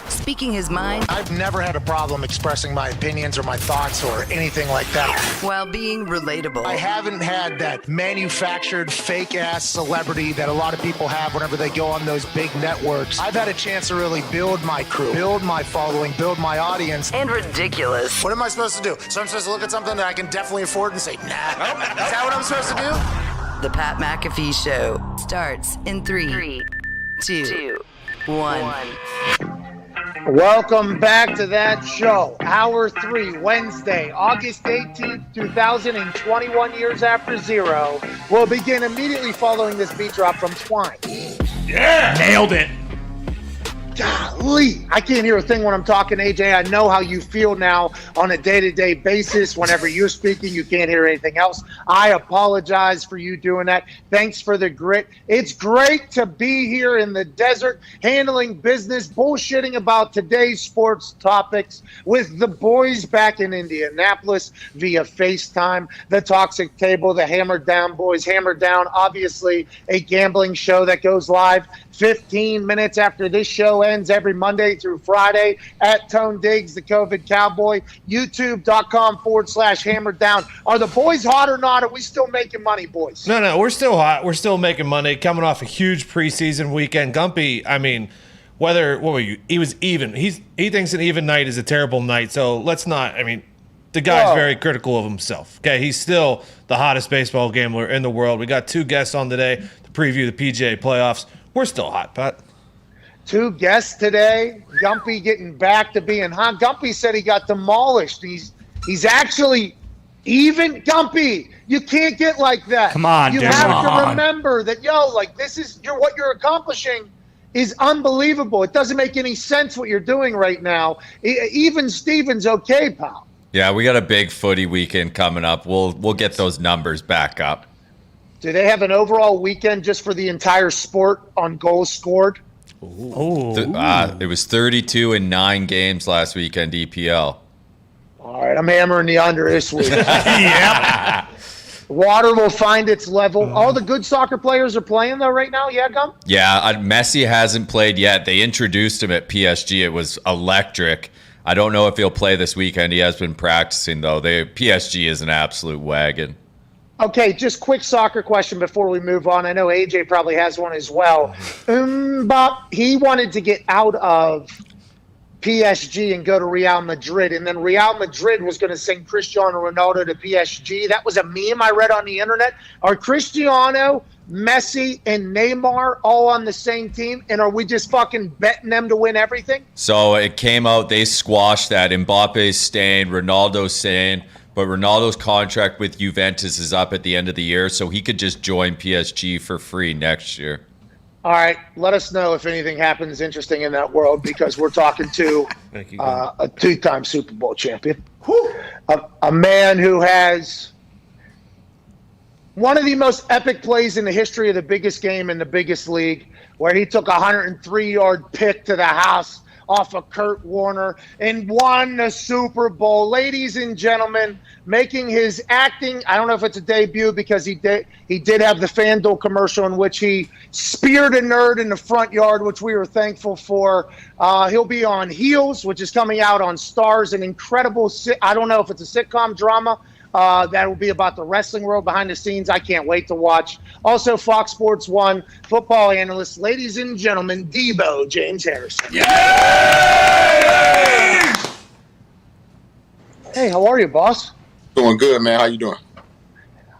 Speaking his mind. I've never had a problem expressing my opinions or my thoughts or anything like that. While being relatable. I haven't had that manufactured fake-ass celebrity that a lot of people have whenever they go on those big networks. I've had a chance to really build my crew, build my following, build my audience. And ridiculous. What am I supposed to do? So I'm supposed to look at something that I can definitely afford and say, nah. Is that what I'm supposed to do? The Pat McAfee Show starts in 3, 2, 1. Welcome back to that show. Hour 3, Wednesday, August 18th, 2021, years after zero. We'll begin immediately following this beat drop from Twine. Yeah! Nailed it. Golly, I can't hear a thing when I'm talking, AJ. I know how you feel now on a day-to-day basis. Whenever you're speaking, you can't hear anything else. I apologize for you doing that. Thanks for the grit. It's great to be here in the desert, handling business, bullshitting about today's sports topics with the boys back in Indianapolis via FaceTime, the Toxic Table, the Hammered Down boys. Hammered Down, obviously a gambling show that goes live 15 minutes after this show ends every Monday through Friday at Tone Diggs, the COVID Cowboy, youtube.com/Hammered Down. Are the boys hot or not? Are we still making money, boys? No, we're still hot. We're still making money. Coming off a huge preseason weekend. Gumpy, I mean, what were you? He was even. He thinks an even night is a terrible night. So let's not. I mean, the guy's very critical of himself. Okay, he's still the hottest baseball gambler in the world. We got 2 guests on today to preview the PGA playoffs. We're still hot, Pat. 2 guests today. Gumpy getting back to being hot. Gumpy said he got demolished. He's actually even. Gumpy, you can't get like that. Come on, you have to remember that, this is what you're accomplishing is unbelievable. It doesn't make any sense what you're doing right now. Even Steven's okay, pal. Yeah, we got a big footy weekend coming up. We'll get those numbers back up. Do they have an overall weekend just for the entire sport on goals scored? It was 32 in 9 games last weekend, EPL. All right, I'm hammering the under this week. Yep. Water will find its level. All the good soccer players are playing, though, right now? Yeah, Gump? Yeah, Messi hasn't played yet. They introduced him at PSG. It was electric. I don't know if he'll play this weekend. He has been practicing, though. PSG is an absolute wagon. Okay, just quick soccer question before we move on. I know AJ probably has one as well. But he wanted to get out of PSG and go to Real Madrid, and then Real Madrid was going to send Cristiano Ronaldo to PSG. That was a meme I read on the internet. Are Cristiano Messi and Neymar all on the same team? And are we just fucking betting them to win everything? So it came out, they squashed that. Mbappe's staying, Ronaldo's staying, but Ronaldo's contract with Juventus is up at the end of the year, so he could just join PSG for free next year. All right, let us know if anything happens interesting in that world, because we're talking to a two-time Super Bowl champion, a man who has one of the most epic plays in the history of the biggest game in the biggest league, where he took a 103-yard pick to the house off of Kurt Warner and won the Super Bowl. Ladies and gentlemen, making his acting, I don't know if it's a debut, because he did have the FanDuel commercial in which he speared a nerd in the front yard, which we were thankful for. He'll be on Heels, which is coming out on Stars, an incredible, I don't know if it's a sitcom drama, that will be about the wrestling world behind the scenes. I can't wait to watch. Also, Fox Sports 1 football analyst, ladies and gentlemen, Debo James Harrison. Yay! Hey, how are you, boss? Doing good, man. How you doing?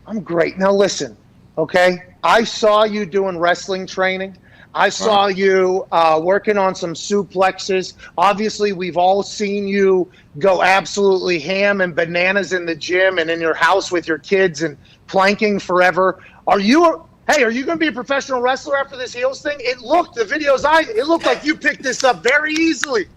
I'm great. Now listen, okay? I saw you doing wrestling training. I saw you working on some suplexes. Obviously, we've all seen you go absolutely ham and bananas in the gym and in your house with your kids and planking forever. Are you going to be a professional wrestler after this Heels thing? It looked like you picked this up very easily.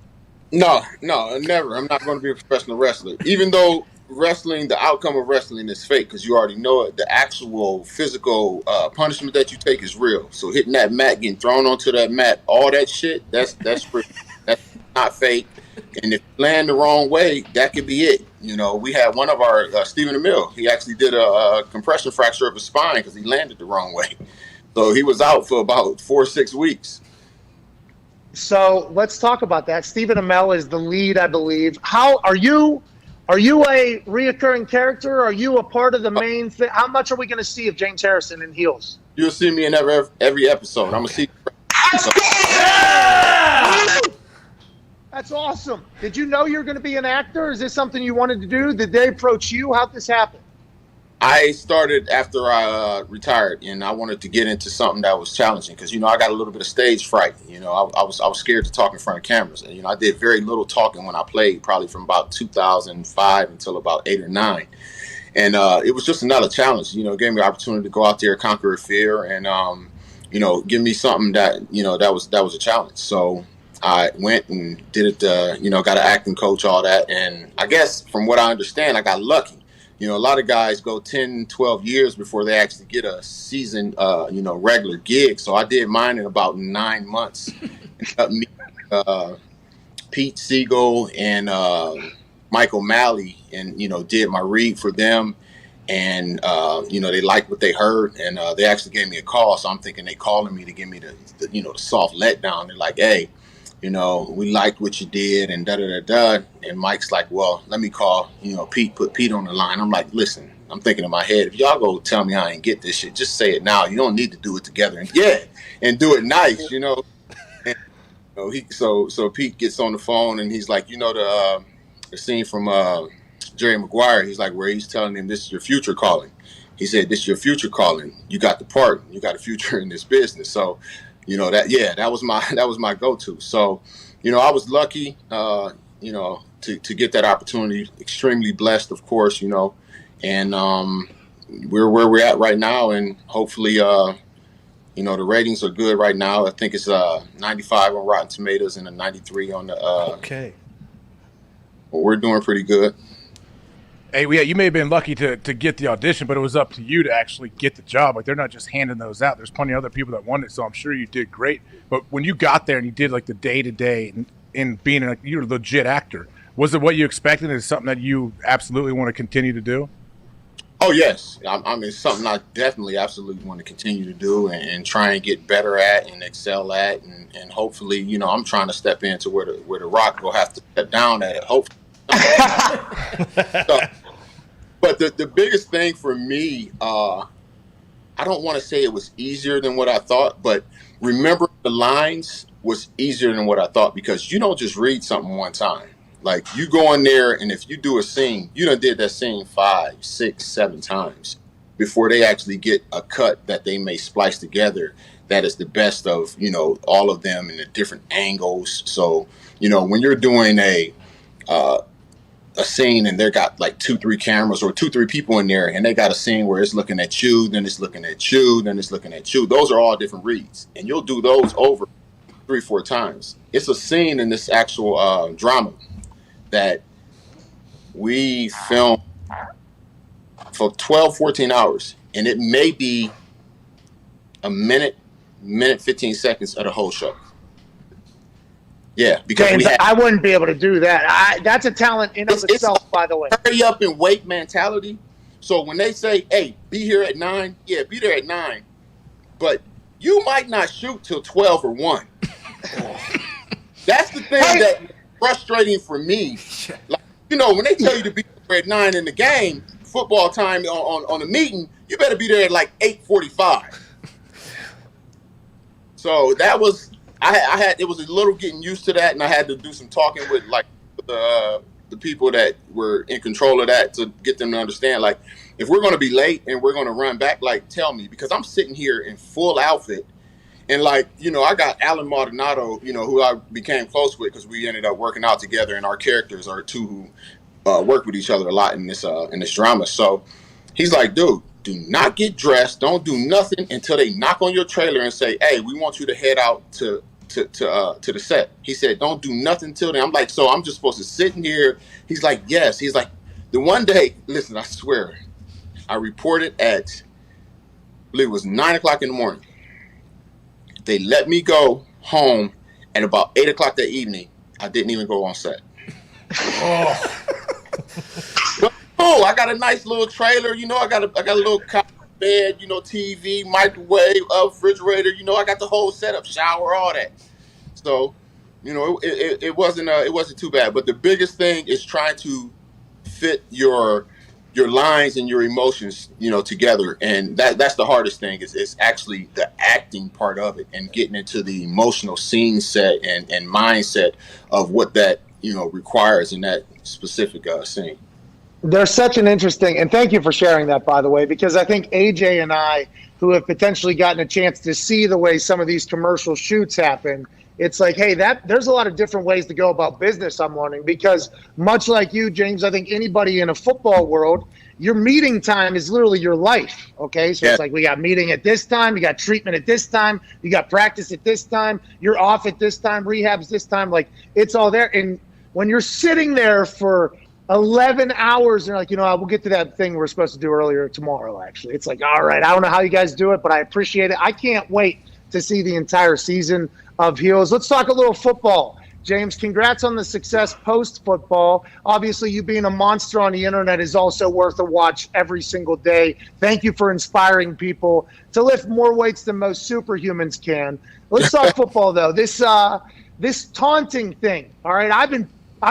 No, never. I'm not going to be a professional wrestler. Even though the outcome of wrestling is fake, because you already know it. The actual physical punishment that you take is real. So hitting that mat, getting thrown onto that mat, all that shit, that's real. That's not fake. And if you land the wrong way, that could be it. You know, we had one of our, Stephen Amell, he actually did a compression fracture of his spine because he landed the wrong way. So he was out for about 4 or 6 weeks. So let's talk about that. Stephen Amell is the lead, I believe. How are you? Are you a reoccurring character? Are you a part of the main thing? How much are we going to see of James Harrison in Heels? You'll see me in every episode. I'm going to see. That's awesome. Did you know you're going to be an actor? Is this something you wanted to do? Did they approach you? How'd this happen? I started after I retired, and I wanted to get into something that was challenging because, I got a little bit of stage fright. I was scared to talk in front of cameras. And, I did very little talking when I played, probably from about 2005 until about 8 or 9. And it was just another challenge. It gave me the opportunity to go out there, conquer a fear, and, give me something that, that was a challenge. So I went and did it, got an acting coach, all that. And I guess from what I understand, I got lucky. A lot of guys go 10, 12 years before they actually get a season, regular gig. So I did mine in about 9 months. Pete Siegel and Mike O'Malley, and, did my read for them. And, they liked what they heard. And they actually gave me a call. So I'm thinking they calling me to give me the soft letdown. They're like, hey, we liked what you did and da-da-da-da. And Mike's like, well, let me call, Pete, put Pete on the line. I'm like, listen, I'm thinking in my head, if y'all go tell me I ain't get this shit, just say it now. You don't need to do it together. And do it nice, And, so Pete gets on the phone and he's like, the scene from Jerry Maguire, he's like, where he's telling him this is your future calling. He said, this is your future calling. You got the part. You got a future in this business. So, that was my go-to. So, I was lucky, to get that opportunity. Extremely blessed, of course, and we're where we're at right now, and hopefully, the ratings are good right now. I think it's 95 on Rotten Tomatoes and a 93 on the. Okay. We're doing pretty good. Hey, yeah, you may have been lucky to get the audition, but it was up to you to actually get the job. Like, they're not just handing those out. There's plenty of other people that won it, so I'm sure you did great. But when you got there and you did, like, the day-to-day and being you're a legit actor, was it what you expected? Is it something that you absolutely want to continue to do? Oh, yes. I mean, it's something I definitely absolutely want to continue to do and try and get better at and excel at. And hopefully, I'm trying to step into where the Rock will have to step down at it, hopefully. But the biggest thing for me, I don't want to say it was easier than what I thought, but remembering the lines was easier than what I thought, because you don't just read something one time. Like, you go in there, and if you do a scene, you done did that scene 5, 6, 7 times before they actually get a cut that they may splice together that is the best of, all of them in the different angles. So, when you're doing a scene and they got like 2-3 cameras or 2-3 people in there, and they got a scene where it's looking at you, then it's looking at you, then it's looking at you. Those are all different reads, and you'll do those over 3-4 times. It's a scene in this actual drama that we filmed for 12-14 hours, and it may be a minute 15 seconds of the whole show. Yeah, because James, I wouldn't be able to do that. That's a talent in of itself, by the way. Hurry up and wait mentality. So when they say, "Hey, be here at 9," yeah, be there at 9, but you might not shoot till 12 or 1. That's the thing that's frustrating for me. Like, when they tell you to be there at 9 in the game, football time on the meeting, you better be there at like 8:45. So that was. It was a little getting used to that, and I had to do some talking with like the people that were in control of that to get them to understand, like, if we're going to be late and we're going to run back, like, tell me, because I'm sitting here in full outfit, and like, I got Alan Maldonado, who I became close with because we ended up working out together, and our characters are two who work with each other a lot in this drama. So he's like, dude, do not get dressed, don't do nothing until they knock on your trailer and say, hey, we want you to head out to the set. He said, don't do nothing till then. I'm like, so I'm just supposed to sit in here? He's like, yes. He's like, the one day, listen, I swear, I reported at, I believe it was 9 o'clock in the morning. They let me go home at about 8 o'clock that evening. I didn't even go on set. But, I got a nice little trailer. I got a little bed, TV, microwave, refrigerator. I got the whole setup, shower, all that. So, it wasn't too bad. But the biggest thing is trying to fit your lines and your emotions, together, and that's the hardest thing. Is actually the acting part of it and getting into the emotional scene set and mindset of what that requires in that specific scene. There's such an interesting, and thank you for sharing that, by the way, because I think AJ and I, who have potentially gotten a chance to see the way some of these commercial shoots happen, it's like, hey, there's a lot of different ways to go about business, I'm learning, because much like you, James, I think anybody in a football world, your meeting time is literally your life, okay? So It's like, we got meeting at this time, you got treatment at this time, you got practice at this time, you're off at this time, rehab's this time, like, it's all there. And when you're sitting there for 11 hours, and you're like, we'll get to that thing we're supposed to do earlier tomorrow, actually. It's like, all right, I don't know how you guys do it, but I appreciate it. I can't wait to see the entire season of Heels. Let's talk a little football. James, congrats on the success post-football. Obviously, you being a monster on the internet is also worth a watch every single day. Thank you for inspiring people to lift more weights than most superhumans can. Let's talk football, though. This taunting thing, all right, I've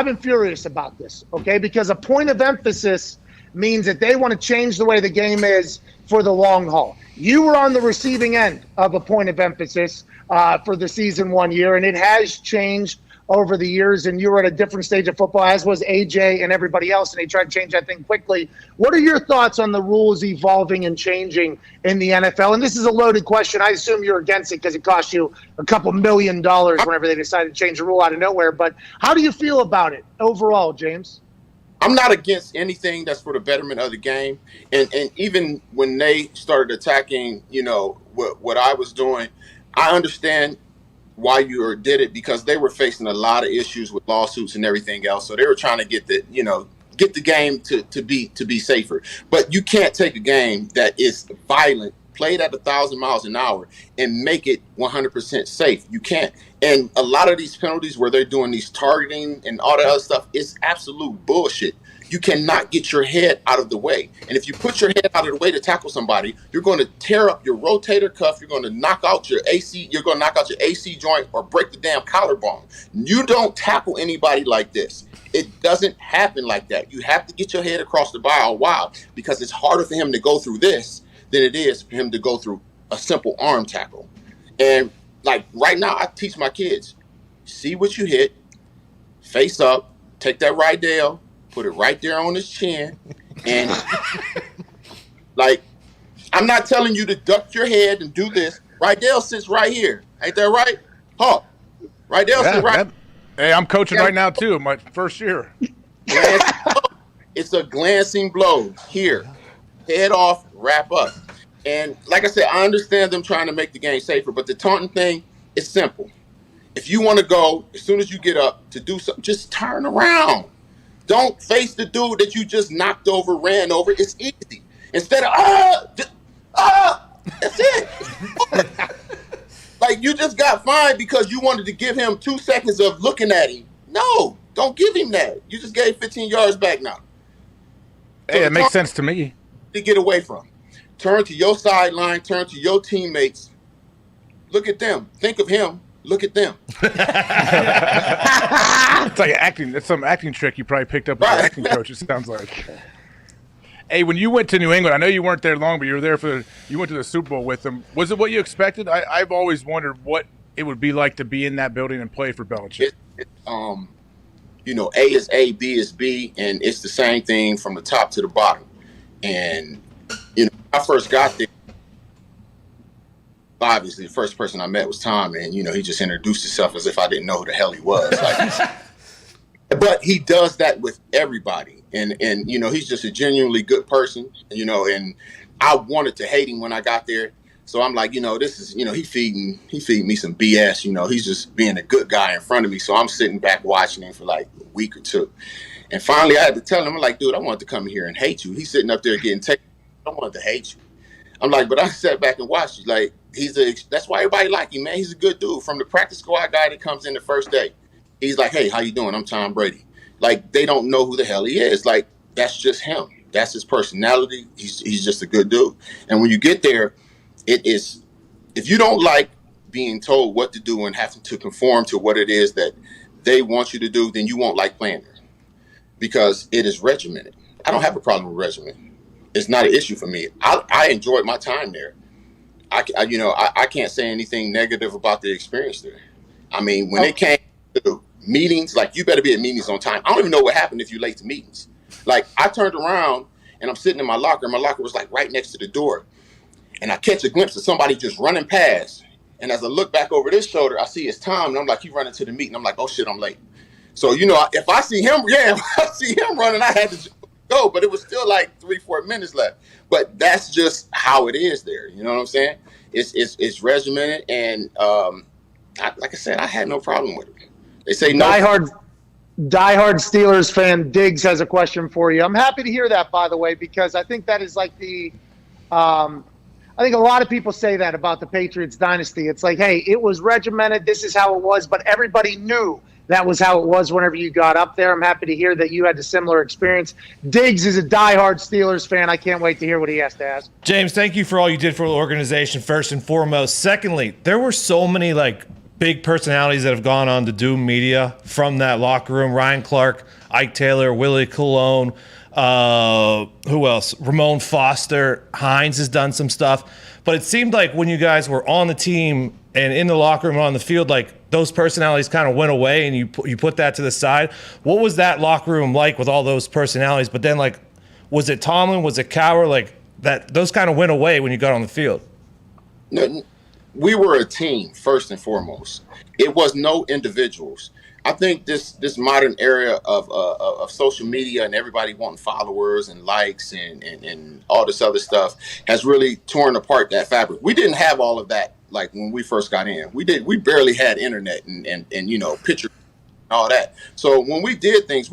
been furious about this, okay? Because a point of emphasis means that they want to change the way the game is for the long haul. You were on the receiving end of a point of emphasis for the season 1 year, and it has changed over the years, and you were at a different stage of football, as was AJ and everybody else, and they tried to change that thing quickly. What are your thoughts on the rules evolving and changing in the NFL? And this is a loaded question. I assume you're against it because it cost you a couple $1 million whenever they decided to change the rule out of nowhere. But how do you feel about it overall, James? I'm not against anything that's for the betterment of the game. And even when they started attacking, what I was doing, I understand why you did it, because they were facing a lot of issues with lawsuits and everything else. So they were trying to get the game to be safer. But you can't take a game that is violent, played at 1,000 miles an hour, and make it 100% safe. You can't. And a lot of these penalties where they're doing these targeting and all that other stuff is absolute bullshit. You cannot get your head out of the way. And if you put your head out of the way to tackle somebody, you're going to tear up your rotator cuff. You're going to knock out your AC. You're going to knock out your AC joint or break the damn collarbone. You don't tackle anybody like this. It doesn't happen like that. You have to get your head across the bow wild, because it's harder for him to go through this than it is for him to go through a simple arm tackle. And like right now, I teach my kids, see what you hit, face up, take that right Dale, put it right there on his chin, and like I'm not telling you to duck your head and do this. Rydell sits right here. Ain't that right? Hawk. Rydell sits right. Hey, I'm coaching right now too. My first year. It's a glancing blow here. Head off, wrap up. And like I said, I understand them trying to make the game safer, but the taunting thing is simple. If you want to go, as soon as you get up to do something, just turn around. Don't face the dude that you just knocked over, ran over. It's easy. Instead of, that's it. Like, you just got fined because you wanted to give him 2 seconds of looking at him. No, don't give him that. You just gave 15 yards back now. Hey, it makes sense to me. To get away from. Turn to your sideline, turn to your teammates. Look at them. Think of him. Look at them. It's like acting. It's some acting trick you probably picked up with your acting coach. It sounds like. Hey, when you went to New England, I know you weren't there long, but you were there you went to the Super Bowl with them. Was it what you expected? I've always wondered what it would be like to be in that building and play for Belichick. You know, A is A, B is B, and it's the same thing from the top to the bottom. And you know, when I first got there, obviously the first person I met was Tom, and you know, he just introduced himself as if I didn't know who the hell he was. Like, but he does that with everybody, and you know, he's just a genuinely good person, you know. And I wanted to hate him when I got there, so I'm like, you know, this is, you know, he feeding me some BS, you know. He's just being a good guy in front of me, so I'm sitting back watching him for like a week or two, and finally I had to tell him, I'm like, dude, I wanted to come here and hate you. He's sitting up there getting taken. I wanted to hate you. I'm like, but I sat back and watched you. Like, that's why everybody like him, man. He's a good dude. From the practice squad guy that comes in the first day, he's like, hey, how you doing? I'm Tom Brady. Like, they don't know who the hell he is. Like, that's just him. That's his personality. He's just a good dude. And when you get there, it is, if you don't like being told what to do and having to conform to what it is that they want you to do, then you won't like playing there, because it is regimented. I don't have a problem with regimen. It's not an issue for me. I enjoyed my time there. I can't say anything negative about the experience there. I mean, when it came to meetings, like, you better be at meetings on time. I don't even know what happened if you're late to meetings. Like, I turned around and I'm sitting in my locker, and my locker was like right next to the door. And I catch a glimpse of somebody just running past. And as I look back over this shoulder, I see it's Tom, and I'm like, he running to the meeting. I'm like, oh shit, I'm late. So, you know, if I see him, running, I had to go, but it was still like 3-4 minutes left. But that's just how it is there. You know what I'm saying? It's regimented, and like I said, I had no problem with it. They say no. Diehard Steelers fan Diggs has a question for you. I'm happy to hear that, by the way, because I think that is like I think a lot of people say that about the Patriots dynasty. It's like, hey, it was regimented. This is how it was, but everybody knew that was how it was whenever you got up there. I'm happy to hear that you had a similar experience. Diggs is a diehard Steelers fan. I can't wait to hear what he has to ask. James, thank you for all you did for the organization, first and foremost. Secondly, there were so many like big personalities that have gone on to do media from that locker room. Ryan Clark, Ike Taylor, Willie Colon, who else? Ramon Foster, Hines has done some stuff. But it seemed like when you guys were on the team and in the locker room and on the field, like those personalities kind of went away, and you put that to the side. What was that locker room like with all those personalities? But then, like, was it Tomlin? Was it Cowher? Like, that those kind of went away when you got on the field. No, we were a team first and foremost. It was no individuals. I think this modern era of social media and everybody wanting followers and likes and all this other stuff has really torn apart that fabric. We didn't have all of that. Like when we first got in, we barely had internet and you know, pictures and all that. So when we did things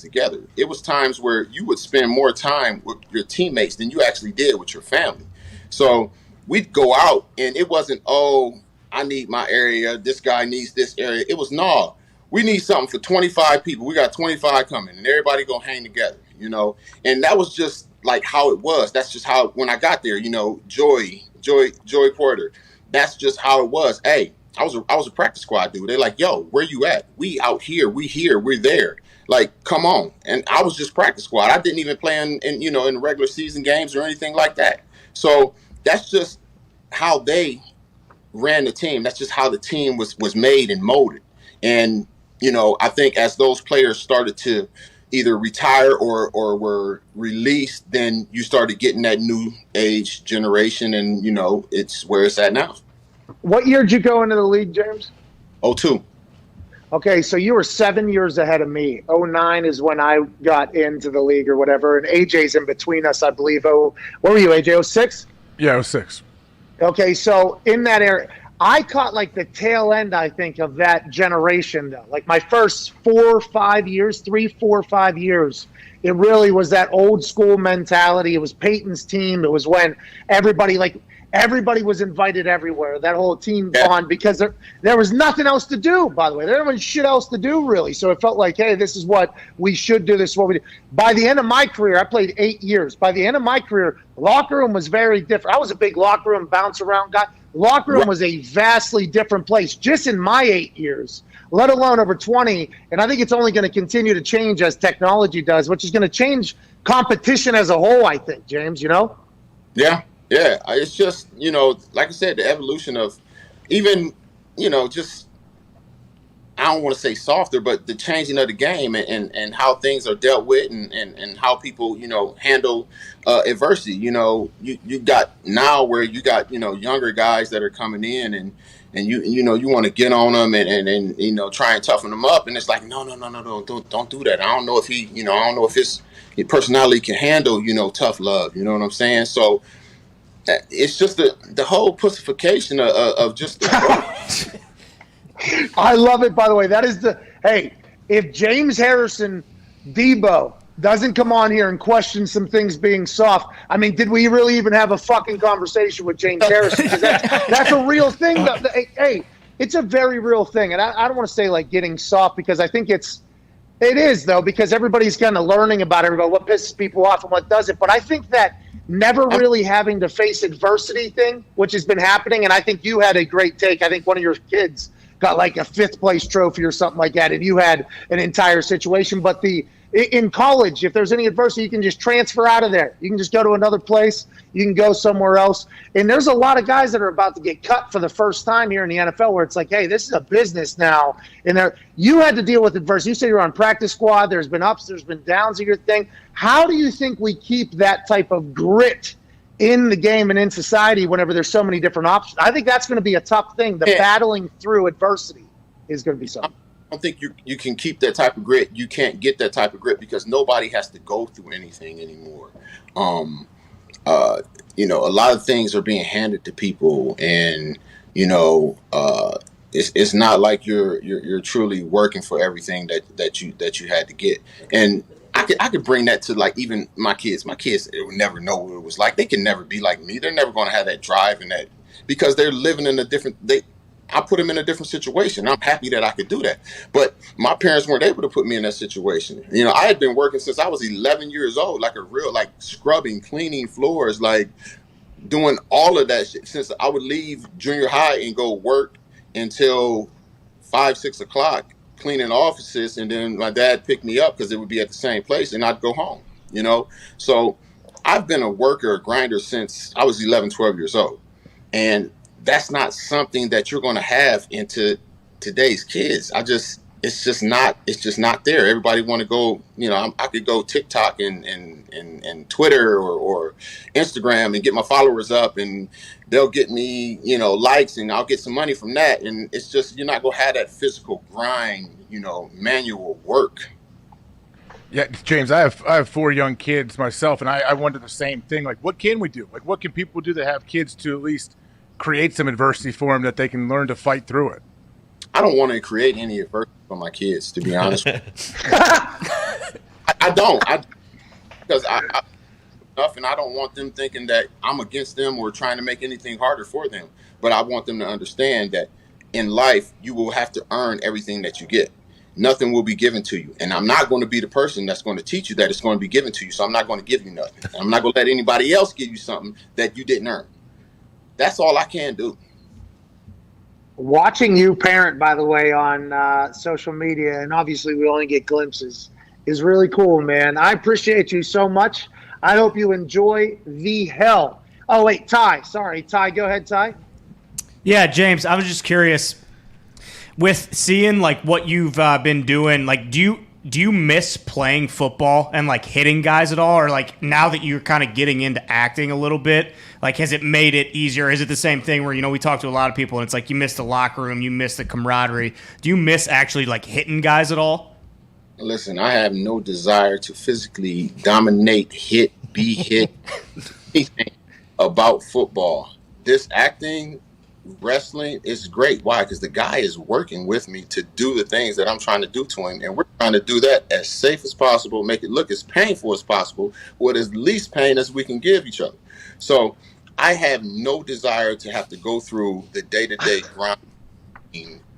together. It was times where you would spend more time with your teammates than you actually did with your family. So we'd go out, and it wasn't, oh, I need my area, this guy needs this area. It was, no, we need something for 25 people. We got 25 coming, and everybody gonna hang together, you know. And that was just like how it was. That's just how, when I got there, you know, Joy Porter. That's just how it was. Hey, I was a practice squad dude. They're like, yo, where you at? We out here, we're there. Like, come on. And I was just practice squad. I didn't even play in regular season games or anything like that. So that's just how they ran the team. That's just how the team was made and molded. And, you know, I think as those players started to either retire or were released, then you started getting that new age generation, and it's where it's at now. What year did you go into the league, James? 02. Okay, so you were 7 years ahead of me. 09 is when I got into the league or whatever, and AJ's in between us, I believe. What were you, AJ, 06? Yeah, 06. Okay, so in that area, I caught like the tail end, I think, of that generation, though. Like my first 4 or 5 years, 3, 4, 5 years, it really was that old school mentality. It was Peyton's team. It was when everybody was invited everywhere, that whole team bond, because there was nothing else to do, by the way. There was shit else to do, really. So it felt like, hey, this is what we should do. This is what we do. By the end of my career, I played 8 years. By the end of my career, locker room was very different. I was a big locker room bounce around guy. Locker room was a vastly different place just in my 8 years, let alone over 20. And I think it's only going to continue to change as technology does, which is going to change competition as a whole, I think, James, Yeah. Yeah, it's just, like I said, the evolution of even, just, I don't want to say softer, but the changing of the game and how things are dealt with and how people, handle adversity. You got now where you got, younger guys that are coming in and you want to get on them and try and toughen them up. And it's like, no, don't do that. I don't know if I don't know if his personality can handle, tough love. You know what I'm saying? So, it's just the whole pussification of just the I love it, by the way. That is if James Harrison Debo doesn't come on here and question some things being soft, I mean, did we really even have a fucking conversation with James Harrison? Because that's a real thing. Hey, it's a very real thing. And I don't want to say like getting soft, because I think it is, though, because everybody's kind of learning about everybody, what pisses people off and what doesn't. But I think that never really having to face adversity thing, which has been happening, and I think you had a great take. I think one of your kids got like a 5th place trophy or something like that, and you had an entire situation. But in college, if there's any adversity, you can just transfer out of there. You can just go to another place. You can go somewhere else. And there's a lot of guys that are about to get cut for the first time here in the NFL, where it's like, hey, this is a business now. And you had to deal with adversity. You say you're on practice squad. There's been ups, there's been downs of your thing. How do you think we keep that type of grit in the game and in society whenever there's so many different options? I think that's going to be a tough thing. The battling through adversity is going to be something. I don't think you can keep that type of grit. You can't get that type of grit because nobody has to go through anything anymore. A lot of things are being handed to people, and it's not like you're truly working for everything that you had to get. And I could bring that to like even my kids. My kids will never know what it was like. They can never be like me. They're never going to have that drive and that, because they're living in I put them in a different situation. I'm happy that I could do that. But my parents weren't able to put me in that situation. I had been working since I was 11 years old, like scrubbing, cleaning floors, like doing all of that shit since I would leave junior high and go work until 5, 6 o'clock, cleaning offices. And then my dad picked me up because it would be at the same place and I'd go home, So I've been a worker, a grinder since I was 11, 12 years old. And that's not something that you're going to have into today's kids. It's just not there. Everybody want to go, I could go TikTok and Twitter or Instagram and get my followers up, and they'll get me, likes, and I'll get some money from that. And it's just, you're not going to have that physical grind, manual work. Yeah, James, I have 4 young kids myself, and I wonder the same thing. Like, what can we do? Like, what can people do that have kids to at least create some adversity for them that they can learn to fight through it? I don't want to create any adversity for my kids, to be honest. I don't. Because I and I don't want them thinking that I'm against them or trying to make anything harder for them. But I want them to understand that in life, you will have to earn everything that you get. Nothing will be given to you. And I'm not going to be the person that's going to teach you that it's going to be given to you. So I'm not going to give you nothing. I'm not going to let anybody else give you something that you didn't earn. That's all I can do. Watching you parent, by the way, on social media, and obviously we only get glimpses, is really cool, man. I appreciate you so much. I hope you enjoy the hell. Oh, wait, Ty. Sorry, Ty. Go ahead, Ty. Yeah, James, I was just curious, with seeing like what you've been doing, like do do you miss playing football and like hitting guys at all? Or like now that you're kind of getting into acting a little bit, like has it made it easier? Is it the same thing where, we talk to a lot of people and it's like you miss the locker room, you miss the camaraderie. Do you miss actually like hitting guys at all? Listen, I have no desire to physically dominate, be hit, anything about football. This acting, wrestling is great. Why? Because the guy is working with me to do the things that I'm trying to do to him, and we're trying to do that as safe as possible, make it look as painful as possible, with as least pain as we can give each other. So I have no desire to have to go through the day-to-day grind,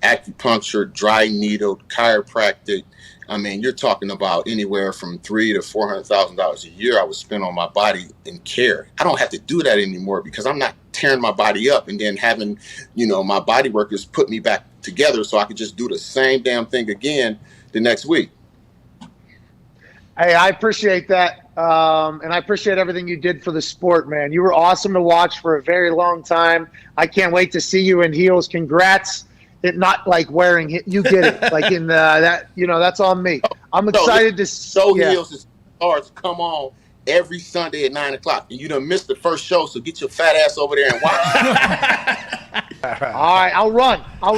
acupuncture, dry needle, chiropractic. I mean, you're talking about anywhere from $300,000 to $400,000 a year I would spend on my body and care. I don't have to do that anymore because I'm not tearing my body up and then having, my body workers put me back together so I could just do the same damn thing again the next week. Hey, I appreciate that. And I appreciate everything you did for the sport, man. You were awesome to watch for a very long time. I can't wait to see you in heels. Congrats. It not like wearing it. You get it. Like in that, that's on me. I'm excited to Heels is hard to come on every Sunday at 9:00. And you done missed the first show, so get your fat ass over there and watch. All right, I'll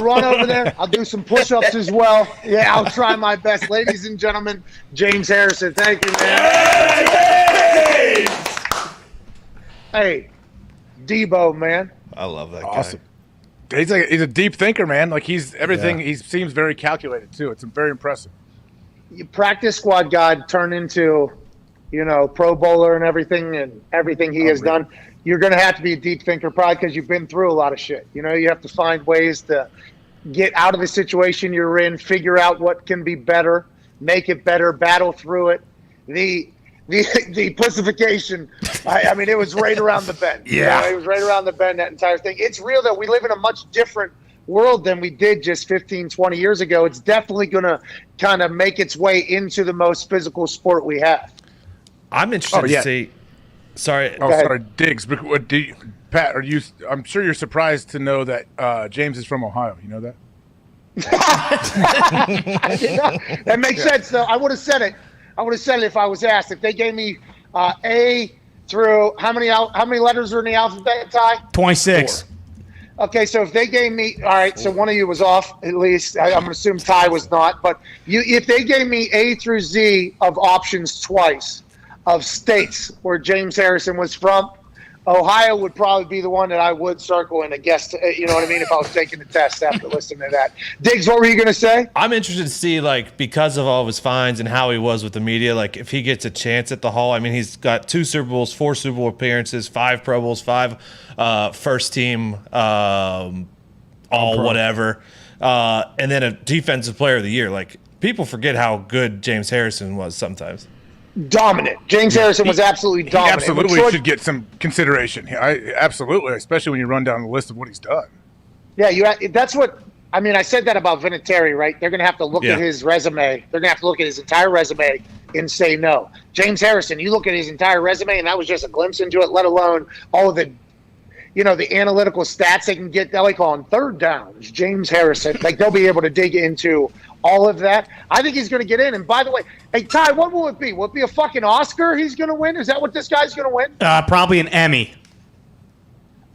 run over there. I'll do some push-ups as well. Yeah, I'll try my best. Ladies and gentlemen, James Harrison. Thank you, man. Hey, Debo, man. I love that awesome guy. He's a deep thinker, man. Like he's everything. Yeah. He seems very calculated too. It's very impressive. You practice squad guy turn into, Pro Bowler and everything he has done. You're going to have to be a deep thinker, probably because you've been through a lot of shit. You have to find ways to get out of the situation you're in, figure out what can be better, make it better, battle through it. The pussification, I mean, it was right around the bend. Yeah. It was right around the bend, that entire thing. It's real that we live in a much different world than we did just 15, 20 years ago. It's definitely going to kind of make its way into the most physical sport we have. I'm interested to see. Sorry. Sorry, Diggs. But what do you, Pat? Are you? I'm sure you're surprised to know that James is from Ohio. You know that? That makes sense, though. I would have said it. If I was asked. If they gave me A through how many letters are in the alphabet, Ty? 26. 4. Okay, so if they gave me, all right, so one of you was off at least. I'm going to assume Ty was not. But if they gave me A through Z of options twice of states where James Harrison was from, Ohio would probably be the one that I would circle and guess. You know what I mean? If I was taking the test after listening to that. Diggs, what were you going to say? I'm interested to see, because of all of his fines and how he was with the media, if he gets a chance at the Hall. I mean, he's got 2 Super Bowls, 4 Super Bowl appearances, 5 Pro Bowls, 5 first team, whatever, and then a Defensive Player of the Year. People forget how good James Harrison was sometimes. Dominant. James Harrison was absolutely dominant. He absolutely should get some consideration. Absolutely, especially when you run down the list of what he's done. Yeah, that's what I mean. I said that about Vinatieri, right? They're going to have to look at his resume. They're going to have to look at his entire resume and say no. James Harrison, you look at his entire resume, and that was just a glimpse into it. Let alone all of the, the analytical stats they can get. On third downs, James Harrison, they'll be able to dig into all of that. I think he's going to get in. And by the way, hey, Ty, what will it be? Will it be a fucking Oscar he's going to win? Is that what this guy's going to win? Probably an Emmy.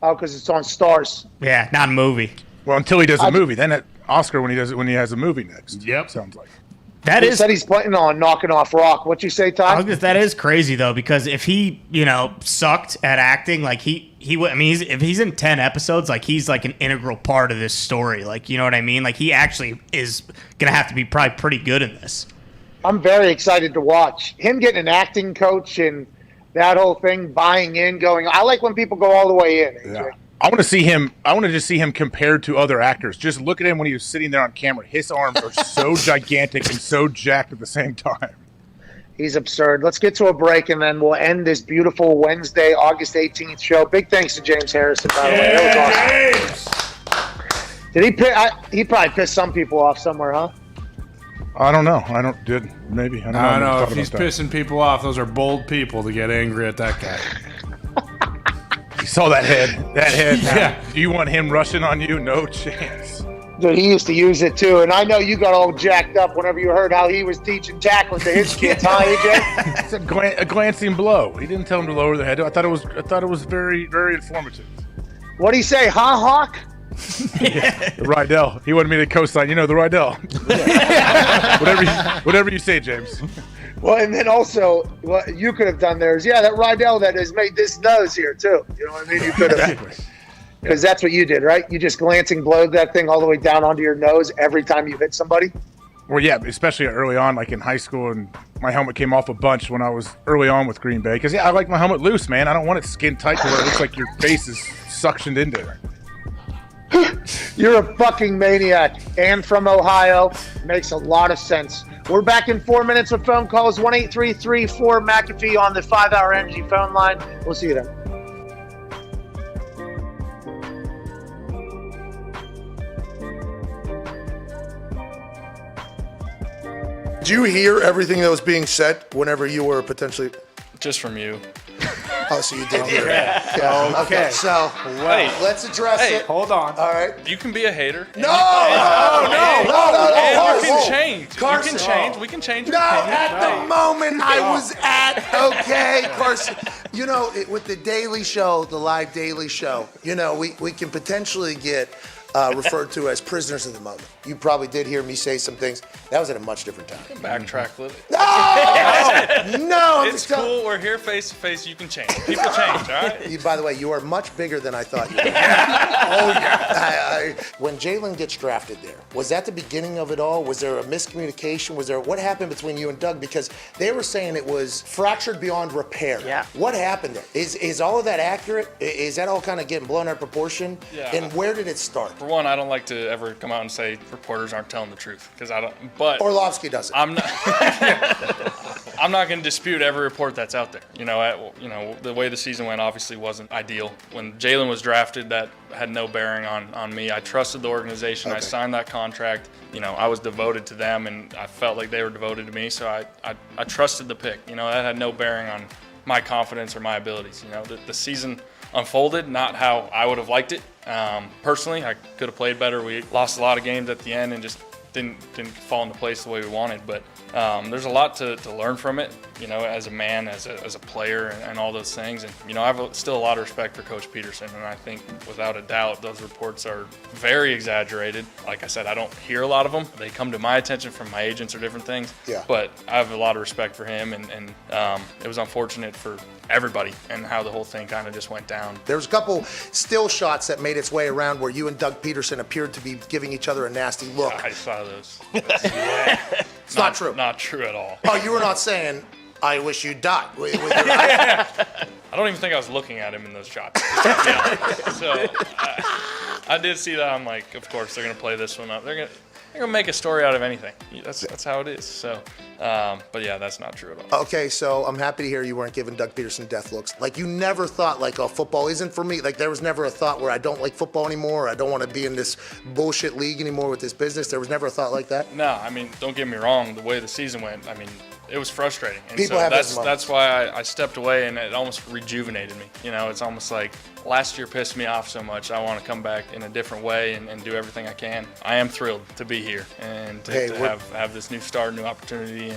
Oh, because it's on Stars. Yeah, not a movie. Well, until he does a movie. Then at Oscar when he has a movie next. Yep. Sounds like. He said he's planning on knocking off Rock. What'd you say, Ty? That is crazy, though, because if he, sucked at acting, if he's in 10 episodes, he's an integral part of this story. You know what I mean? He actually is going to have to be probably pretty good in this. I'm very excited to watch him getting an acting coach and that whole thing, buying in, going. I like when people go all the way in. Yeah. I want to see him. I want to just see him compared to other actors. Just look at him when he was sitting there on camera. His arms are so gigantic and so jacked at the same time. He's absurd. Let's get to a break, and then we'll end this beautiful Wednesday, August 18th show. Big thanks to James Harrison, by the way. That was awesome. Did he probably pissed some people off somewhere, huh? I don't know. I don't know. If he's pissing people off, those are bold people to get angry at that guy. You saw that head. Yeah. Do you want him rushing on you? No chance. Dude, he used to use it too, and I know you got all jacked up whenever you heard how he was teaching tackling to his kids, huh, AJ? It's a glancing blow. He didn't tell him to lower their head. I thought it was very, very informative. What'd he say, Hawk? The Rydell. He wanted me to co-sign. You know, the Rydell. whatever you say, James. Well, and then also, what you could have done there is, that Rydell that has made this nose here too. You know what I mean? You could have. Because that's what you did, right? You just glancing blowed that thing all the way down onto your nose every time you hit somebody? Well, yeah, especially early on, like in high school, and my helmet came off a bunch when I was early on with Green Bay. Because, I like my helmet loose, man. I don't want it skin tight to where it looks like your face is suctioned into it. You're a fucking maniac. And from Ohio. Makes a lot of sense. We're back in 4 minutes with phone calls. 1-833-4-McAfee on the 5-Hour Energy phone line. We'll see you then. Did you hear everything that was being said whenever you were potentially... Just from you. Oh, so you did hear it. Yeah. Okay, so let's address it. Hold on. All right. You can be a hater. No! You can change. Carson. You can change. We can change. No, at the moment I was at, okay, Carson. You know, with the Daily Show, the live Daily Show, you know, we can potentially get referred to as prisoners of the moment. You probably did hear me say some things. That was at a much different time. Backtrack, Lily. No! It's cool. We're here face to face. You can change. People change, all right? By the way, you are much bigger than I thought you were. Oh, yeah. When Jalen gets drafted there, was that the beginning of it all? Was there a miscommunication? What happened between you and Doug? Because they were saying it was fractured beyond repair. Yeah. What happened there? Is all of that accurate? Is that all kind of getting blown out of proportion? Yeah. And where did it start? For one, I don't like to ever come out and say reporters aren't telling the truth because I don't. But Orlovsky does it. I'm not. I'm not going to dispute every report that's out there. You know, the way the season went obviously wasn't ideal. When Jalen was drafted, that had no bearing on me. I trusted the organization. I signed that contract. You know, I was devoted to them, and I felt like they were devoted to me. So I trusted the pick. You know, that had no bearing on my confidence or my abilities. You know, the season unfolded not how I would have liked it. Personally, I could have played better. We lost a lot of games at the end and just didn't fall into place the way we wanted. But there's a lot to learn from it, you know, as a man, as a player, and all those things. And, you know, I have still a lot of respect for Coach Peterson, and I think without a doubt those reports are very exaggerated. Like I said, I don't hear a lot of them. They come to my attention from my agents or different things. Yeah. But I have a lot of respect for him, and it was unfortunate for everybody and how the whole thing kind of just went down. There was a couple still shots that made its way around where you and Doug Peterson appeared to be giving each other a nasty look. I saw those. It's not true. Not true at all. Oh, you were not saying, I wish you died. With your I don't even think I was looking at him in those shots. So I did see that. I'm like, of course, they're going to play this one up. They're going to make a story out of anything. That's how it is. So, but yeah, that's not true at all. Okay, so I'm happy to hear you weren't giving Doug Peterson death looks. Like, you never thought, like, oh, football isn't for me. Like, there was never a thought where I don't like football anymore. Or I don't want to be in this bullshit league anymore with this business. There was never a thought like that? No, I mean, don't get me wrong. The way the season went, I mean, it was frustrating. And People so have those moments. that's why I stepped away, and it almost rejuvenated me. You know, it's almost like last year pissed me off so much. I want to come back in a different way and do everything I can. I am thrilled to be here and to have this new start, new opportunity.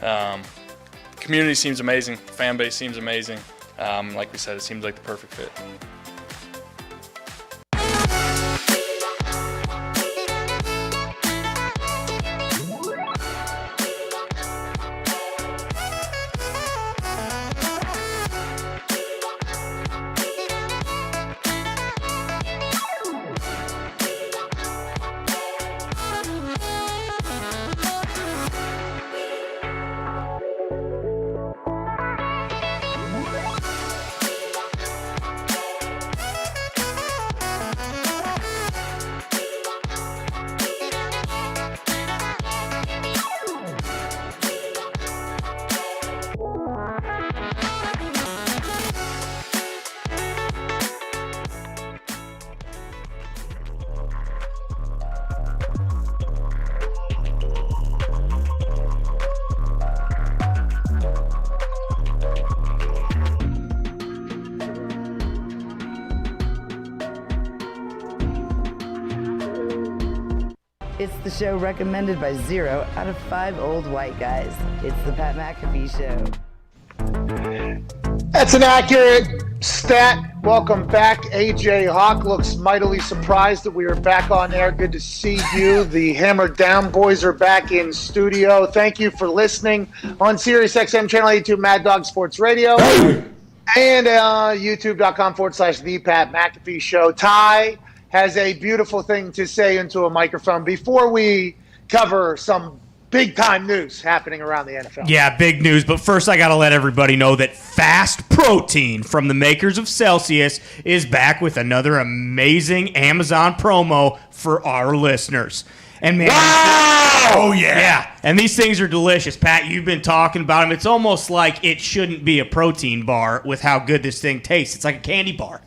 And community seems amazing. Fan base seems amazing. Like we said, it seems like the perfect fit. the show recommended by 0 out of 5 old white guys. It's the Pat McAfee Show. That's an accurate stat. Welcome back. AJ Hawk looks mightily surprised that we are back on air. Good to see you. The Hammered Down boys are back in studio. Thank you for listening on Sirius XM Channel 82 Mad Dog Sports Radio and youtube.com/The Pat McAfee Show. Ty has a beautiful thing to say into a microphone before we cover some big-time news happening around the NFL. Yeah, big news. But first, I got to let everybody know that Fast Protein from the makers of Celsius is back with another amazing Amazon promo for our listeners. And man, oh yeah. Yeah, and these things are delicious. Pat, you've been talking about them. It's almost like it shouldn't be a protein bar with how good this thing tastes. It's like a candy bar.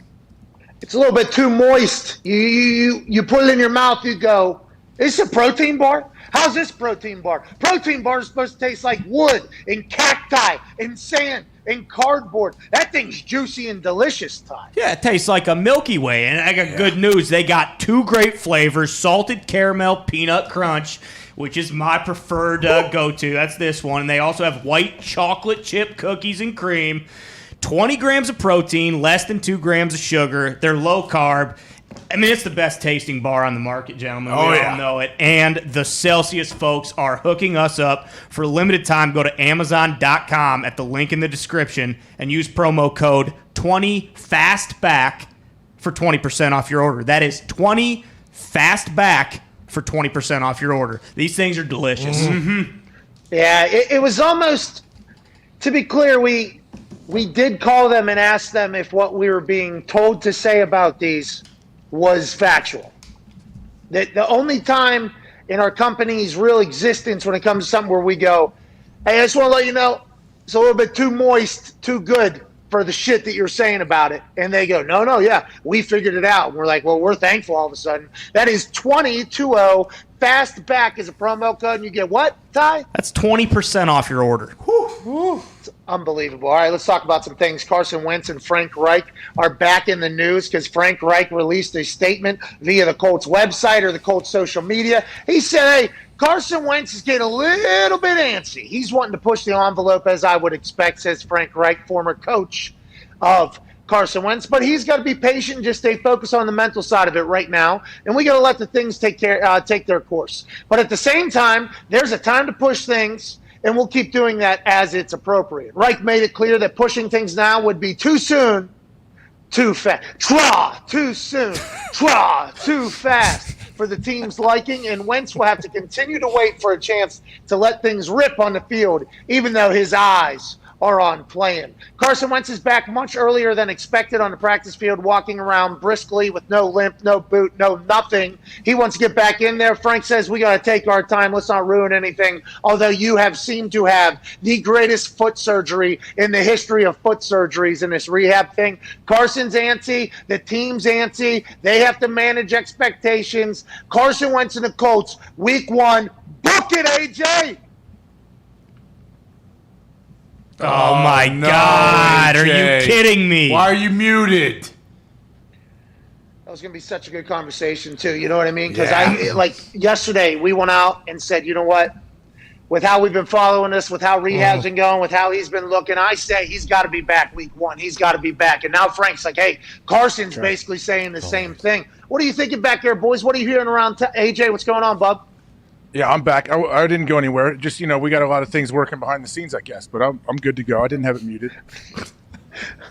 It's a little bit too moist. You put it in your mouth, you go, is this a protein bar? How's this protein bar? Protein bar is supposed to taste like wood and cacti and sand and cardboard. That thing's juicy and delicious, Ty. Yeah, it tastes like a Milky Way. And I got good news. They got 2 great flavors, salted caramel peanut crunch, which is my preferred go-to. That's this one. And they also have white chocolate chip cookies and cream, 20 grams of protein, less than 2 grams of sugar. They're low carb. I mean, it's the best tasting bar on the market, gentlemen. We all know it. And the Celsius folks are hooking us up for a limited time. Go to Amazon.com at the link in the description and use promo code 20FASTBACK for 20% off your order. That is 20FASTBACK for 20% off your order. These things are delicious. Mm-hmm. Yeah, it was almost, to be clear, we did call them and ask them if what we were being told to say about these was factual. The only time in our company's real existence when it comes to something where we go, hey, I just want to let you know, it's a little bit too moist, too good for the shit that you're saying about it. And they go, no, yeah, we figured it out. And we're like, well, we're thankful all of a sudden. That is 2020 FASTBACK is a promo code, and you get what, Ty? That's 20% off your order. It's unbelievable. All right, let's talk about some things. Carson Wentz and Frank Reich are back in the news because Frank Reich released a statement via the Colts website or the Colts social media. He said, hey, Carson Wentz is getting a little bit antsy. He's wanting to push the envelope, as I would expect, says Frank Reich, former coach of Carson Wentz, but he's got to be patient and just stay focused on the mental side of it right now, and we got to let the things take their course. But at the same time, there's a time to push things, and we'll keep doing that as it's appropriate. Reich made it clear that pushing things now would be too soon, too fast. Too soon, too fast for the team's liking, and Wentz will have to continue to wait for a chance to let things rip on the field, even though his eyes are on playing. Carson Wentz is back much earlier than expected on the practice field, walking around briskly with no limp, no boot, no nothing. He wants to get back in there. Frank says we got to take our time. Let's not ruin anything, although you have seemed to have the greatest foot surgery in the history of foot surgeries in this rehab thing. Carson's antsy. The team's antsy. They have to manage expectations. Carson Wentz and the Colts, week 1. Book it, AJ! Oh, my God. AJ. Are you kidding me? Why are you muted? That was going to be such a good conversation, too. You know what I mean? Because yesterday, we went out and said, you know what? With how we've been following this, with how rehab's been going, with how he's been looking, I say he's got to be back week 1. He's got to be back. And now Frank's like, hey, Carson's basically saying the same thing. What are you thinking back there, boys? What are you hearing around AJ? What's going on, bub? Yeah, I'm back. I didn't go anywhere. Just, we got a lot of things working behind the scenes, I guess. But I'm good to go. I didn't have it muted.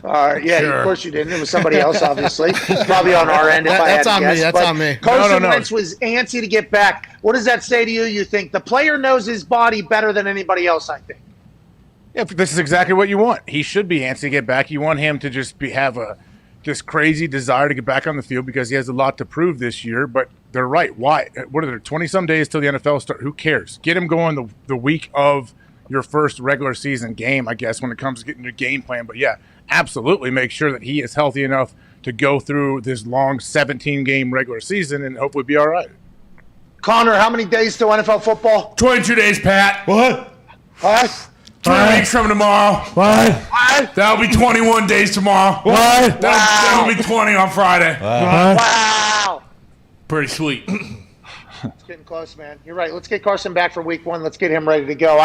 All right, yeah, Sure. of course you didn't. It was somebody else, obviously. Probably on our end. That's on me. That's on me. Carson Wentz was antsy to get back. What does that say to you? You think the player knows his body better than anybody else, I think. Yeah, this is exactly what you want. He should be antsy to get back. You want him to just have this crazy desire to get back on the field because he has a lot to prove this year. But they're right. Why? What are there, 20-some days till the NFL start? Who cares? Get him going the week of your first regular season game, I guess, when it comes to getting your game plan. But, yeah, absolutely make sure that he is healthy enough to go through this long 17-game regular season and hopefully be all right. Connor, how many days till NFL football? 22 days, Pat. What? What? 2 weeks from tomorrow. What? That'll be 21 days tomorrow. What? That'll be 20 on Friday. Wow. Pretty sweet. It's getting close, man. You're right. Let's get Carson back for week 1. Let's get him ready to go.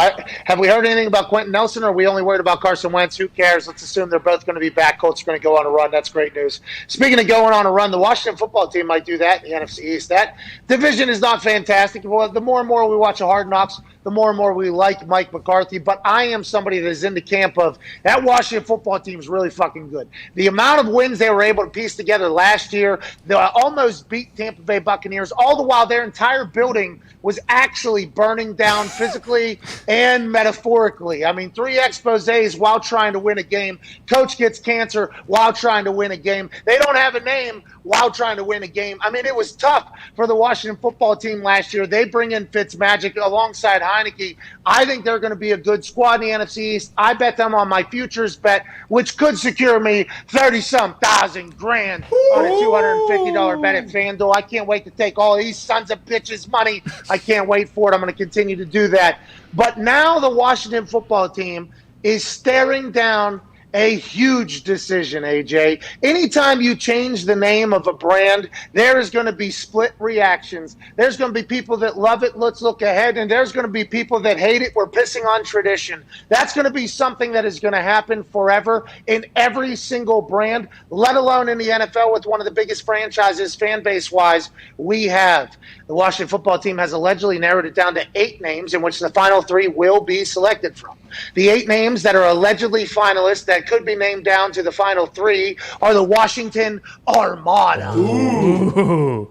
Have we heard anything about Quentin Nelson, or are we only worried about Carson Wentz? Who cares? Let's assume they're both going to be back. Colts are going to go on a run. That's great news. Speaking of going on a run, the Washington football team might do that in the NFC East. That division is not fantastic. Well, the more and more we watch Hard Knocks, the more and more we like Mike McCarthy. But I am somebody that is in the camp of that Washington football team is really fucking good. The amount of wins they were able to piece together last year, they almost beat Tampa Bay Buccaneers, all the while their entire building was actually burning down physically and metaphorically. I mean, 3 exposés while trying to win a game. Coach gets cancer while trying to win a game. They don't have a name while trying to win a game. I mean, it was tough for the Washington football team last year. They bring in Fitzmagic alongside Heineke. I think they're going to be a good squad in the NFC East. I bet them on my futures bet, which could secure me 30-some thousand grand on a $250 bet at FanDuel. I can't wait to take all these sons of bitches' money. I can't wait for it. I'm going to continue to do that. But now the Washington football team is staring down a huge decision, AJ. Anytime you change the name of a brand, there is going to be split reactions. There's going to be people that love it, let's look ahead, and there's going to be people that hate it, we're pissing on tradition. That's going to be something that is going to happen forever in every single brand, let alone in the NFL with one of the biggest franchises fan base-wise we have. The Washington football team has allegedly narrowed it down to 8 names in which the final 3 will be selected from. The 8 names that are allegedly finalists that could be named down to the final 3 are the Washington Armada. Ooh.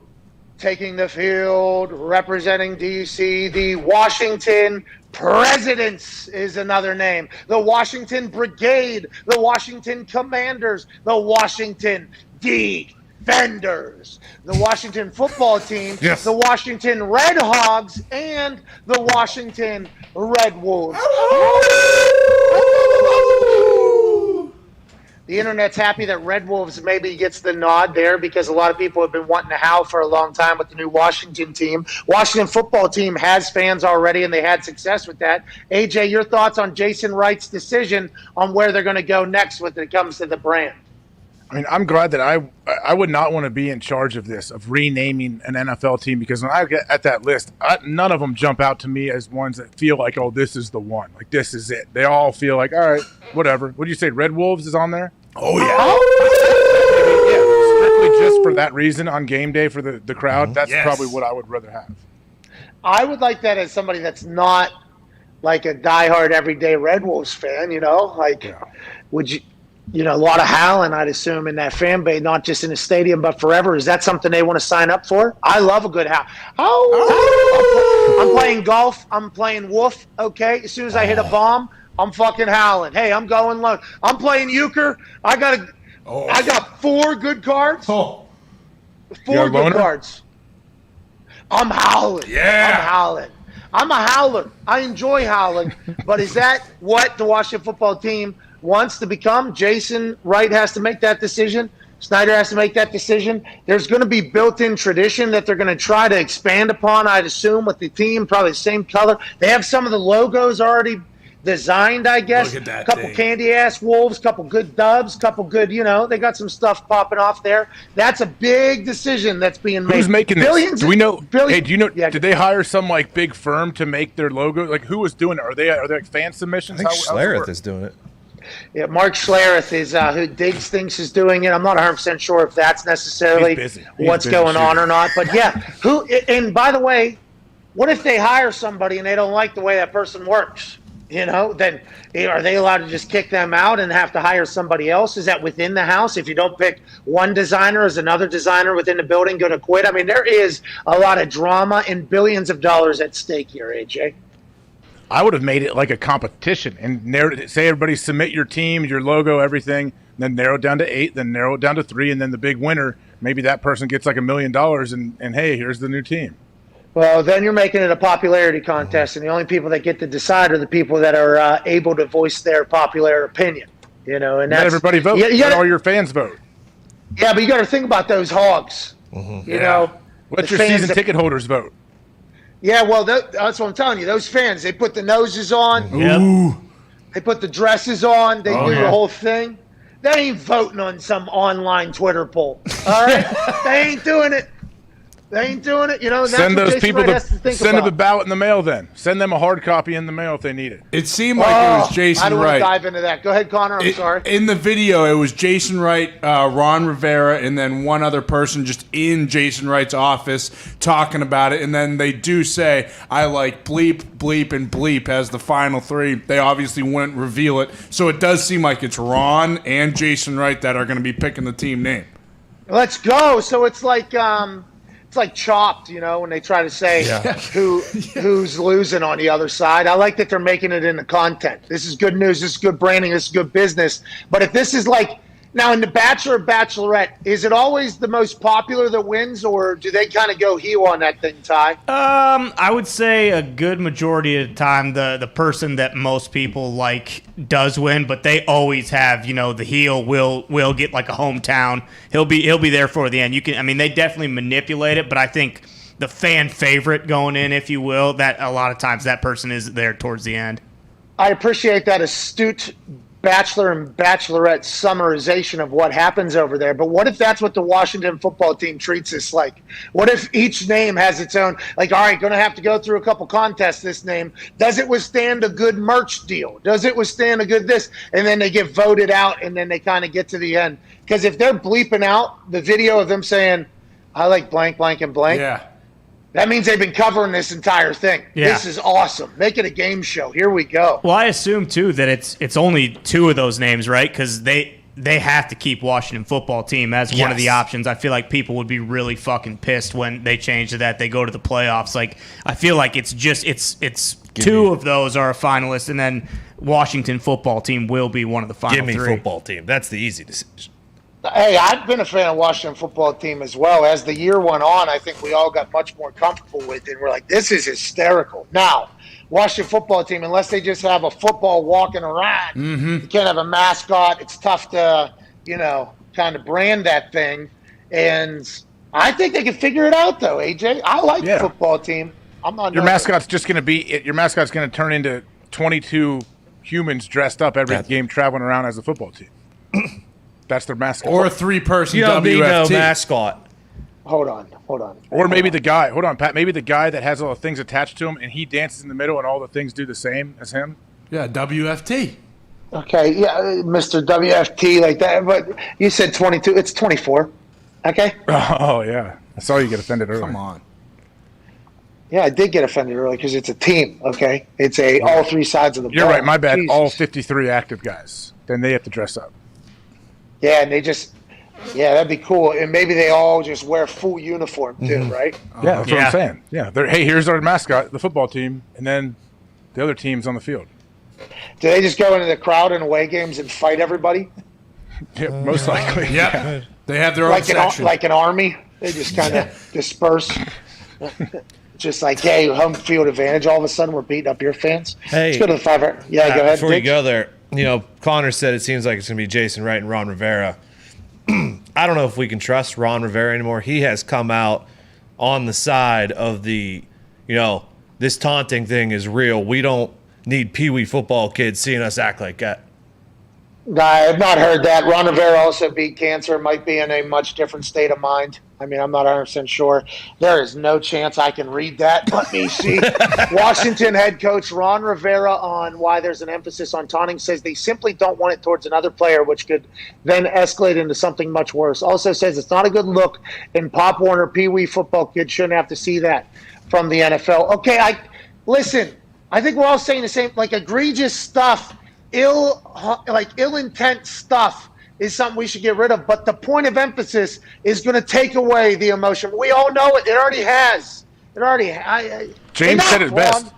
Taking the field, representing D.C., the Washington Presidents is another name. The Washington Brigade, the Washington Commanders, the Washington Defenders, the Washington football team, Yes. the Washington Red Hogs, and the Washington Red Wolves. The internet's happy that Red Wolves maybe gets the nod there because a lot of people have been wanting to howl for a long time with the new Washington team. Washington football team has fans already, and they had success with that. AJ, your thoughts on Jason Wright's decision on where they're going to go next when it comes to the brand? I mean, I'm glad that I would not want to be in charge of this, of renaming an NFL team, because when I get at that list, none of them jump out to me as ones that feel like, oh, this is the one. Like, this is it. They all feel like, all right, whatever. What do you say, Red Wolves is on there? Oh, yeah. Yeah, strictly just for that reason on game day for the crowd. That's Yes. probably what I would rather have. I would like that as somebody that's not like a diehard everyday Red Wolves fan, you know? Like, would you... You know, a lot of howling, I'd assume, in that fan base, not just in the stadium, but forever. Is that something they want to sign up for? I love a good howl. I'm playing golf. I'm playing wolf, okay? As soon as I hit a bomb, I'm fucking howling. Hey, I'm going low. I'm playing euchre. I got 4 good cards. 4 good cards. I'm howling. Yeah. I'm howling. I'm a howler. I enjoy howling. But is that what the Washington football team wants to become? Jason Wright has to make that decision. Snyder has to make that decision. There's going to be built-in tradition that they're going to try to expand upon, I'd assume, with the team, probably the same color. They have some of the logos already designed, I guess. Look at that couple thing. candy-ass wolves, couple good dubs, couple good, you know, they got some stuff popping off there. That's a big decision that's being made. Who's making Billions this? Do we know? Hey, do you know? Yeah. Did they hire some like big firm to make their logo? Like, who was doing it? Are they like fan submissions? I think how's it Schlereth work? is doing it. Yeah, Mark Schlereth is who Diggs thinks is doing it. I'm not 100% sure if that's necessarily He's busy. He's what's busy going on shooting. or not. But yeah, who? And by the way, what if they hire somebody and they don't like the way that person works? You know, then are they allowed to just kick them out and have to hire somebody else? Is that within the house? If you don't pick one designer, is another designer within the building going to quit? I mean, there is a lot of drama and billions of dollars at stake here, AJ. I would have made it like a competition and say everybody submit your team, your logo, everything, then narrow it down to 8, then narrow it down to 3, and then the big winner, maybe that person gets like $1 million and hey, here's the new team. Well, then you're making it a popularity contest, and the only people that get to decide are the people that are able to voice their popular opinion. You know, and Let that's everybody vote. Let all your fans vote. Yeah, but you got to think about those hogs. Mm-hmm. You know, let the your fans season that- ticket holders vote. Yeah, well, that's what I'm telling you. Those fans, they put the noses on. Ooh. They put the dresses on. They do yeah. the whole thing. They ain't voting on some online Twitter poll. All right? They ain't doing it. They ain't doing it. You know, and that's Send what those Jason people Wright has to think send them about. the ballot in the mail. Then send them a hard copy in the mail if they need it. It seemed like it was Jason I don't want Wright. to dive into that. Go ahead, Connor. I'm sorry. In the video, it was Jason Wright, Ron Rivera, and then one other person just in Jason Wright's office talking about it. And then they do say, I like bleep, bleep, and bleep as the final three. They obviously wouldn't reveal it. So it does seem like it's Ron and Jason Wright that are going to be picking the team name. Let's go. So it's like Chopped, you know, when they try to say who's losing on the other side. I like that they're making it into content. This is good news. This is good branding. This is good business. But if this is like now in the Bachelor or Bachelorette, is it always the most popular that wins, or do they kind of go heel on that thing, Ty? I would say a good majority of the time the person that most people like does win, but they always have, you know, the heel will get like a hometown. He'll be there for the end. They definitely manipulate it, but I think the fan favorite going in, if you will, that a lot of times that person is there towards the end. I appreciate that astute Bachelor and Bachelorette summarization of what happens over there. But what if that's what the Washington football team treats us like? What if each name has its own, like, all right, going to have to go through a couple contests, this name. Does it withstand a good merch deal? Does it withstand a good this? And then they get voted out, and then they kind of get to the end. Because if they're bleeping out the video of them saying, I like blank, blank, and blank, that means they've been covering this entire thing. Yeah. This is awesome. Make it a game show. Here we go. Well, I assume, too, that it's only two of those names, right? Because they have to keep Washington football team as one of the options. I feel like people would be really fucking pissed when they change to that. They go to the playoffs. Like, I feel like it's two of those are a finalist, and then Washington football team will be one of the final Give me three. football team. That's the easy decision. Hey, I've been a fan of Washington football team as well. As the year went on, I think we all got much more comfortable with it. We're like, this is hysterical. Now, Washington football team, unless they just have a football walking around, you can't have a mascot. It's tough to, kind of brand that thing. And I think they can figure it out, though, AJ. I like the football team. I'm not. Your mascot's just going to be. Your mascot's going to turn into 22 humans dressed up every game, traveling around as a football team. That's their mascot. Or a three-person You don't need no WFT. mascot. Hold on. Or maybe the guy. Hold on, Pat. Maybe the guy that has all the things attached to him, and he dances in the middle, and all the things do the same as him. Yeah, WFT. Okay, yeah, Mr. WFT like that. But you said 22. It's 24. Okay. Oh yeah, I saw you get offended earlier. Come on. Yeah, I did get offended early because it's a team. Okay, it's all three sides of the ball. You're right. My bad. Jesus. All 53 active guys. Then they have to dress up. Yeah, and that'd be cool. And maybe they all just wear full uniform too, right? Yeah, that's what I'm saying. Yeah, hey, here's our mascot, the football team, and then the other team's on the field. Do they just go into the crowd in away games and fight everybody? Yeah, most likely. Yeah, they have their own section. Like an army. They just kind of disperse. Just like, hey, home field advantage. All of a sudden, we're beating up your fans. Hey, let's go to the 5. Yeah, go ahead. Before you Dick. go there, Connor said it seems like it's going to be Jason Wright and Ron Rivera. I don't know if we can trust Ron Rivera anymore. He has come out on the side of the, this taunting thing is real. We don't need peewee football kids seeing us act like that. I have not heard that. Ron Rivera also beat cancer. Might be in a much different state of mind. I'm not 100% sure. There is no chance I can read that. Let me see. Washington head coach Ron Rivera on why there's an emphasis on taunting says they simply don't want it towards another player, which could then escalate into something much worse. Also says it's not a good look, and Pop Warner Pee-wee football kids shouldn't have to see that from the NFL. Okay, listen. I think we're all saying the same, like egregious stuff, ill intent stuff is something we should get rid of. But the point of emphasis is going to take away the emotion. We all know it. It already has. James said it best.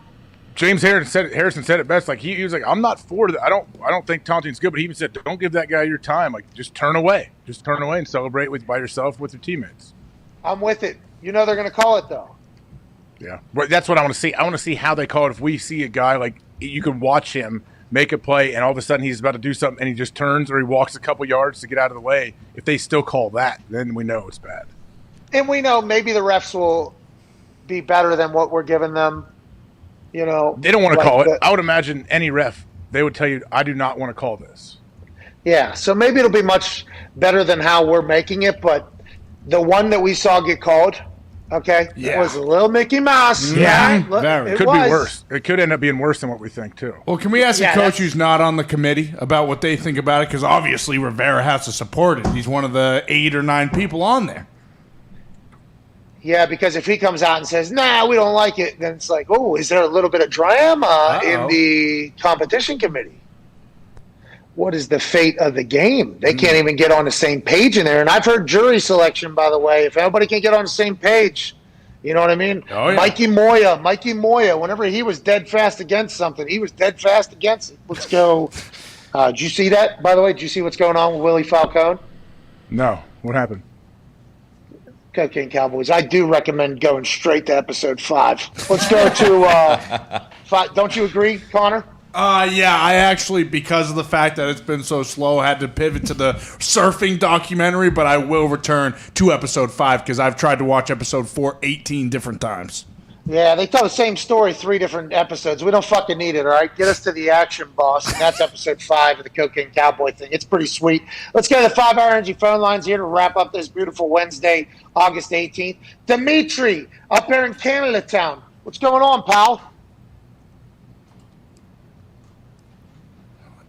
James Harrison said it best. Like he was like, I'm not for that. I don't think taunting's good. But he even said, don't give that guy your time. Like just turn away. Just turn away and celebrate by yourself with your teammates. I'm with it. They're going to call it though. Yeah, but that's what I want to see. I want to see how they call it. If we see a guy like you can watch him make a play, and all of a sudden he's about to do something, and he just turns or he walks a couple yards to get out of the way. If they still call that, then we know it's bad. And we know maybe the refs will be better than what we're giving them. They don't want to call it. I would imagine any ref, they would tell you, I do not want to call this. Yeah, so maybe it'll be much better than how we're making it, but the one that we saw get called, Okay, Yeah. it was a little Mickey Mouse. Yeah, right? Look, very. it Could was. be worse. It could end up being worse than what we think too. Well, can we ask Yeah, a coach that's- who's not on the committee about what they think about it? Because obviously Rivera has to support it. He's one of the 8 or 9 people on there. Yeah, because if he comes out and says, "Nah, we don't like it," then it's like, "Oh, is there a little bit of drama in the competition committee?" What is the fate of the game? They can't even get on the same page in there. And I've heard jury selection, by the way. If everybody can get on the same page, you know what I mean? Oh, yeah. Mikey Moya, whenever he was dead fast against something, he was dead fast against it. Let's go. Did you see that, by the way? Did you see what's going on with Willie Falcone? No. What happened? Cocaine Cowboys. I do recommend going straight to episode 5. Let's go to 5. Don't you agree, Connor? Yeah, I actually, because of the fact that it's been so slow, had to pivot to the surfing documentary, but I will return to episode 5 because I've tried to watch episode 4 18 different times. Yeah, they tell the same story 3 different episodes. We don't fucking need it, all right? Get us to the action, boss. And that's episode 5 of the Cocaine Cowboy thing. It's pretty sweet. Let's go to the 5 Hour Energy phone lines here to wrap up this beautiful Wednesday, August 18th. Dimitri, up there in Canada town. What's going on, pal?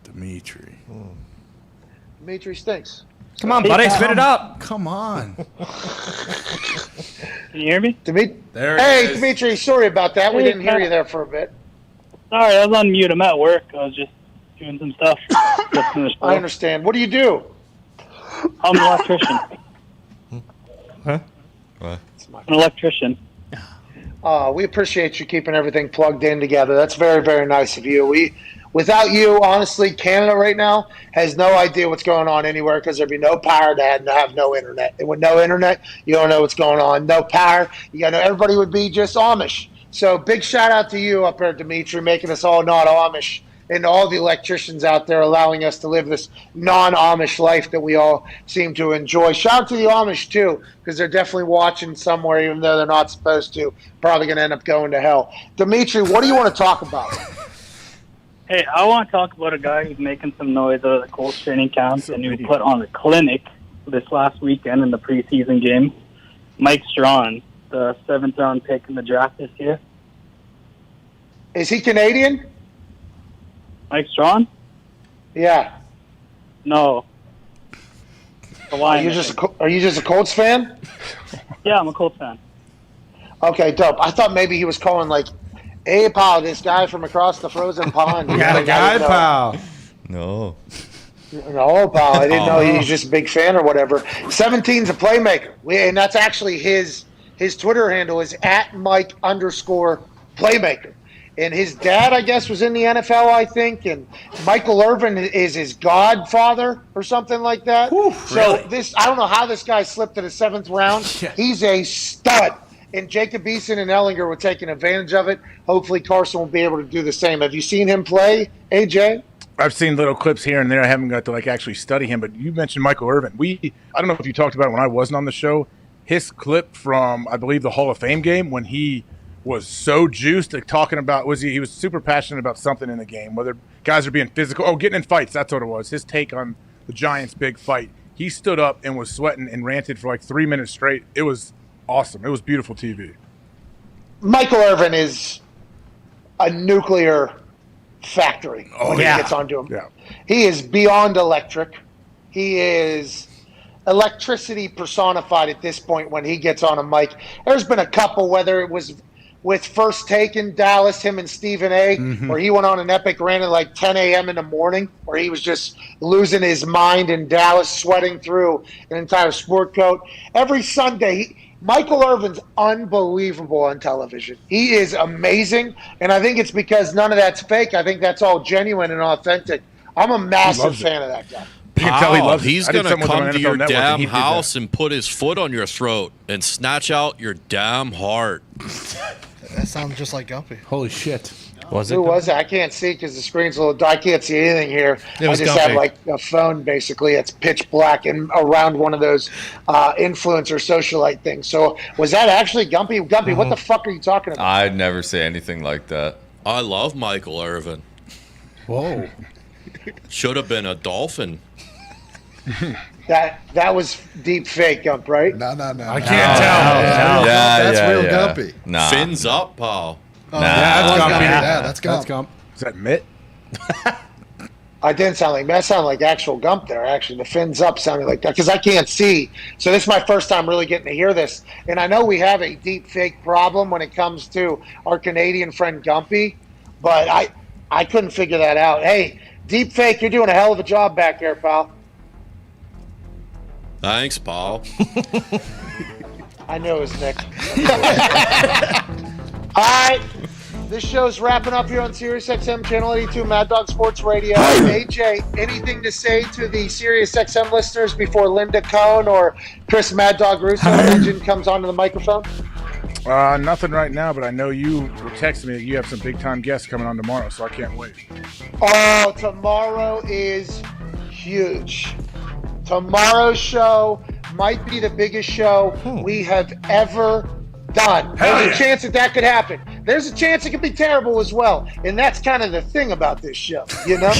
Dimitri. Dimitri stinks. Come on, buddy, spit it up. Come on. Can you hear me? There it Hey, is. Dimitri, sorry about that. We Hey, didn't hear you there for a bit. Sorry, I was on mute. I'm at work. I was just doing some stuff. Just finished I work. understand. What do you do? I'm an electrician. What? I'm an electrician. We appreciate you keeping everything plugged in together. That's very, very nice of you. Without you, honestly, Canada right now has no idea what's going on anywhere because there'd be no power to have no internet. And with no internet, you don't know what's going on. No power, everybody would be just Amish. So big shout out to you up there, Dimitri, making us all not Amish, and all the electricians out there allowing us to live this non-Amish life that we all seem to enjoy. Shout out to the Amish too, because they're definitely watching somewhere, even though they're not supposed to. Probably going to end up going to hell. Dimitri, what do you want to talk about? Hey, I want to talk about a guy who's making some noise at the Colts training camp and who put on a clinic this last weekend in the preseason game. Mike Strawn, the 7th round pick in the draft this year. Is he Canadian? Mike Strawn? Yeah. No. Are you just a Colts fan? Yeah, I'm a Colts fan. Okay, dope. I thought maybe he was calling like, "Hey, pal, this guy from across the frozen pond." Got a guy, pal. No. No, pal. I didn't know he was just a big fan or whatever. 17's a playmaker, and that's actually his Twitter handle is @Mike_playmaker. And his dad, I guess, was in the NFL, I think, and Michael Irvin is his godfather or something like that. So I don't know how this guy slipped to the 7th round. He's a stud. And Jacob Eason and Ellinger were taking advantage of it. Hopefully Carson will be able to do the same. Have you seen him play, AJ? I've seen little clips here and there. I haven't got to actually study him, but you mentioned Michael Irvin. I don't know if you talked about it when I wasn't on the show. His clip from, I believe, the Hall of Fame game when he was so juiced, talking about he was super passionate about something in the game, whether guys are being physical, getting in fights. That's what it was. His take on the Giants' big fight. He stood up and was sweating and ranted for 3 minutes straight. It was awesome. It was beautiful TV. Michael Irvin is a nuclear factory when he gets onto him. Yeah. He is beyond electric. He is electricity personified at this point when he gets on a mic. There's been a couple, whether it was with First Take in Dallas, him and Stephen A., where he went on an epic rant at 10 a.m. in the morning, where he was just losing his mind in Dallas, sweating through an entire sport coat. Every Sunday, Michael Irvin's unbelievable on television. He is amazing, and I think it's because none of that's fake. I think that's all genuine and authentic. I'm a massive fan of that guy. You can tell he loves it. He's I did going to something with him come on to NFL your Network, and damn he did that. house and put his foot on your throat and snatch out your damn heart. That sounds just like Gumpy. Holy shit. Was it? Who was it? I can't see because the screen's a little. I can't see anything here. It I was just Gumpy. have a phone basically. It's pitch black and around one of those influencer socialite things. So was that actually Gumpy? Gumpy, what the fuck are you talking about? I'd never say anything like that. I love Michael Irvin. Whoa. Should have been a Dolphin. That was deep fake, Gump, right? No. I can't tell. That's real Gumpy. Nah. Fins up, Paul. Oh, that's Gumpy. Yeah, that's Gump. Is that Mitt? I didn't sound like that. Sounded like actual Gump there. Actually, the fins up sounded like that because I can't see. So this is my first time really getting to hear this. And I know we have a deep fake problem when it comes to our Canadian friend Gumpy, but I couldn't figure that out. Hey, deep fake, you're doing a hell of a job back there, pal. Thanks, Paul. I knew it was Nick. All right. This show's wrapping up here on SiriusXM Channel 82, Mad Dog Sports Radio. AJ, anything to say to the SiriusXM listeners before Linda Cohn or Chris Mad Dog Russo Legend comes onto the microphone? Nothing right now, but I know you were texting me that you have some big-time guests coming on tomorrow, so I can't wait. Oh, tomorrow is huge. Tomorrow's show might be the biggest show we have ever done. There's a chance that could happen. There's a chance it could be terrible as well. And that's kind of the thing about this show, you know?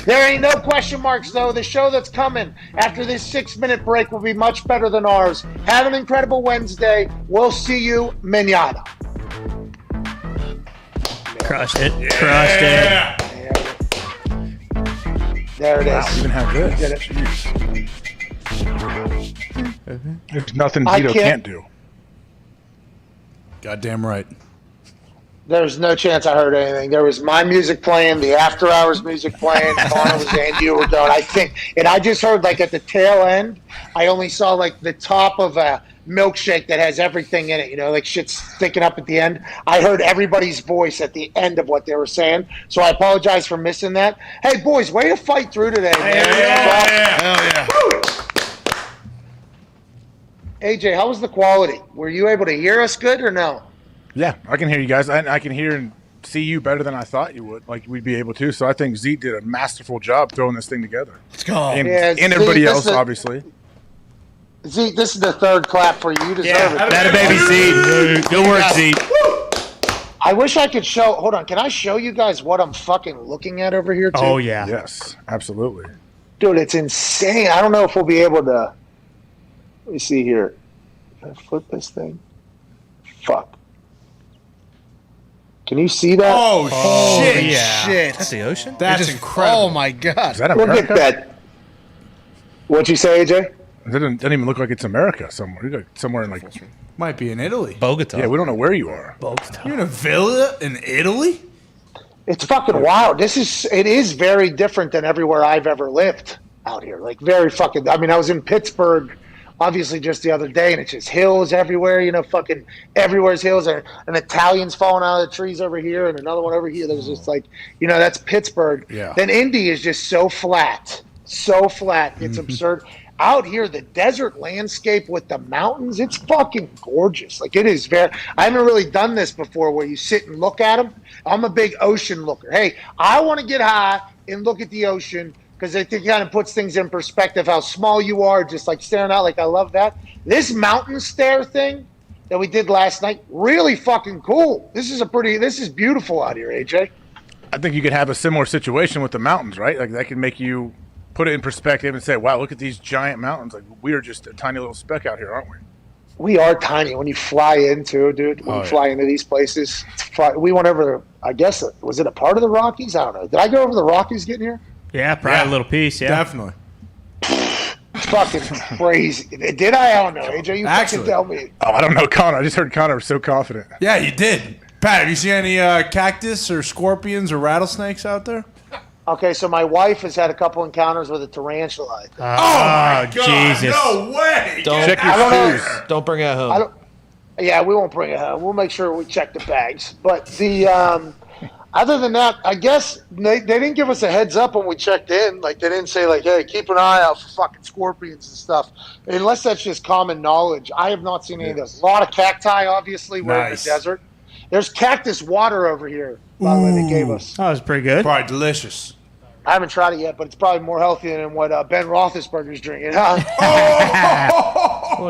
There ain't no question marks, though. The show that's coming after this 6-minute break will be much better than ours. Have an incredible Wednesday. We'll see you manana. Crushed it. Yeah. Crushed it. There it is. Wow, even have this. There's nothing Vito can't do. Goddamn right. There's no chance I heard anything. There was my music playing, the after hours music playing, Connor was and you were going. I think, and I just heard like at the tail end, I only saw like the top of a milkshake that has everything in it, you know, like shit's sticking up at the end. I heard everybody's voice at the end of what they were saying, so I apologize for missing that. Hey, boys, way to fight through today, man. Hell yeah. AJ, how was the quality? Were you able to hear us good or no? Yeah, I can hear you guys. I can hear and see you better than I thought you would. Like we'd be able to. So I think Zeke did a masterful job throwing this thing together. Let's go. And, Yeah, and everybody Zeke, else, obviously. Zeke, this is the third clap for you. You deserve it. That a baby, Zeke. Good work, Zeke. I wish I could show. Hold on. Can I show you guys what I'm fucking looking at over here, too? Oh, yeah. Yes, absolutely. Dude, it's insane. I don't know if we'll be able to. Let me see here. Can I flip this thing? Fuck. Can you see that? Oh, shit. Yeah. Shit. That's the ocean? That's incredible. Oh my god. Is that Look America? at that. What'd you say, AJ? It doesn't even look like it's America somewhere. You're like somewhere in like Might be in Italy. Bogota. yeah, we don't know where you are. You're in a villa in Italy? It's fucking wild. It is very different than everywhere I've ever lived out here. Like very fucking. I mean, I was in Pittsburgh, obviously just the other day, and it's just hills everywhere. You know, fucking everywhere's hills, and an Italian's falling out of the trees over here, and another one over here. There's just like, you know, that's Pittsburgh. Yeah. Then Indy is just so flat, It's absurd. Out here, the desert landscape with the mountains, it's fucking gorgeous. Like it is I haven't really done this before where you sit and look at them. I'm a big ocean looker. Hey, I want to get high and look at the ocean because I think it kind of puts things in perspective, how small you are, just like staring out. Like I love that. This mountain stair thing that we did last night, really fucking cool. This is beautiful out here, AJ. I think you could have a similar situation with the mountains, right? Like that could make you put it in perspective and say, wow, look at these giant mountains. Like we are just a tiny little speck out here, aren't we? We are tiny when you fly into, dude. When you fly into these places, we went over. I guess was it a part of the Rockies? I don't know. Did I go over the Rockies getting here? Yeah, probably a little piece. Yeah, Definitely. It's fucking crazy. Did I don't know. AJ, you fucking tell me. Oh, I don't know, Connor. I just heard Connor was so confident. Yeah, you did. Pat, have you seen any cactus or scorpions or rattlesnakes out there? Okay, so my wife has had a couple encounters with a tarantula. Oh, my God. Jesus. No way. Check your shoes. Don't bring it home. Yeah, we won't bring it home. We'll make sure we check the bags. But the other than that, I guess they didn't give us a heads up when we checked in. Like they didn't say like, hey, keep an eye out for fucking scorpions and stuff. Unless that's just common knowledge. I have not seen any of those. A lot of cacti, obviously. We're in the desert. There's cactus water over here, by the way, they gave us. That was pretty good. Probably delicious. I haven't tried it yet, but it's probably more healthy than what Ben Roethlisberger's drinking. Huh?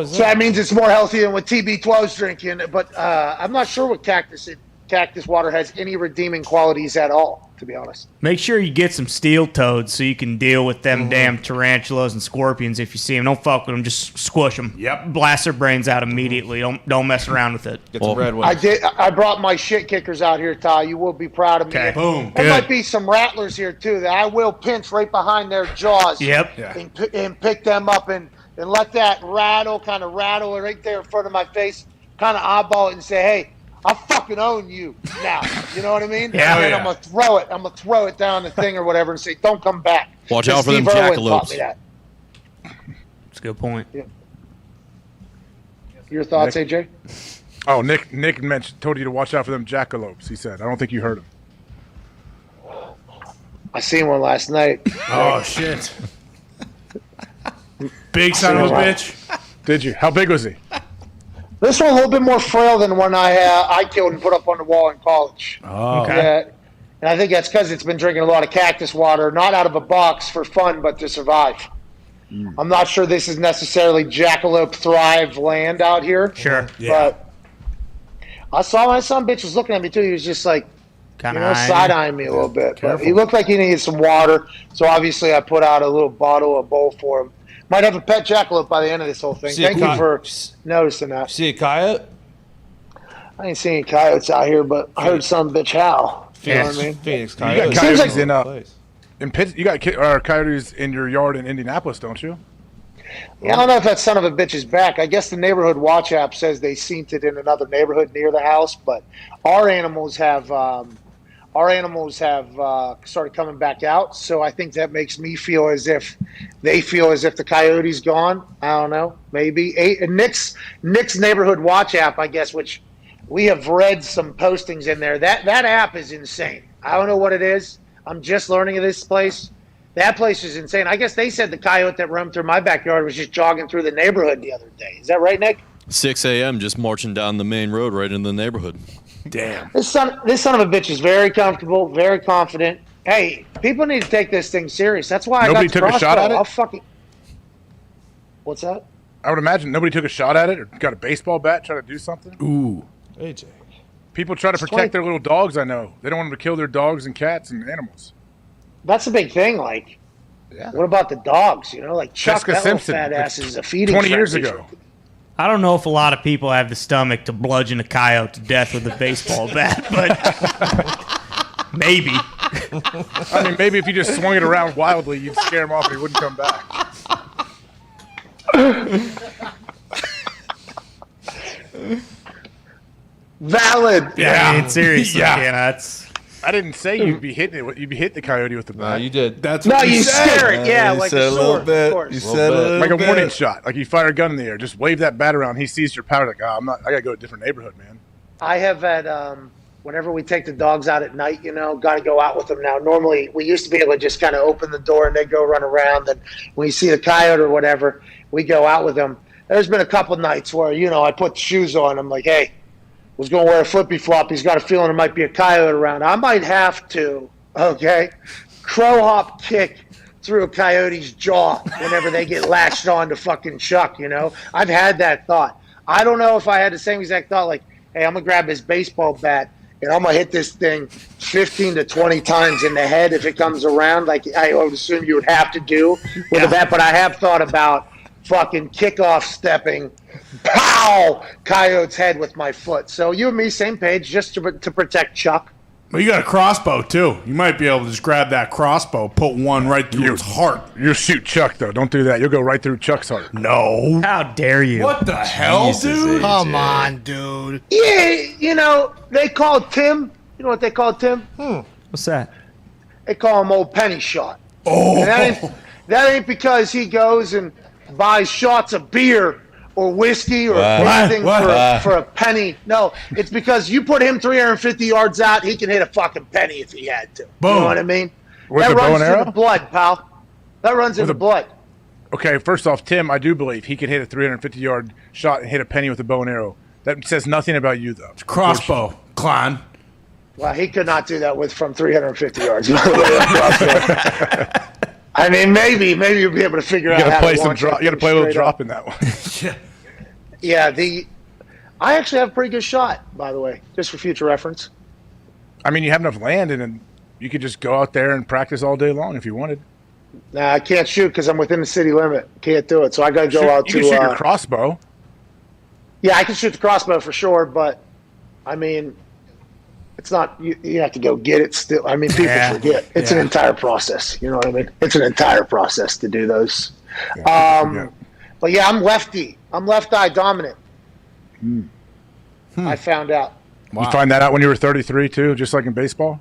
So that means it's more healthy than what TB12's drinking. But I'm not sure what cactus cactus water has any redeeming qualities at all, to be honest. Make sure you get some steel toads so you can deal with them damn tarantulas and scorpions if you see them. Don't fuck with them. Just squish them. Yep. Blast their brains out immediately. Don't mess around with it. Get some red ones. I did. I brought my shit kickers out here, Ty. You will be proud of me. Okay. Boom. There Good. might be some rattlers here too that I will pinch right behind their jaws. Yep. Yeah. And pick them up and let that rattle right there in front of my face, kind of eyeball it and say, hey, I fucking own you now. You know what I mean? Yeah, and yeah. I'm gonna throw it down the thing or whatever and say, don't come back. Watch out for them Steve Irwin taught jackalopes. me that. That's a good point. Yeah. Your thoughts, AJ? Oh, Nick told you to watch out for them jackalopes. He said. I don't think you heard him. I seen one last night. Oh, shit. Big son of a bitch. Did you? How big was he? This one a little bit more frail than the one I killed and put up on the wall in college. Oh. Okay. Yeah, and I think that's because it's been drinking a lot of cactus water, not out of a box for fun, but to survive. I'm not sure this is necessarily jackalope thrive land out here. Sure. But I saw my son bitch was looking at me too. He was just like, side-eyeing me a little bit. But he looked like he needed some water. So obviously I put out a little bowl for him. Might have a pet jackalope by the end of this whole thing. Thank you for noticing that. See a coyote? I ain't seeing coyotes out here, but I heard some bitch howl. You know what I mean? Phoenix You coyote. got coyotes Seems you got coyotes in your yard in Indianapolis, don't you? Yeah, I don't know if that son of a bitch is back. I guess the neighborhood watch app says they seen it in another neighborhood near the house, but our animals have started coming back out. So I think that makes me feel as if they feel as if the coyote's gone. I don't know, maybe. Nick's neighborhood watch app, I guess, which we have read some postings in there. That app is insane. I don't know what it is. I'm just learning of this place. That place is insane. I guess they said the coyote that roamed through my backyard was just jogging through the neighborhood the other day. Is that right, Nick? 6 a.m. just marching down the main road right in the neighborhood. Damn. This son of a bitch is very comfortable, very confident. Hey, people need to take this thing serious. That's why Nobody I got the took a shot crossbow. at it? I'll fucking. What's that? I would imagine nobody took a shot at it or got a baseball bat, try to do something. Ooh. AJ. People try to protect their little dogs, I know. They don't want them to kill their dogs and cats and animals. That's a big thing. Like, what about the dogs? You know, like Chuck, Jessica that little Simpson, fat ass is a feeding 20 years frenzy. ago. I don't know if a lot of people have the stomach to bludgeon a coyote to death with a baseball bat, but maybe. I mean, maybe if you just swung it around wildly, you'd scare him off and he wouldn't come back. Valid. Yeah, I mean, seriously, Yeah. that's. I didn't say you'd be hitting it. You'd be hitting the coyote with the bat. You did. That's No, what you said. scare it. Yeah, you like said a a little sword, bit. of course. You said a little Like a bit. warning shot. Like you fire a gun in the air. Just wave that bat around. He sees your powder. Like, I gotta go to a different neighborhood, man. I have had, whenever we take the dogs out at night, got to go out with them now. Normally, we used to be able to just kind of open the door and they go run around. And when you see the coyote or whatever, we go out with them. There's been a couple nights where, I put the shoes on. I'm like, hey, was going to wear a flippy flop. He's got a feeling there might be a coyote around. I might have to, crow hop kick through a coyote's jaw whenever they get latched on to fucking Chuck, I've had that thought. I don't know if I had the same exact thought, like, hey, I'm going to grab this baseball bat and I'm going to hit this thing 15 to 20 times in the head if it comes around, like I would assume you would have to do with a bat. But I have thought about fucking kickoff stepping, pow, coyote's head with my foot. So you and me, same page, just to protect Chuck. Well, you got a crossbow, too. You might be able to just grab that crossbow, put one right through his heart. You'll shoot Chuck, though. Don't do that. You'll go right through Chuck's heart. No. How dare you? What the hell, dude? Come on, dude. Yeah, they call Tim. You know what they call Tim? What's that? They call him Old Penny Shot. Oh. And that ain't because he goes and buys shots of beer or whiskey or anything for a penny. No, it's because you put him 350 yards out, he can hit a fucking penny if he had to. Boom. You know what I mean? With that the bow runs and in arrow? the blood, pal. That runs in the blood. Okay, first off, Tim, I do believe he could hit a 350-yard shot and hit a penny with a bow and arrow. That says nothing about you, though. It's crossbow, Klein. Well, he could not do that from 350 yards. I mean, maybe you'll be able to figure out how to launch You got to play a little drop in that one. Yeah, I actually have a pretty good shot, by the way, just for future reference. I mean, you have enough land, and then you could just go out there and practice all day long if you wanted. Nah, I can't shoot because I'm within the city limit. Can't do it. So I got to go out to. You can shoot your crossbow. Yeah, I can shoot the crossbow for sure, but I mean, it's not. You have to go get it still. I mean, people forget. It's an entire process. You know what I mean? It's an entire process to do those. But yeah, I'm lefty. I'm left eye dominant. I found out. You find that out when you were 33 too, just like in baseball?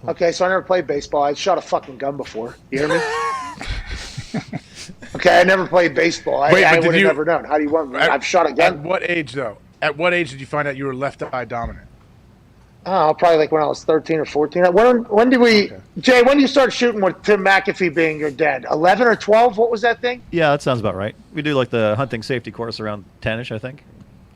Okay, so I never played baseball. I shot a fucking gun before. You hear me? Okay, I never played baseball. I would have never known. How do you want me? I've shot a gun. At what age, though? At what age did you find out you were left eye dominant? Oh, probably like when I was 13 or 14. When did we, Jay, when did you start shooting with Tim McAfee being your dad? 11 or 12? What was that thing? Yeah, that sounds about right. We do like the hunting safety course around 10-ish, I think.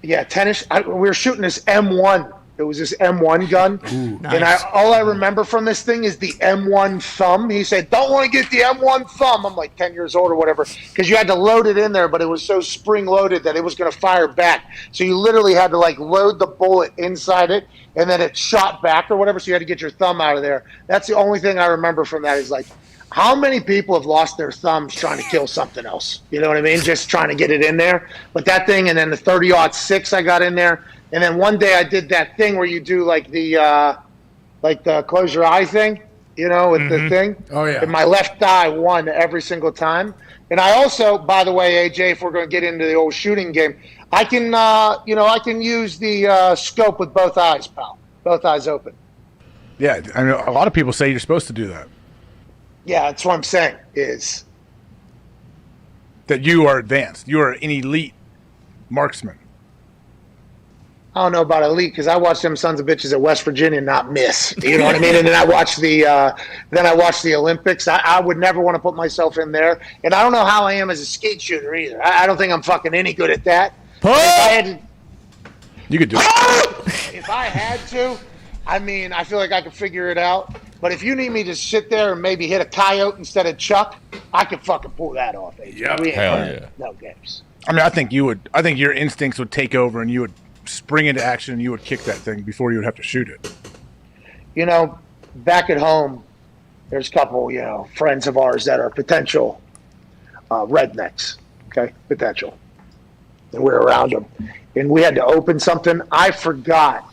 Yeah, 10-ish. We were shooting this M1. It was this M1 gun. Ooh, and nice. all I remember from this thing is the M1 thumb. He said, don't want to get the M1 thumb. I'm like 10 years old or whatever. Because you had to load it in there, but it was so spring-loaded that it was going to fire back. So you literally had to like load the bullet inside it, and then it shot back or whatever, so you had to get your thumb out of there. That's the only thing I remember from that is like, how many people have lost their thumbs trying to kill something else? You know what I mean? Just trying to get it in there. But that thing, and then the 30-06 I got in there. And then one day I did that thing where you do like the close your eye thing, you know, with the thing. Oh, yeah. And my left eye won every single time. And I also, by the way, AJ, if we're going to get into the old shooting game, I can, I can use the scope with both eyes, pal. Both eyes open. Yeah, I mean, a lot of people say you're supposed to do that. Yeah, that's what I'm saying is. That you are advanced. You are an elite marksman. I don't know about elite because I watched them sons of bitches at West Virginia not miss. You know what I mean? And then I watched the Olympics. I would never want to put myself in there. And I don't know how I am as a skeet shooter either. I don't think I'm fucking any good at that. If I had to, you could do it. If I had to, I mean, I feel like I could figure it out. But if you need me to sit there and maybe hit a coyote instead of Chuck, I could fucking pull that off. Yeah, hell yeah. No games. I mean, I think you would. I think your instincts would take over, and you would spring into action, and you would kick that thing before you would have to shoot it. You know, back at home, there's a couple, friends of ours that are potential rednecks. Okay, potential. And we're around them, and we had to open something. I forgot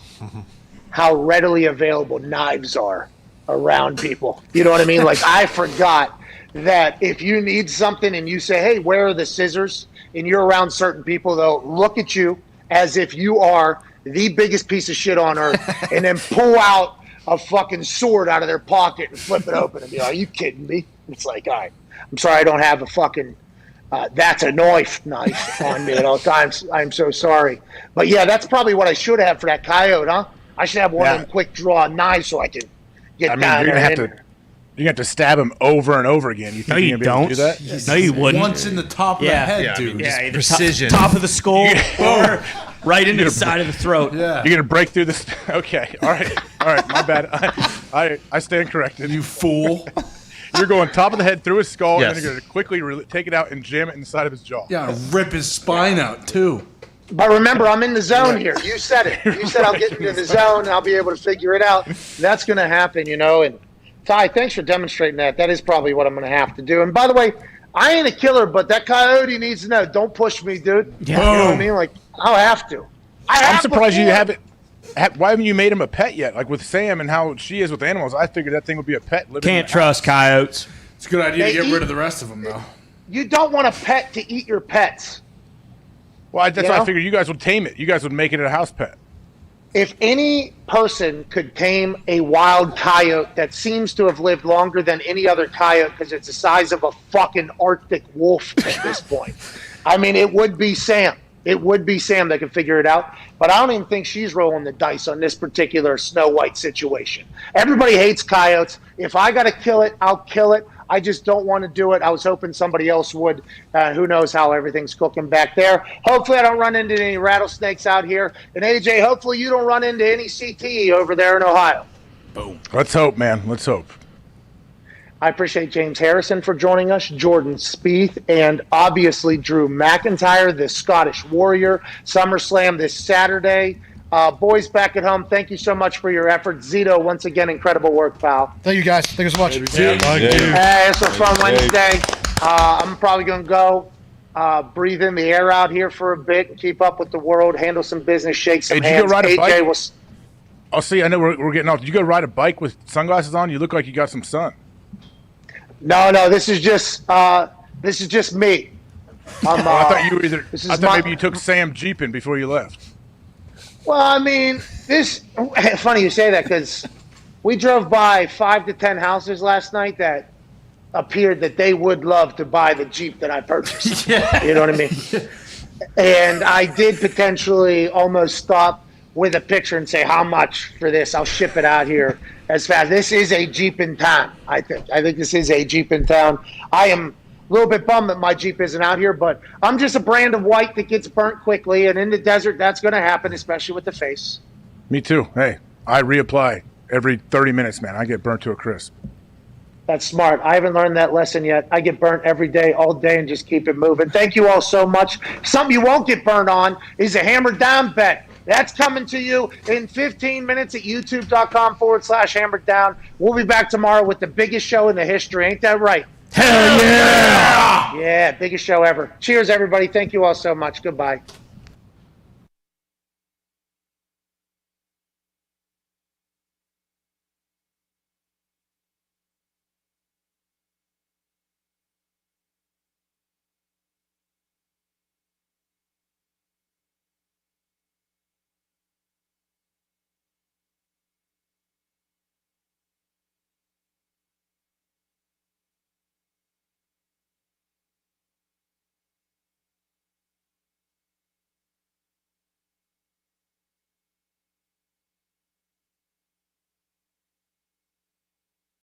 how readily available knives are around people. You know what I mean? Like, I forgot that if you need something and you say, hey, where are the scissors? And you're around certain people, they'll look at you as if you are the biggest piece of shit on earth and then pull out a fucking sword out of their pocket and flip it open and be like, are you kidding me? It's like, all right, I'm sorry I don't have a fucking that's a knife on me at all times. I'm so sorry. But yeah, that's probably what I should have for that coyote, huh? I should have one of them quick draw knives so I can get down there. You're gonna have to stab him over and over again. You think you're gonna be able to do that? Yes. No, you wouldn't. Once in the top of the head, dude. Yeah, either precision. Top of the skull or right into the side of the throat. Yeah. You're gonna break through this. Okay, all right, my bad. I stand corrected. You fool. You're going top of the head through his skull, Yes. and then you're gonna quickly take it out and jam it inside of his jaw. Yeah, rip his spine out too. But remember, I'm in the zone here. You said it. You said I'll get into the zone and I'll be able to figure it out. That's going to happen, And Ty, thanks for demonstrating that. That is probably what I'm going to have to do. And by the way, I ain't a killer, but that coyote needs to know. Don't push me, dude. Yeah. You know what I mean? Like, I'll have to. I'm surprised you haven't. Why haven't you made him a pet yet? Like with Sam and how she is with animals, I figured that thing would be a pet. Can't trust coyotes. It's a good idea to They get rid eat- of the rest of them, though. You don't want a pet to eat your pets. Well, that's You why I know? figured you guys would tame it. You guys would make it a house pet. If any person could tame a wild coyote that seems to have lived longer than any other coyote because it's the size of a fucking Arctic wolf at this point, I mean, it would be Sam. It would be Sam that could figure it out. But I don't even think she's rolling the dice on this particular Snow White situation. Everybody hates coyotes. If I got to kill it, I'll kill it. I just don't want to do it. I was hoping somebody else would. Who knows how everything's cooking back there. Hopefully I don't run into any rattlesnakes out here. And AJ, hopefully you don't run into any CTE over there in Ohio. Boom. Let's hope, man. Let's hope. I appreciate James Harrison for joining us, Jordan Spieth, and obviously Drew McIntyre, the Scottish Warrior. SummerSlam this Saturday. Boys back at home, thank you so much for your effort. Zito, once again, incredible work, pal. Thank you, guys. Thank you so much. Hey, it's a fun Wednesday. I'm probably going to go breathe in the air out here for a bit, keep up with the world, handle some business, shake some Hey, did you hands. go ride a bike? was. Oh, see, I know we're getting off. Did you go ride a bike with sunglasses on? You look like you got some sun. No, this is just me. I thought you were either. This is I thought maybe you took Sam jeeping before you left. Well, I mean, funny you say that because we drove by 5 to 10 houses last night that appeared that they would love to buy the Jeep that I purchased. You know what I mean? And I did potentially almost stop with a picture and say, how much for this? I'll ship it out here as fast. This is a Jeep in town, I think. I think this is a Jeep in town. I am a little bit bummed that my Jeep isn't out here, but I'm just a brand of white that gets burnt quickly, and in the desert, that's going to happen, especially with the face. Me too. Hey, I reapply every 30 minutes, man. I get burnt to a crisp. That's smart. I haven't learned that lesson yet. I get burnt every day, all day, and just keep it moving. Thank you all so much. Something you won't get burnt on is a Hammer Down bet. That's coming to you in 15 minutes at youtube.com/Hammer Down. We'll be back tomorrow with the biggest show in the history. Ain't that right? Hell yeah! Yeah, biggest show ever. Cheers, everybody. Thank you all so much. Goodbye.